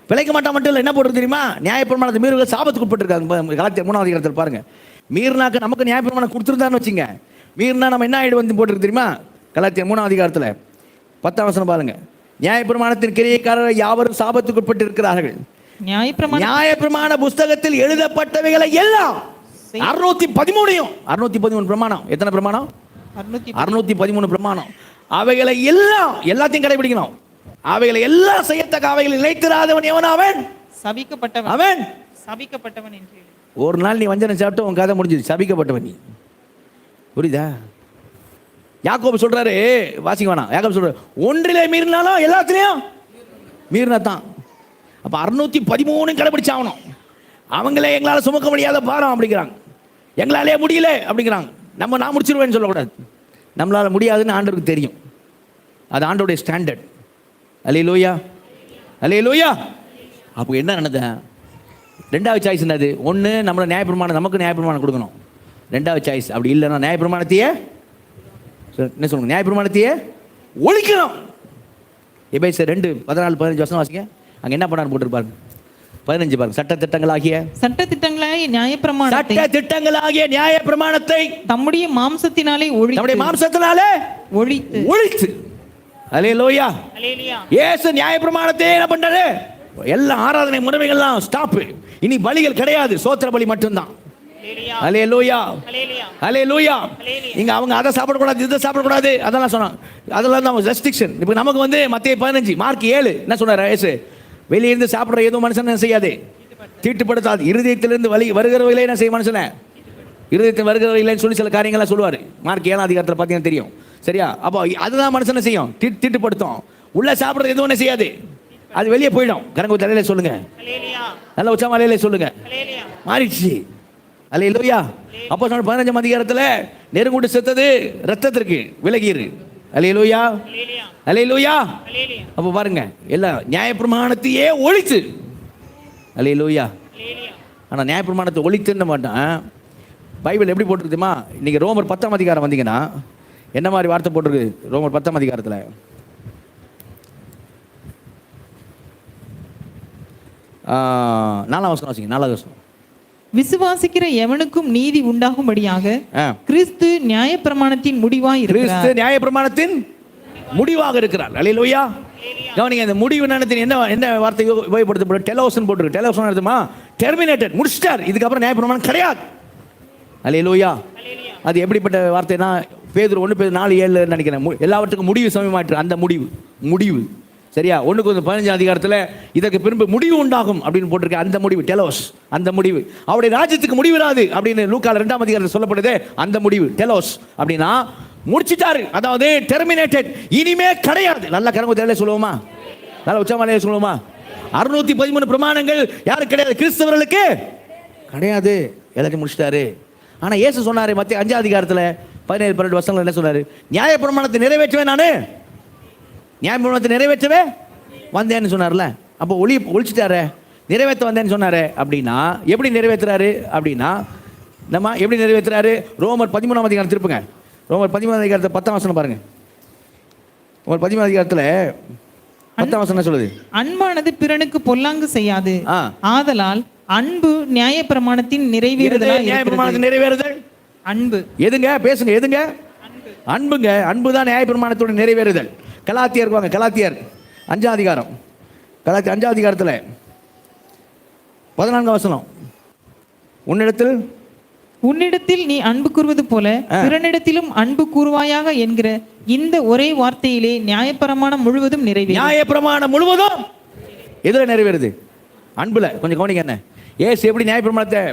பிழைக்க மாட்டான். மட்டும் இல்லை, என்ன போட்டு தெரியுமா? நியாயப்பிரமாணத்தை மீறுகள் சாபத்துக்கு உட்பட்டிருக்காங்க. கலாத்தியர் 3ஆம் அதிகாரத்தில் பாருங்க. மீறினாக்க நமக்கு நியாயப்பிரமாணம் கொடுத்துருந்தான்னு வச்சுங்க. மீறினா நம்ம என்ன ஆயிடு வந்து போட்டுருக்கு தெரியுமா? கலாத்தியர் 3ஆம் அதிகாரத்தில் 10ஆம் வசனம் பாருங்க. நியாயப்பிரமாணத்தின் கிரியைக்காரர் யாவரும் சாபத்துக்கு உட்பட்டு இருக்கிறார்கள். நியாயப்பிரமாண புஸ்தகத்தில் எழுதப்பட்டவைகளை எல்லாம் 613 பிரமாணம். எத்தனை பிரமாணம்? 613 பிரமாணம். அவைகளை எல்லாத்தையும் கடைபிடிக்கணும். அவைகளை எல்லாம் செய்யத்தக்க அவைகளை நிலைத்திராதவன் எவன்? அவன் சபிக்கப்பட்டவன். அவன் சபிக்கப்பட்டவன் என்று. ஒரு நாள் நீ வஞ்சனை சாப்பிட்டு உன் கதை முடிஞ்சது. சபிக்கப்பட்டவன் நீ. புரியுதா? யாக்கோபு சொல்றாரு, வாசிக்க வேணாம். யாக்கோபு சொல்றாரு, ஒன்றிலே மீறினாலும் எல்லாத்திலையும் மீறினா தான். அப்ப 613 கடைபிடிச்சாகணும். அவங்களே எங்களால் சுமக்க முடியாத பாரம் அப்படிங்கிறாங்க. எங்களாலே முடியல அப்படிங்கிறாங்க. நான் முடிச்சிருவேன்னு சொல்லக்கூடாது. நம்மளால் முடியாதுன்னு ஆண்டவருக்கு தெரியும். அது ஆண்டவருடைய ஸ்டாண்டர்ட். அல்லேலூயா, அல்லேலூயா. அப்போ என்ன நடந்தது? ரெண்டாவது சாய்ஸ் என்னது? ஒன்று நம்மளை நியாயப்பிரமாணம், நமக்கு நியாயப்பிரமாணம் கொடுக்கணும். ரெண்டாவது சாய்ஸ் அப்படி இல்லைன்னா நியாயப்பிரமாணத்தையே என்ன சொல்லுங்க, நியாயப்பிரமாணத்தையே ஒழிக்கணும். எபேசியர் 2:14-15 வசனம் வாசிங்க. அங்கே என்ன பண்ணான்னு போட்டுருப்பாருங்க. 15 பாருங்க. சட்டத்திட்டங்களாகிய நியாயப்பிரமாணத்தை தம்முடைய மாம்சத்தினாலே ஒழித்து. அல்லேலூயா. இயேசு நியாயப்பிரமாணத்தை என்ன பண்றாரு? எல்லா ஆராதனை முறைமைகள்லாம் ஸ்டாப். இனி பலிகள் கிடையாது, சோத்திர பலி மட்டும்தான். அல்லேலூயா, அல்லேலூயா. இங்க அவங்க அதை சாப்பிடக்கூடாது, இதை சாப்பிடக்கூடாது, அதெல்லாம் சொன்னாங்க. அதெல்லாம் தான் ரெஸ்ட்ரிக்ஷன். இப்போ நமக்கு வந்து மத்தேயு 15 மார்க் 7 என்ன சொன்னார் இயேசு? வெளியிருந்து சாப்பிட்ற ஏதோ மனுஷன் செய்யாது, தீட்டுப்படுத்தாது. இருதயத்திலிருந்து வருகிறவர்களே என்ன செய்ய மனுஷனை? இருதயத்தில் வருகிறவர்களேன்னு சொல்லி சில காரியங்கள்லாம் சொல்லுவார். மார்க் 7 அதிகாரத்தில் பார்த்தீங்கன்னா தெரியும். சரியா? அப்போ அதுதான் மனுஷனை செய்யும், தீட்டுப்படுத்தும். உள்ள சாப்பிட்றது எதுவும் என்ன செய்யாது, அது வெளியே போயிடும். கரங்க தலையில சொல்லுங்க, நல்ல உச்சா மலையில சொல்லுங்க. மாறிடுச்சு. அல்லேலூயா. அப்போ 15 அதிகாரத்தில் நெருங்குண்டு செத்தது ரத்தத்திற்கு விலகிரு. அல்லேலூயா, அல்லேலூயா. அப்போ பாருங்க, எல்லாம் நியாயப்பிரமாணத்தையே ஒழித்து. அல்லேலூயா. ஆனால் நியாயப்பிரமாணத்தை ஒழித்துன்னு மாட்டான். பைபிள் எப்படி போட்டிருக்குமா? இன்னைக்கு ரோமர் 10 அதிகாரம் வந்தீங்கன்னா என்ன மாதிரி வார்த்தை போட்டிருக்கு? ரோமர் 10 அதிகாரத்தில் 4 வசனம் வாசிங்க. 4 வசனம். விசுவாசிக்கிற எவனுக்கும் நீதி உண்டாகும்படியாக கிறிஸ்து நியாயப்பிரமாணத்தின் முடிவாய் இருக்கிறார். கிறிஸ்து நியாயப்பிரமாணத்தின் முடிவாக இருக்கிறார். அல்லேலூயா. கவனிங்க, இந்த முடிவு என்ன வார்த்தை உபயோகப்படுத்தப்படும்? டெலோசன் போட்டிருக்கு. டெலோசன் அர்த்தமா டெர்மினேட்டட், முடிச்சிட்டார். இதுக்கப்புறம் நியாயப்பிரமாணம் கிடையாது. அல்லேலூயா. அது எப்படிப்பட்ட வார்த்தைனா பேதுரு 1:4-7 நினைக்கிறேன். எல்லாவற்றுக்கும் முடிவு சமயமாற்று. அந்த முடிவு சரியா? 1:15 அதிகாரத்தில் இதற்கு பின்பு முடிவு உண்டாகும் அப்படின்னு போட்டிருக்க. அந்த முடிவு டெலோஸ், அந்த முடிவு. அவருடைய ராஜ்யத்துக்கு முடிவிடாது அப்படின்னு லூக்கால 2 அதிகாரத்தில் சொல்லப்படுது. அந்த முடிவு டெலோஸ் அப்படின்னா முடிச்சிட்டாரு, அதாவது டெர்மினேட்டட், இனிமே கிடையாது. நல்ல கரங்க தெரியல சொல்லுவோமா? நல்ல உச்சமாலையே சொல்லுவோமா? 613 பிரமாணங்கள் யாருக்கு கிடையாது? கிறிஸ்தவர்களுக்கு கிடையாது. எல்லாத்தையும் முடிச்சிட்டாரு. ஆனா இயேசு சொன்னாரு மத்திய 5 அதிகாரத்தில் 17-12 வசனங்கள் என்ன சொன்னாரு? நியாயப்பிரமாணத்தை நிறைவேற்றவே நானு நியாயப்பிரமாணத்தை நிறைவேற்றவே வந்தேன்னு சொன்னார்ல. அப்போ ஒழிச்சிட்டாரு, நிறைவேற்ற வந்தேன்னு சொன்னாரு. அப்படின்னா எப்படி நிறைவேற்றுறாரு? அப்படின்னா நம்ம எப்படி நிறைவேற்றுறாரு? ரோமர் 13 அதிகாரம் திருப்புங்க. ரோமர் 13 அதிகாரத்தில் 10 வசனம் பாருங்க. ரோமர் 13 அதிகாரத்தில் 10 வசனம் சொல்லுது, அன்பானது பிறனுக்கு பொல்லாங்கு செய்யாது, ஆதலால் அன்பு நியாயப்பிரமாணத்தின் நிறைவேறுதல். அன்பு எதுங்க? பேசுங்க. எதுங்க? அன்புங்க. அன்பு தான் நியாயப்பிரமாணத்தோட நிறைவேறுதல். கலாத்தியர் வாங்க. கலாத்தியர் 5 அதிகாரம். கலாத்தியர் 5 அதிகாரத்தில் 14 வசனம். உன்னிடத்தில் நீ அன்பு கூறுவது போல பிறனிடத்திலும் அன்பு கூறுவாயாக என்கிற இந்த ஒரே வார்த்தையிலே நியாயப்பிரமாணம் முழுவதும் நிறைவேறும். நியாயப்பிரமாணம் முழுவதும் எதுல நிறைவேறுது? அன்புல. கொஞ்சம் கவனிங்க. என்ன ஏசு எப்படி நியாயப்பிரமாணத்தை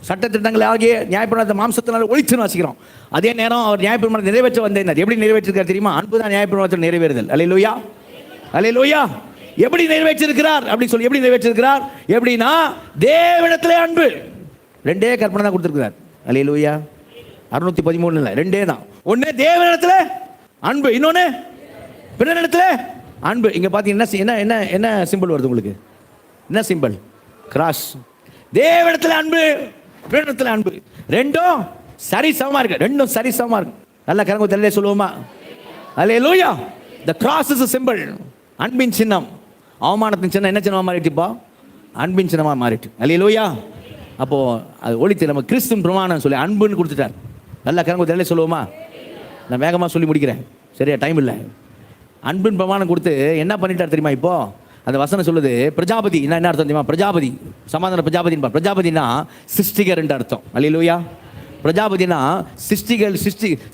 சட்டத்திட்டங்கள் ஆகிய நியாயப்பிரமாணத்தை மாம்சத்தினால் ஒழிச்சுன்னு வாசிக்கிறோம். அதே நேரம் அவர் நியாயப்பிரமாணத்தை நிறைவேற்ற வந்தேன். எப்படி நிறைவேற்றிருக்கார் தெரியுமா? அன்பு தான் நியாயப்பிரமாணத்தில் நிறைவேறுதல். அல்லேலூயா, அல்லேலூயா. எப்படி நிறைவேற்றிருக்கிறார் அப்படி சொல்லி எப்படி நிறைவேற்றிருக்கிறார்? எப்படின்னா தேவனிடத்திலே அன்பு. 2 கற்பனை தான் கொடுத்துருக்கிறார். அல்லேலூயா. 613 இல்லை, 2 தான். ஒன்று தேவனிடத்தில் அன்பு, இன்னொன்று பிறனிடத்தில் அன்பு. இங்கே பார்த்தீங்கன்னா என்ன என்ன சிம்பிள் வருது உங்களுக்கு? என்ன சிம்பிள்? கிராஸ். தேவனிடத்தில் அன்பு, பிறனிடத்தில் அன்பு, ரெண்டும் சரிசமமா இருக்கு. ரெண்டும் சரிசமமா இருக்கு. நல்ல கரங்க தெரியல சொல்லுவோமா? அல்லேலூயா. the cross is a symbol. அன்பின் சின்னம். அவமானத்தின் சின்னம் என்ன சின்னமா மாறிட்டுப்பா? அன்பின் சின்னமா மாறிட்டு. அல்லேலூயா. அப்போ அது ஒழித்து நம்ம கிறிஸ்துவின் பிரமாணம் சொல்லி அன்புன்னு கொடுத்துட்டார். நல்ல கரங்க தெரியல சொல்லுவோமா? நான் வேகமாக சொல்லி முடிக்கிறேன், சரியா? டைம் இல்லை. அன்பின் பிரமாணம் கொடுத்து என்ன பண்ணிட்டார் தெரியுமா? இப்போ அந்த வசனம் சொல்லுது, பிரஜாபதி என்ன அர்த்தம் தெரியுமா? பிரஜாபதி, சமாதான பிரஜாபதின்னு. பிரஜாபதினா சிருஷ்டிகர் என்ற அர்த்தம். அல்லேலூயா. பிரஜாபதினா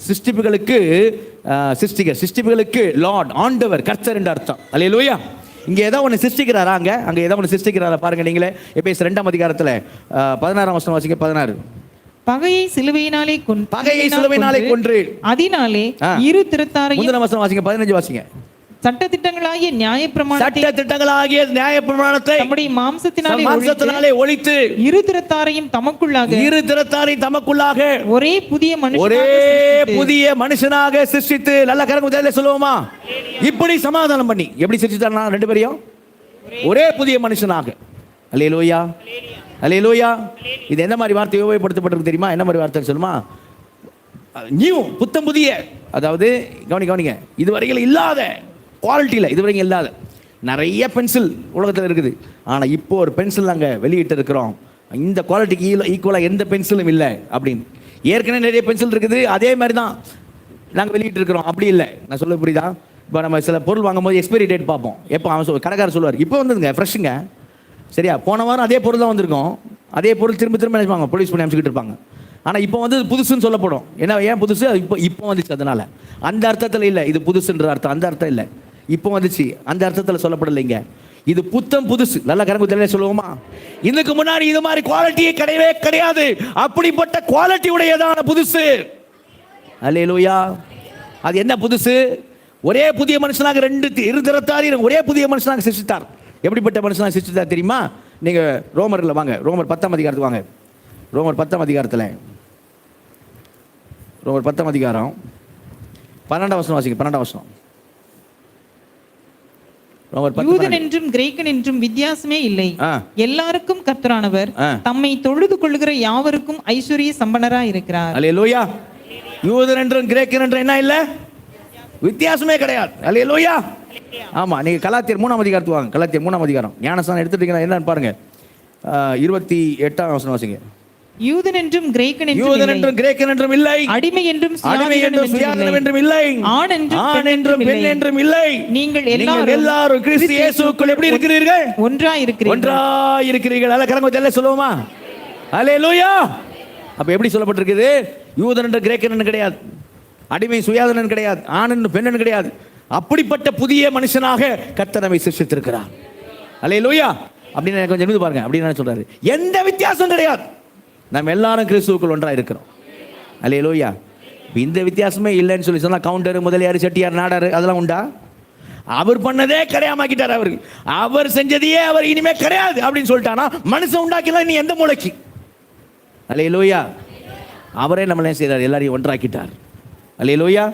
சிருஷ்டிப்புகளுக்கு லார்ட், ஆண்டவர், கர்த்தர் என்ற அர்த்தம். அல்லேலூயா. இங்கே ஏதோ ஒன்று சிருஷ்டிக்கிறாரா? அங்கே ஏதோ ஒன்று சிருஷ்டிக்கிறாரா பாருங்க. நீங்களே எபேசியர் 2 அதிகாரத்தில் 16 வசனம் வாசிங்க. 16. பகையை சிலுவையினாலே கொன்று அதனாலே இரு திறத்தாரையும். முந்தின வசனம் வாசிங்க. 15 வாசிங்க. சட்டதிட்டங்களாகிய நியாயப்பிரமாணத்தை சட்டதிட்டங்களாகிய நியாயப்பிரமாணத்தை தம்முடைய மாம்சத்தினாலே மாம்சத்தினாலே ஒழித்து இரு திறத்தாரையும் தமக்குள்ளாக ஒரே புதிய மனுஷனாக சிருஷ்டித்து நல்ல கரங்க சொல்லுவோமா? இப்படி சமாதானம் பண்ணி எப்படி சிருஷ்டித்தார்னா ரெண்டு பேரையும் ஒரே புதிய மனுஷனாக. அல்லேலூயா, அல்லேலூயா. இது என்ன மாதிரி வார்த்தை உபயோகப்படுத்தப்பட்டிருக்கு தெரியுமா? என்ன மாதிரி வார்த்தை சொல்லுமா? நியூ, புத்தம் புதிய. அதாவது கவனிங்க, இதுவரையில் இல்லாத குவாலிட்டியில், இதுவரைக்கும் இல்லாத நிறைய பென்சில் உலகத்தில் இருக்குது. ஆனால் இப்போ ஒரு பென்சில் நாங்கள் வெளியிட்டு இருக்கிறோம், இந்த குவாலிட்டிக்கு ஈக்குவலாக எந்த பென்சிலும் இல்லை அப்படின்னு. ஏற்கனவே நிறைய பென்சில் இருக்குது, அதே மாதிரி தான் நாங்கள் வெளியிட்டு இருக்கிறோம். அப்படி இல்லை, நான் சொல்ல புரியுதா? இப்போ நம்ம சில பொருள் வாங்கும்போது எக்ஸ்பைரி டேட் பார்ப்போம். எப்போ அவன் கடைக்காரர் சொல்லுவார், இப்போ வந்ததுங்க ஃப்ரெஷ்ஷுங்க, சரியா? போன வாரம் அதே பொருள் தான் வந்திருக்கும், அதே பொருள் திரும்ப நினைப்பாங்க, ப்ரொடியூஸ் பண்ணி அமைச்சிக்கிட்டு இருப்பாங்க. ஆனால் இப்போ வந்து புதுசுன்னு சொல்லப்படும். ஏன்னா ஏன் புதுசு? இப்போ வந்துச்சு, அதனால அந்த அர்த்தத்தில் இல்லை. இது புதுசுன்ற அர்த்தம், அந்த அர்த்தம் இல்லை. இப்போ வந்துச்சு, அந்த அர்த்தத்தில் சொல்லப்படலைங்க. இது புத்தம் புதுசு. நல்ல கரங்குதலே சொல்லுவோமா? இதுக்கு முன்னாடி இது மாதிரி குவாலிட்டியே கிடையவே கிடையாது. அப்படிப்பட்ட குவாலிட்டி உடையதான புதுசு. அல்லேலூயா. அது என்ன புதுசு? ஒரே புதிய மனுஷனாக இரு திறத்தாரையும் ஒரே புதிய மனுஷனாக சிருஷ்டித்தார். எப்படிப்பட்ட மனுஷனாக சிருஷ்டித்தார் தெரியுமா? நீங்க ரோமர்ல வாங்க, ரோமர் 10ஆம் அதிகாரத்துக்கு வாங்க. ரோமர் 10ஆம் அதிகாரத்தில், ரோமர் 10ஆம் அதிகாரம் 12ஆம் வசனம் வாசிங்க. 12ஆம் வசனம். ரோமர் 10. யூதன் என்றும் கிரேக்கன் என்றும் வித்தியாசமே இல்லை, எல்லாருக்கும் கர்த்தரானவர் தம்மை தொழுது கொள்ளுகிற யாவருக்கும் ஐஸ்வர்ய சம்பனராய் இருக்கிறார். அல்லேலூயா. யூதன் என்றும் கிரேக்கன் என்றும் என்ன இல்லை? வித்தியாசமே கிடையாது. அல்லேலூயா. ஆமா, நீங்க கலாத்தியர் 3ஆம் அதிகாரத்துக்கு வாங்க. கலாத்தியர் 3ஆம் அதிகாரம் ஞானஸ்நானம் எடுத்துட்டீங்கன்னா என்னன்னு பாருங்க. 28ஆம் வசனம் வாசிங்க. யூதன் என்றும் கிரேக்கன் என்றும் இல்லை, அடிமை என்றும் சுயாதீனம் என்றும் இல்லை, ஆண் என்றும் பெண் என்றும் இல்லை, நீங்கள் எல்லாரும் கிறிஸ்து இயேசுவுக்குள் எப்படி இருக்கிறீர்கள்? ஒன்றாய் இருக்கிறீர்கள். அல்ல கரங்க சொல்லுவோமா? அல்லேலூயா. அப்ப எப்படி சொல்லப்பட்டிருக்குது? யூதன் என்ற கிரேக்கன் கிடையாது, அடிமை சுயாதீனம் கிடையாது, ஆண் என்று பெண் கிடையாது. அப்படிப்பட்ட புதிய மனுஷனாக கர்த்தர் நம்மை சிருஷ்டித்திருக்கிறார். அல்லேலூயா. அப்படின்னு கொஞ்சம் நிமிர்ந்து பாருங்க. அப்படின்னு சொல்றாரு, எந்த வித்தியாசம் கிடையாது, நம்ம எல்லாரும் கிறிஸ்துவுக்குள் ஒன்றா இருக்கிறோம். அல்லேலூயா. இந்த வித்தியாசமே இல்லைன்னு சொல்லி சொன்னா கவுண்டர், முதலியார், செட்டியார், நாடார் அதெல்லாம் உண்டா? அவர் பண்ணதே கிடையாமாக்கிட்டார். அவர் செஞ்சதையே அவர் இனிமே கிடையாது அப்படின்னு சொல்லிட்டானா மனுஷன் உண்டாக்கலாம் நீ எந்த மூளைக்கு? அல்லேலூயா. அவரே நம்மளே செய்றார், எல்லாரையும் ஒன்றாக்கிட்டார். அல்லேலூயா.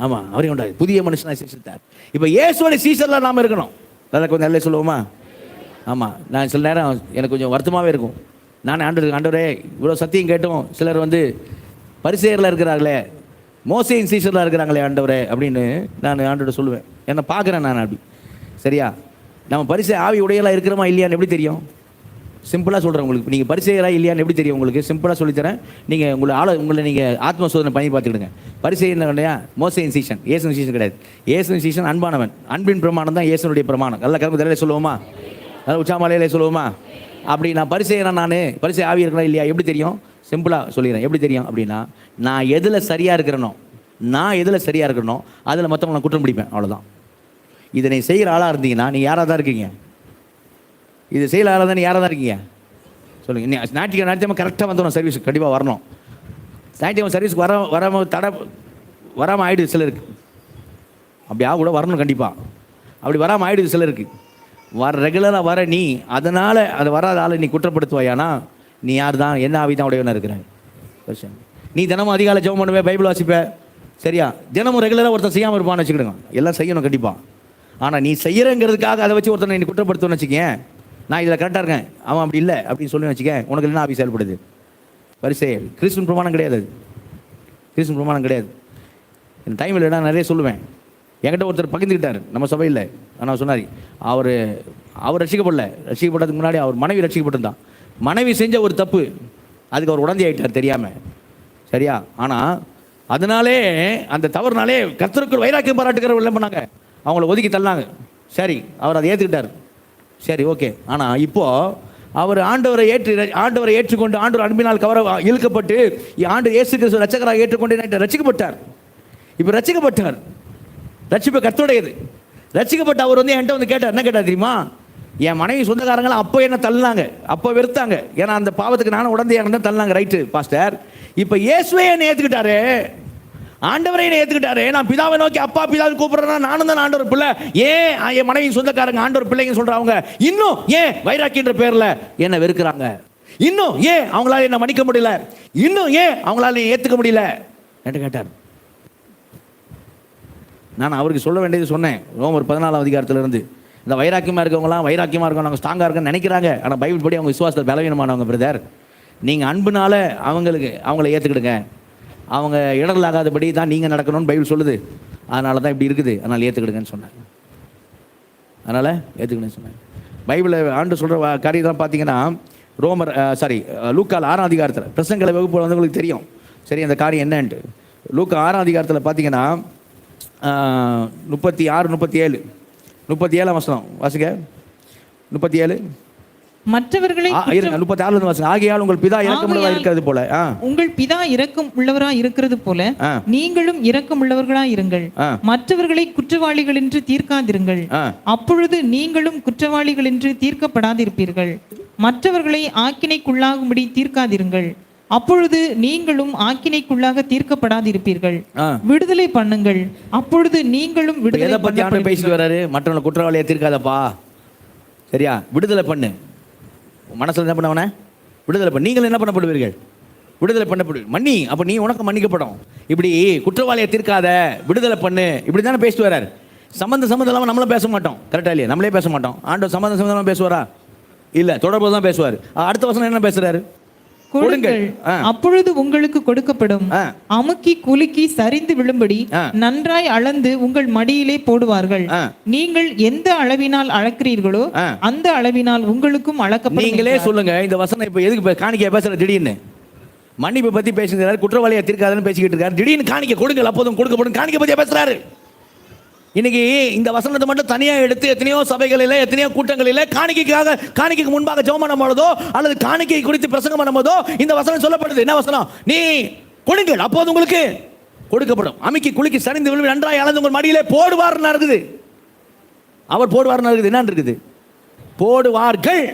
ஆமா, அவரையும் உண்டாக்கி புதிய மனுஷனாக சிருஷ்டித்தார். இப்போ இயேசுவோட சீசர்லாம் நாம இருக்கணும். அதெல்லாம் கொஞ்சம் நல்ல சொல்லுவோமா? ஆமா, நான் சில நேரம் எனக்கு கொஞ்சம் வருத்தமாகவே இருக்கும். நான் ஆண்டவரே இவ்வளோ சத்தியம் கேட்டோம், சிலர் வந்து பரிசேயரில் இருக்கிறாங்களே, மோசேயின் சீசரில் இருக்கிறாங்களே ஆண்டவரே அப்படின்னு நான் ஆண்டவரை சொல்லுவேன். என்ன பார்க்குறேன் நான் அப்படி. சரியா? நம்ம பரிசை ஆவி உடையலாம் இருக்கிறோமா இல்லையான்னு எப்படி தெரியும்? சிம்பிளாக சொல்கிறேன் உங்களுக்கு. நீங்கள் பரிசேயராக இல்லையான்னு எப்படி தெரியும் உங்களுக்கு? சிம்பிளாக சொல்லித்தரேன். நீங்கள் உங்களை நீங்கள் ஆத்ம சோதனை பண்ணி பார்த்துக்கிடுங்க. பரிசேயன் இல்லையா? மோசேயின் சீசன், இயேசுவின் சீசன் கிடையாது. இயேசுவின் சீசன் அன்பானவன். அன்பின் பிரமாணம் தான் இயேசுனுடைய பிரமாணம். நல்ல கரும்பு தலையில சொல்லுவோமா? அதாவது உச்சாமலையிலே சொல்லுவோமா? அப்படி நான் பரிசேயனா, நான் பரிசை ஆவி இருக்கிறேன் இல்லையா எப்படி தெரியும்? சிம்பிளாக சொல்லிடுறேன். எப்படி தெரியும் அப்படின்னா, நான் எதில் சரியாக இருக்கிறனோ அதில் மற்றவங்க நான் குற்றம் பிடிப்பேன். அவ்வளோதான். இதனை செய்கிற ஆளாக இருந்தீங்கன்னா நீங்கள் யாராக தான் இருக்கீங்க? இது செய்கிற ஆளாக தான் யாராக தான் இருக்கீங்க? சொல்லுங்கள். ஞாயிற்றுக்கிழமை கரெக்டாக வந்துடணும், சர்வீஸுக்கு கண்டிப்பாக வரணும். ஞாயிற்றுக்கிழமை சர்வீஸுக்கு வராமல் ஆகிடுது சிலருக்கு. அப்படியா கூட வரணும் கண்டிப்பாக. அப்படி வராமல் ஆகிடுது சிலருக்கு. ரெகுலராக வர நீ, அதனால் அது வராத ஆளை நீ குற்றப்படுத்துவாயானா நீ யார் தான்? என்ன ஆவி தான் உடையவனா இருக்கிறாய்? நீ தினமும் அதிகாலை ஜெபம் பண்ணுவேன், பைபிள் வாசிப்பேன், சரியா? தினமும் ரெகுலராக ஒருத்தன் செய்யாமல் இருப்பான்னு வச்சுக்கிடுங்க. எல்லாம் செய்யணும் கண்டிப்பாக. ஆனால் நீ செய்கிறங்கிறதுக்காக அதை வச்சு ஒருத்தனை நீ குற்றப்படுத்துவேன்னு வச்சுக்கேன், நான் இதில் கரெக்டாக இருக்கேன், அவன் அப்படி இல்லை அப்படின்னு சொல்லி வச்சுக்கேன், உனக்கு என்ன ஆவி செயல்படுது? வரிசை கிறிஸ்துவின் பிரமாணம் கிடையாது. கிறிஸ்துவின் பிரமாணம் கிடையாது. என் டைம் இல்லைனா நிறைய சொல்லுவேன். என்கிட்ட ஒருத்தர் பகிர்ந்துக்கிட்டார் நம்ம சபையில். ஆனால் சொன்னார், அவர் ரட்சிக்கப்பட்டதுக்கு முன்னாடி அவர் மனைவி ரட்சிக்கப்பட்டிருந்தான். மனைவி செஞ்ச ஒரு தப்பு, அதுக்கு அவர் உடந்தி ஆகிட்டார் தெரியாமல், சரியா? ஆனால் அதனாலே, அந்த தவறுனாலே கர்த்தருக்குள் வைராக்கியம் பாராட்டுக்கிறவங்க என்ன பண்ணாங்க? அவங்கள ஒதுக்கி தள்ளாங்க. சரி, அவர் அதை ஏற்றுக்கிட்டார். சரி, ஓகே. ஆனால் இப்போது அவர் ஆண்டவரை ஏற்றுக்கொண்டு ஆண்டவர் அன்பினால் இழுக்கப்பட்டு ஆண்டு இயேசு கிறிஸ்து ரட்சகராக ஏற்றுக்கொண்டு ரட்சிக்கப்பட்டார். இப்போ ரட்சிக்கப்பட்டார். ரட்சிப்பு கர்த்தருடையது. ரட்சிக்கப்பட்ட அவர் வந்து என்கிட்ட வந்து கேட்டார். என்ன கேட்டார் தெரியுமா? என் மனைவி சொந்தக்காரங்களாம் அப்போ என்ன தள்ளினாங்க, அப்போ வெறுத்தாங்க, ஏன்னா அந்த பாவத்துக்கு நானும் உடந்தையாக தான் தள்ளினாங்க. ரைட்டு பாஸ்டர், இப்போ இயேசுவே என்னை ஏற்றுக்கிட்டாரு, ஆண்டவரை என்னை ஏத்துக்கிட்டாரு, நான் பிதாவை நோக்கி அப்பா பிதாவை கூப்பிடுறேன், நானும் தான் ஆண்டவர் பிள்ளை. ஏன் என் மனைவி சொந்தக்காரங்க ஆண்டவர் பிள்ளைங்க சொல்றாங்க, இன்னும் ஏன் வைராக்கின்ற பேர்ல என்ன வெறுக்கிறாங்க, இன்னும் ஏன் அவங்களால என்ன மன்னிக்க முடியல, இன்னும் ஏன் அவங்களால ஏத்துக்க முடியல என்று கேட்டார். நான் அவருக்கு சொல்ல வேண்டியது சொன்னேன். ரோமர் 14 அதிகாரத்திலிருந்து, இந்த வைராக்கியமாக இருக்கவங்களாம் வைராக்கியமாக இருக்கவங்க நாங்கள் ஸ்ட்ராங்காக இருக்குன்னு நினைக்கிறாங்க, ஆனால் பைபிள் படி அவங்க விசுவாசத்தில் பலவீனமானவங்க பிரதர். நீங்கள் அன்புனால அவங்கள ஏற்றுக்கிடுங்க, அவங்க இடரலாகாதபடி தான் நீங்கள் நடக்கணும்னு பைபிள் சொல்லுது. அதனால தான் இப்படி இருக்குது, அதனால் ஏற்றுக்கிடுங்கன்னு சொன்னாங்க. அதனால் ஏற்றுக்கிடுன்னு சொன்னாங்க. பைபிளில் ஆண்டு சொல்கிற காரியம்லாம் பார்த்தீங்கன்னா லூக்கால் 6 அதிகாரத்தில் பிரசங்களை வகுப்பு வந்தவங்களுக்கு தெரியும் சரி அந்த காரியம் என்னன்ட்டு. லூக்கா 6 அதிகாரத்தில் பார்த்தீங்கன்னா 36 37 வசனம் வாசிக்க. 37 மற்றவர்களை 36 வாசிக்க. ஆகையால் உங்கள் பிதா இரக்கமுள்ளவராய் இருக்கிறது போல, உங்கள் பிதா இரக்கம் உள்ளவராய் இருக்கிறது போல நீங்களும் இரக்கம் உள்ளவர்களாய் இருங்கள். மற்றவர்களை குற்றவாளிகள் என்று தீர்க்காதிருங்கள், அப்பொழுது நீங்களும் குற்றவாளிகள் என்று தீர்க்கப்படாதிருப்பீர்கள். மற்றவர்களை ஆக்கினைக்குள்ளாகும்படி தீர்க்காதிருங்கள், அப்பொழுது நீங்களும் ஆக்கினைக்குள்ளாக தீர்க்கப்படாதிருப்பீர்கள். விடுதலை பண்ணுங்கள், அப்பொழுது நீங்களும் விடுதலை பத்தி பேசிட்டு வராரு. மற்றவங்களை குற்றவாளியை தீர்க்காதப்பா, சரியா? விடுதலை பண்ணு. மனசுல என்ன பண்ணவன விடுதலை பண்ணு. நீங்கள் என்ன பண்ணப்படுவீர்கள்? விடுதலை பண்ணப்படுவீர்கள். மன்னி, அப்ப நீ உனக்கு மன்னிக்கப்படும். இப்படி குற்றவாளியை தீர்க்காத, விடுதலை பண்ணு, இப்படி தானே பேசிட்டு வராரு. சம்பந்தம் இல்லாம நம்மளும் பேச மாட்டோம், கரெக்டா இல்லையா? நம்மளே பேச மாட்டோம். ஆண்டவர் சம்பந்தம் இல்லாம பேசுவாரா? இல்ல, தொடர்பு தான் பேசுவார். அடுத்த வசனம் என்ன பேசுறாரு? கொடுங்கள், அப்பொழுது உங்களுக்கு கொடுக்கப்படும். அமுக்கி குலுக்கி சரிந்து விழும்படி நன்றாய் அளந்து உங்கள் மடியிலே போடுவார்கள். நீங்கள் எந்த அளவினால் அளக்கிறீர்களோ அந்த அளவினால் உங்களுக்கும் அளக்கப்படும். நீங்களே சொல்லுங்க, இந்த வசனம் இப்ப எதுக்கு காணிக்கை பேசுற? திடீர்னு மன்னிப்பு பத்தி பேசுகிறாரு, குற்றவாளியை தீர்க்காதன்னு பேசிக்கிட்டு இருக்காரு. திடீர்னு காணிக்கை கொடுங்கள், அப்போதும் கொடுக்கப்படும். காணிக்கை பத்தியா பேசுறாரு. இன்னைக்கு இந்த வசனத்தை மட்டும் தனியா எடுத்து எத்தனையோ சபைகளில் எத்தனையோ கூட்டங்களில் காணிக்கைக்கு முன்பாக ஜெபம் பண்ணும் போதோ அல்லது காணிக்கை குறித்து பிரசங்கம் பண்ணும் போதோ இந்த வசனம் சொல்லப்படுது. என்ன வசனம்? நீ கொடுங்கள், அப்போது உங்களுக்கு கொடுக்கப்படும். அமுக்கி குலுக்கி சரிந்து விழுந்து நன்றாய் அளந்து உங்கள் மடியிலே போடுவார்னு இருக்குது. அவர் போடுவார்னு இருக்குது. என்ன இருக்குது? போடுவார்கள்.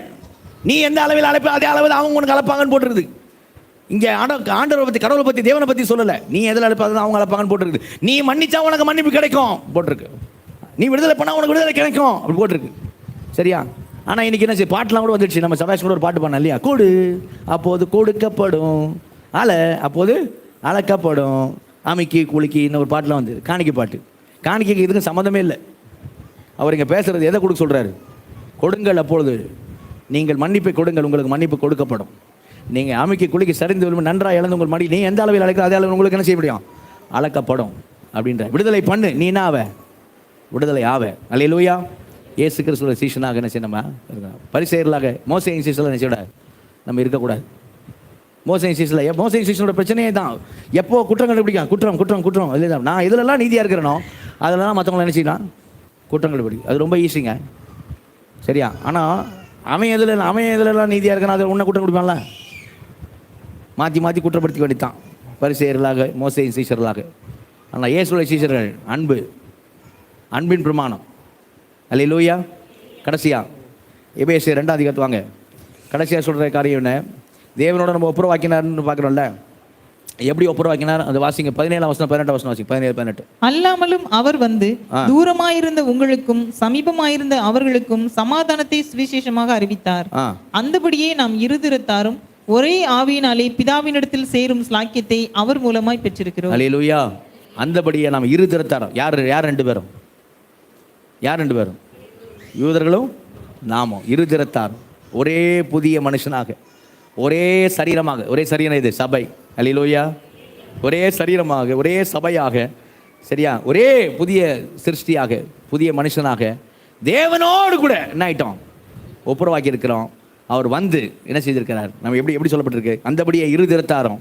நீ எந்த அளவில் அழைப்ப அதே அளவில் அவங்க உனக்கு அழைப்பாங்கன்னு போட்டுருக்குது. இங்கே ஆண்டவரை பற்றி, கடவுளை பற்றி, தேவனை பற்றி சொல்லலை. நீ எதில் அழைப்பாங்க அவங்க அழைப்பாங்கன்னு போட்டிருக்கு. நீ மன்னிச்சா உனக்கு மன்னிப்பு கிடைக்கும் போட்டிருக்கு. நீ விடுதலை பண்ணா உனக்கு விடுதலை கிடைக்கும் அப்படி போட்டிருக்கு. சரியா? ஆனால் இன்னைக்கு என்ன செய்ய, பாட்டெலாம் கூட வந்துடுச்சு. நம்ம சபாஷ் கூட ஒரு பாட்டு பண்ணோம் இல்லையா? கொடு அப்போது கொடுக்கப்படும், அப்போது அளக்கப்படும், அமுக்கி குலுக்கி இன்னும் ஒரு பாட்டுலாம் வந்து காணிக்கை பாட்டு. காணிக்கைக்கு இதுக்கு சம்மந்தமே இல்லை. அவர் இங்கே பேசுறது எதை கொடுக்க சொல்கிறாரு? கொடுங்கள், அப்பொழுது நீங்கள் மன்னிப்பை கொடுங்கள், உங்களுக்கு மன்னிப்பு கொடுக்கப்படும். நீங்கள் அமுக்கி குலுக்கி சரிந்து விழுந்து நன்றாக இழந்து உங்கள் மடி, நீ எந்த அளவில் அழைக்கிற அதே அளவில் உங்களுக்கு என்ன செய்ய முடியும்? அளக்கப்படும் அப்படின்ற. விடுதலை பண்ணு, நீ என்ன ஆவ? விடுதலை ஆவ. அல்லேலூயா. இயேசு கிறிஸ்துவோட சீஷனாக என்ன செய்யணுமா? பரிசேயர்களாக, மோசேயின் சீஷனில் என்ன செய்யக்கூடாது? நம்ம இருக்கக்கூடாது. மோசேயின் சீஷனோட பிரச்சனையே தான். எப்போ குற்றம் கண்டுபிடிக்கும், குற்றம் குற்றம் குற்றம் இல்லை. நான் இதிலெல்லாம் நீதியாக இருக்கிறனோ அதெல்லாம் மற்றவங்களை என்ன செய்யலாம்? குற்றம் கண்டுபிடிக்கும். அது ரொம்ப ஈஸிங்க, சரியா? ஆனால் அவன் எதுலெல்லாம் நீதியாக இருக்கான், அதை உன்னை குற்றம் கண்டுபிடிப்பான்ல. மாற்றி குற்றப்படுத்திக்க வேண்டித்தான், பரிசேயர்களாக, மோசேயின் சீஷர்களாக. ஆனால் இயேசுவுடைய சீஷர்கள் அன்பின் பிரமாணம். அல்லேலூயா. கடைசியா எபேசியர் 2 அதிகாரத்து வாங்க. கடைசியாக சொல்கிற காரியம் என்ன? தேவனோட நம்ம ஒப்புரவாக்கினார்னு பார்க்குறோம்ல. எப்படி ஒப்புரவாக்கினார்? அந்த வாசிங்க. 17 வசனம் 18 வசனம் வாசிங்க. 17-18. அல்லாமலும் அவர் வந்து தூரமாயிருந்த உங்களுக்கும் சமீபமாயிருந்த அவர்களுக்கும் சமாதானத்தை சுவிசேஷமாக அறிவித்தார். அந்தபடியே நாம் இருதிறத்தாரும் ஒரே ஆவியினாலே பிதாவினிடத்தில் சேரும் ஸ்லாக்கியத்தை அவர் மூலமாய் பெற்றிருக்கிறோம். அல்லேலூயா. அந்தபடியே நாம் இருதிறத்தாரும். யார் ரெண்டு பேரும்? யூதர்களும் நாமும் இருதிறத்தாரும் ஒரே புதிய மனுஷனாக, ஒரே சரீரமாக. ஒரே சரீரம் இது சபை. அல்லேலூயா. ஒரே சரீரமாக, ஒரே சபையாக, சரியா? ஒரே புதிய சிருஷ்டியாக, புதிய மனுஷனாக தேவனோடு கூட என்ன ஆயிட்டோம்? ஒப்புரவாக்கி இருக்கிறோம். அவர் வந்து என்ன செய்திருக்கிறார்? நம்ம எப்படி சொல்லப்பட்டிருக்கு? அந்தபடியே இருதிறத்தாரும்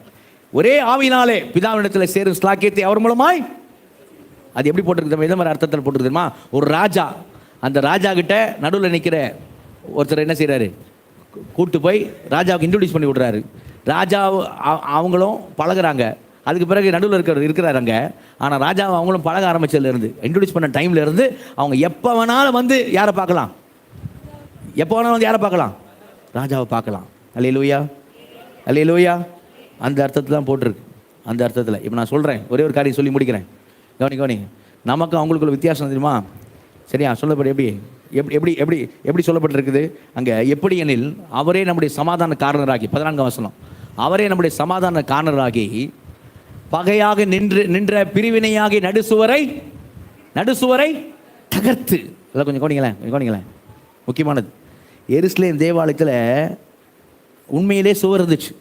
ஒரே ஆவியினாலே பிதாவினிடத்தில் சேரும் ஸ்லாக்கியத்தை அவர் மூலமாய். அது எப்படி போட்டிருக்கு? எந்த மாதிரி அர்த்தத்தில் போட்டிருக்குமா? ஒரு ராஜா, அந்த ராஜா கிட்ட நடுவில் நிற்கிற ஒருத்தர் என்ன செய்கிறாரு? கூட்டு போய் ராஜாவுக்கு இன்ட்ரோடியூஸ் பண்ணி விடுறாரு. ராஜா அவங்களும் பழகுறாங்க. அதுக்கு பிறகு நடுவில் இருக்கிறாருங்க. ஆனால் ராஜா அவங்களும் பழக ஆரம்பிச்சதுலேருந்து, இன்ட்ரோடியூஸ் பண்ண டைம்லேருந்து அவங்க எப்போ வேணாலும் வந்து யாரை பார்க்கலாம்? ராஜாவை பார்க்கலாம். அல்லேலூயா. அந்த அர்த்தத்தில் தான் போட்டிருக்கு. அந்த அர்த்தத்தில். இப்போ நான் சொல்கிறேன், ஒரே ஒரு காரியம் சொல்லி முடிக்கிறேன். கவனி. நமக்கு அவங்களுக்குள்ள வித்தியாசம் தெரியுமா? சரியா? சொல்லப்படி எப்படி எப்படி எப்படி எப்படி எப்படி சொல்லப்பட்டிருக்குது அங்கே? எப்படி எனில் அவரே நம்முடைய சமாதான காரணராகி, 14ஆம் வசனம், அவரே நம்முடைய சமாதான காரணராகி பகையாக நின்ற பிரிவினையாகி நடுசுவரை தகர்த்து. அதெல்லாம் கொஞ்சம் கவனிங்களேன். முக்கியமானது, எருசலேம் தேவாலயத்தில் உண்மையிலே சுவர் இருந்துச்சு.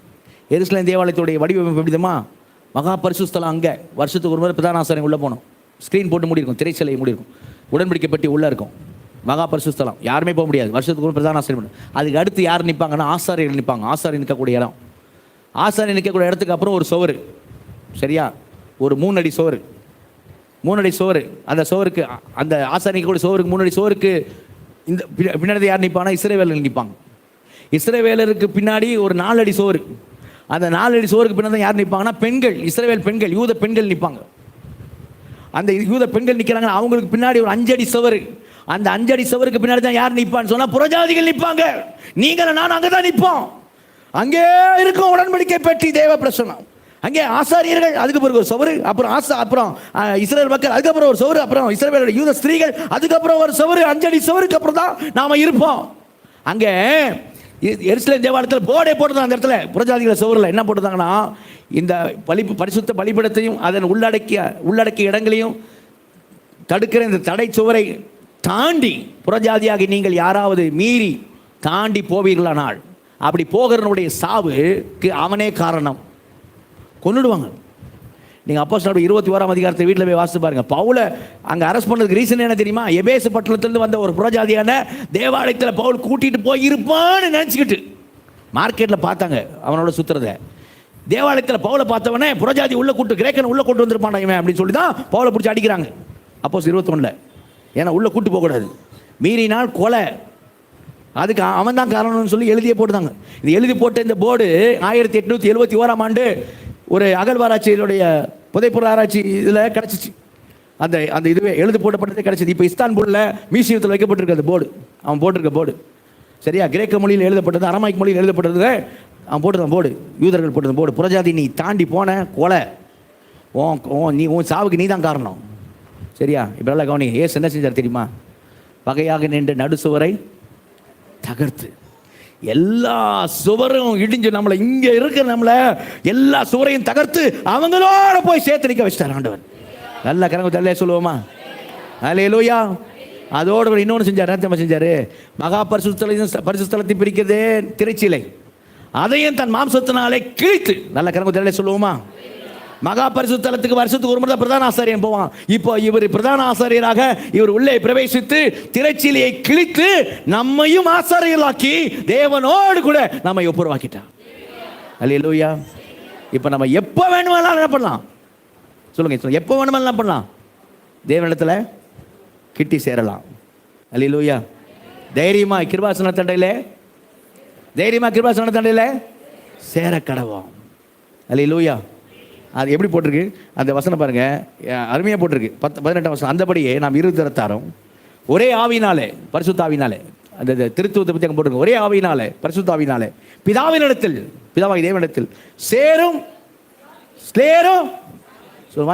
எருசலேம் தேவாலயத்துடைய வடிவமைப்பு எப்படிதமா? மகா பரிசுத்தலம். அங்கே வருஷத்துக்கு ஒரு முறை பிரதான ஆசாரியன் உள்ளே போகணும். ஸ்க்ரீன் போட்டு மூடிருக்கும், திரைச்சலை மூடிருக்கும், உடன்படிக்கை பெட்டி உள்ளே இருக்கும். மகா பரிசுத்தலம் யாருமே போக முடியாது. வருஷத்துக்கு ஒரு பிரதான ஆசாரியன். அதுக்கு அடுத்து யார் நிற்பாங்கன்னா ஆசாரியர்கள் நிற்பாங்க. ஆசாரியர் நிற்கக்கூடிய இடம், ஆசாரியர் நிற்கக்கூடிய இடத்துக்கு அப்புறம் ஒரு சுவர். சரியா? ஒரு 3 அடி சுவர், 3 அடி சுவர். அந்த சுவருக்கு, அந்த ஆசாரியர் கூட சுவருக்கு 3 அடி சுவருக்கு இந்த பின்னாடி யார் நிற்பாங்கன்னா இஸ்ரவேலர்கள் நிற்பாங்க. இஸ்ரவேலருக்கு பின்னாடி ஒரு 4 அடி சுவர். அந்த 4 அடி சுவருக்கு பின்னாடி யார் நிற்பாங்கன்னா பெண்கள், இஸ்ரவேல் பெண்கள், யூத பெண்கள் நிற்பாங்க. அந்த யூத பெண்கள் நிற்கிறாங்க. அவங்களுக்கு பின்னாடி ஒரு 5 அடி சுவர். அந்த 5 அடி சுவருக்கு பின்னாடி தான் யார் நிற்பான்னு சொன்னா புறஜாதிகள் நிற்பாங்க. நீங்கள் நான் அங்கே தான் நிற்போம். அங்கே இருக்கும் உடன்படிக்கை பெட்டி, தேவ பிரசன்னம். அங்கே ஆசாரியர்கள், அதுக்கு பிறகு ஒரு சுவர், அப்புறம் இஸ்ரவேல் மக்கள், அதுக்கப்புறம் ஒரு சுவர், அப்புறம் இஸ்ரவேல் யூத ஸ்திரீகள், அதுக்கப்புறம் ஒரு சுவர். 5 அடி சுவருக்கு அப்புறம் தான் நாம இருப்போம். அங்கே எருசலேம் தேவாலயத்தில் போர்டே போட்டுதான். அந்த இடத்துல புறஜாதிகள் சுவரில் என்ன போட்டுருந்தாங்கன்னா, இந்த பரிசுத்த பலிபீடத்தையும் அதன் உள்ளடக்கிய இடங்களையும் தடுக்கிற இந்த தடை சுவரை தாண்டி புறஜாதியாகி நீங்கள் யாராவது மீறி தாண்டி போவீர்களானால், அப்படி போகிறனுடைய சாவுக்கு அவனே காரணம், கொன்னுடுவாங்க. நீங்கள் அப்போஸ்தலர் 21ஆம் அதிகாரத்தை வீட்டில் போய் வாசித்து பாருங்க. பவுலை அங்கே அரெஸ்ட் பண்ணதுக்கு ரீசன் என்ன தெரியுமா? எபேசு பட்டணத்திலிருந்து வந்த ஒரு புறஜாதியான தேவாலயத்தில் பவுல் கூட்டிகிட்டு போய் இருப்பான்னு நினச்சிக்கிட்டு மார்க்கெட்டில் பார்த்தாங்க அவனோட சுற்றுறத. தேவாலயத்தில் பவுலை பார்த்தவனே புறஜாதி உள்ள கூட்டு, கிரேக்கன் உள்ள கூட்டு வந்திருப்பான் இவன் அப்படின்னு சொல்லி தான் பவுலை பிடிச்சி அடிக்கிறாங்க அப்போஸ்தலர் 21. ஏன்னா உள்ள கூட்டு போகக்கூடாது, மீறினால் கொலை, அதுக்கு அவன் தான் காரணம்னு சொல்லி எழுதியே போட்டுதாங்க. இது எழுதி போட்ட இந்த போர்டு 1871ஆம் ஆண்டு ஒரு அகழ்வாராய்ச்சியினுடைய புதைப்பொருள் ஆராய்ச்சி இதில் கிடச்சிச்சு. அந்த இதுவே எழுதி போட்டப்பட்டதே கிடச்சிது. இப்போ இஸ்தான்புல்ல மியூசியத்தில் வைக்கப்பட்டிருக்க அந்த போர்டு, அவன் போட்டிருக்க போர்டு. சரியா? கிரேக்க மொழியில் எழுதப்பட்டது, அரமாய்க் மொழியில் எழுதப்பட்டது, அவன் போட்டிருந்த போர்டு, யூதர்கள் போட்டிருந்த போர்டு. புறஜாதி நீ தாண்டி போன கொலை, உன் சாவுக்கு நீ தான் காரணம். சரியா? இப்போ நல்லா கவனி. ஏசு என்ன செஞ்சார் தெரியுமா? பகையாக நின்ற நடுசுவரை தகர்த்து எல்லா சுவரும் இடிஞ்சு நம்மளை இங்கே இருக்கிற நம்மளை எல்லா சுவரையும் தகர்த்து அவங்களோட போய் சேர்த்து நிற்க வச்சிட்டார் ஆண்டவர். நல்ல கரங்க தல்லே சொல்லுவோமா? அல்லேலூயா. அதோடு இன்னொன்று செஞ்சார். என்ன செஞ்சார்? மகா பரிசுத்தலத்தை பிரிக்கிறதே திரைச்சீலை, அதையும் தன் மாம்சத்தினாலே கிழித்து, நல்ல கரங்க தல்லே சொல்லுவோமா? மகா பரிசுத்தலத்துக்கு வருஷத்துக்கு ஒரு முறை பிரதான ஆசாரியன் போவான். இப்போ இவர் பிரதான ஆசாரியராக இவர் உள்ளே பிரவேசித்து திரைச்சீலையை கிழித்து நம்மையும் ஆசாரியர்களாக்கி தேவனோடு கூட நம்மை ஒப்புரவாக்கிட்டார். அல்லேலூயா. இப்போ நம்ம எப்போ வேணுமானாலும் என்ன பண்ணலாம்? சொல்லுங்க, எப்போ வேணுமானாலும் என்ன பண்ணலாம்? தேவனிடத்தில் கிட்டி சேரலாம். அல்லேலூயா. தைரியமா கிருபாசன தண்டையில் சேர கடவோம். அல்லேலூயா. அது எப்படி போட்டிருக்கு அந்த வசனம் பாருங்க, அருமையாக போட்டிருக்கு. 18ஆம் வசனம். அந்தபடியே நாம் இரு தரத்தாரும் ஒரே ஆவினாலே, பரிசுத்த ஆவினாலே, அந்த திருத்துவத்தை பற்றி அங்கே போட்டிருக்கு. ஒரே ஆவினாலே, பரிசுத்த ஆவினாலே பிதாவினிடத்தில், பிதாவாகி தேவனிடத்தில் சேரும்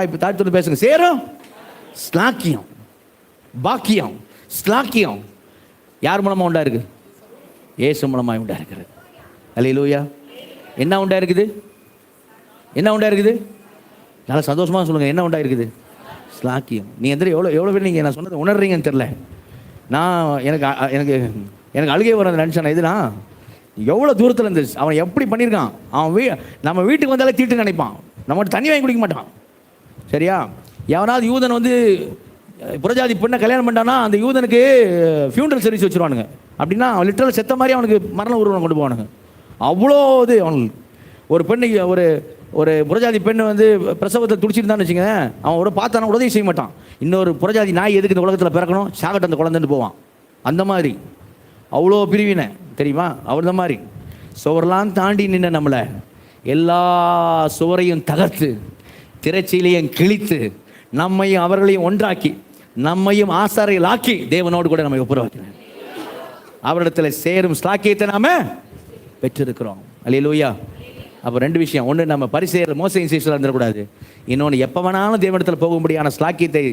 இப்போ தாழ்த்து பேசுங்க. சேரும் ஸ்லாக்கியம், பாக்கியம், ஸ்லாக்கியம் யார் மூலமாக உண்டா இருக்கு? ஏசு மூலமாக உண்டா இருக்கிறது. அல்லேலூயா. என்ன உண்டா இருக்குது? நல்லா சந்தோஷமாக சொல்லுங்கள். என்ன உண்டா இருக்குது? ஸ்லாக்கியம். நீங்கள் எந்த எவ்வளோ பேர் நீங்கள் நான் சொன்னது உணர்றீங்கன்னு தெரில. நான் எனக்கு அழுகை வர நினச்சேன். இதுனா எவ்வளோ தூரத்தில் இருந்துச்சு. அவன் எப்படி பண்ணியிருக்கான்? அவன் நம்ம வீட்டுக்கு வந்தாலே தீட்டு நினைப்பான், நம்மகிட்ட தண்ணி வாங்கி குடிக்க மாட்டான். சரியா? எவனாவது யூதன் வந்து புறஜாதி பெண்ணை கல்யாணம் பண்ணானா அந்த யூதனுக்கு ஃபியூனரல் சர்வீஸ் வச்சுருவானுங்க. அப்படின்னா அவன் லிட்டரல் செத்த மாதிரி அவனுக்கு மரண உருவம் கொண்டு போவானுங்க. அவ்வளோ இது அவனுக்கு. ஒரு பெண்ணுக்கு ஒரு புறஜாதி பெண் வந்து பிரசவத்தை துடிச்சிருந்தான்னு வச்சுங்க, அவன் ஒரு பார்த்தானா உதவி செய்ய மாட்டான். இன்னொரு புறஜாதி நாய் எதுக்கு இந்த உலகத்தில் பிறக்கணும், சாகட்ட அந்த குழந்தைன்னு போவான். அந்த மாதிரி அவ்வளோ பிரிவினை தெரியுமா? அவ்வளோ மாதிரி சுவரெல்லாம் தாண்டி நின்று நம்மளை எல்லா சுவரையும் தகர்த்து திரைச்சீலையும் கிழித்து நம்மையும் அவர்களையும் ஒன்றாக்கி நம்மையும் ஆசாரியர்களாக்கி தேவனோடு கூட நம்மை ஒப்புரவாக்கினார். அவரிடத்தில் சேரும் ஸ்லாக்கியத்தை நாம பெற்றிருக்கிறோம். அல்லேலூயா. அப்போ 2 விஷயம். ஒன்று, நம்ம பரிசேயர் மோசையின் சீஷராக இருந்துடக்கூடாது. இன்னொன்று, எப்போ வேணாலும் தேவனிடத்தில் போகும்படியான ஸ்லாக்கியத்தை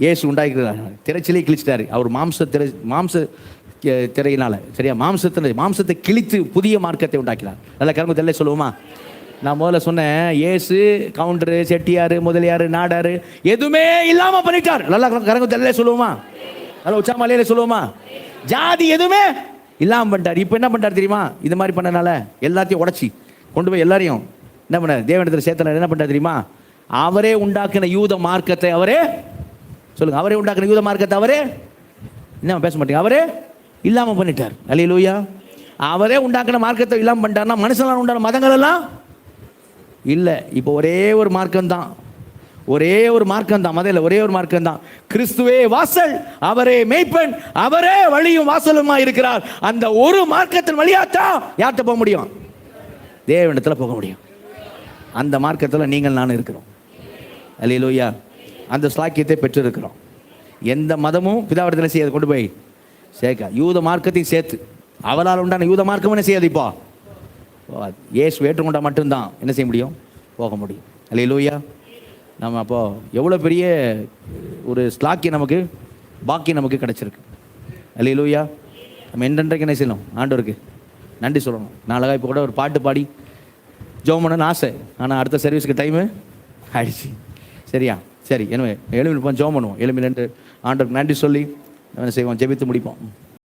இயேசு உண்டாக்கிறார். திரைச்சிலே கிழிச்சிட்டாரு. அவர் மாம்ச திரையினால், சரியா, மாம்சத்தை கிழித்து புதிய மார்க்கத்தை உண்டாக்கினார். நல்ல கரும்பு தெல்ல சொல்லுவோமா? நான் முதல்ல சொன்னேன், இயேசு கவுண்டரு, செட்டியார், முதலியார், நாடார் எதுவுமே இல்லாமல் பண்ணிட்டார். நல்லா கரங்க தெல்ல சொல்லுவோமா? நல்லா உச்சாமலையில சொல்லுவோமா? ஜாதி எதுவுமே இல்லாமல் பண்ணிட்டார். இப்போ என்ன பண்ணிட்டார் தெரியுமா? இது மாதிரி பண்ணனால எல்லாத்தையும் உடச்சி கொண்டு போய் எல்லாரையும் என்ன பண்ண தேவனிடத்தில் சேர்த்தனார். என்ன பண்ணிட்டார் தெரியுமா? அவரே உண்டாக்கின யூத மார்க்கத்தை அவரே சொல்லுங்க, அவரே உண்டாக்கின யூத மார்க்கத்தை அவரே என்ன பேச மாட்டீங்க, அவரே இல்லாமல் பண்ணிட்டார். அல்லேலூயா. அவரே உண்டாக்கின மார்க்கத்தை இல்லாமல் பண்ணிட்டார்னா மனுஷனால உண்டான மதங்கள் எல்லாம் இல்லை. இப்போ ஒரே ஒரு மார்க்கம் தான், மதையில் ஒரே ஒரு மார்க்கம் தான். கிறிஸ்துவே வாசல், அவரே மேய்ப்பன், அவரே வழியும் வாசலுமா இருக்கிறார். அந்த ஒரு மார்க்கத்தின் வழியாத்தான் யார்கிட்ட போக முடியும்? தேவனிடத்தில் போக முடியும். அந்த மார்க்கத்தில் நீங்கள் நானும் இருக்கிறோம். அல்லேலூயா. அந்த ஸ்லாக்கியத்தை பெற்றிருக்கிறோம். எந்த மதமும் பிதாவிடத்தில் செய்யாது கொண்டு போய் சேர்க்க. யூத மார்க்கத்தையும் சேர்த்து அவரால் உண்டான யூத மார்க்கம் என்ன செய்யாது? இப்போ இயேசு ஏற்றுக்கொண்டா மட்டும்தான் என்ன செய்ய முடியும்? போக முடியும். அல்லேலூயா. நம்ம அப்போது எவ்வளோ பெரிய ஒரு ஸ்லாக்கியம் நமக்கு, பாக்கியம் நமக்கு கிடச்சிருக்கு. அல்லேலூயா. நம்ம என்றென்றைக்கு என்ன செய்யணும்? ஆண்டவருக்கு நன்றி சொல்லணும். நான் அழகாக இப்போ கூட ஒரு பாட்டு பாடி ஜெபம் பண்ணணும்னு ஆசை. ஆனால் அடுத்த சர்வீஸுக்கு டைமு ஆயிடுச்சு. சரியா? சரி, எனவே எழுப்பி ஜெபம் பண்ணுவோம். எழுப்பி நின்று ஆண்டவருக்கு நன்றி சொல்லி என்ன செய்வோம்? ஜெபித்து முடிப்போம்.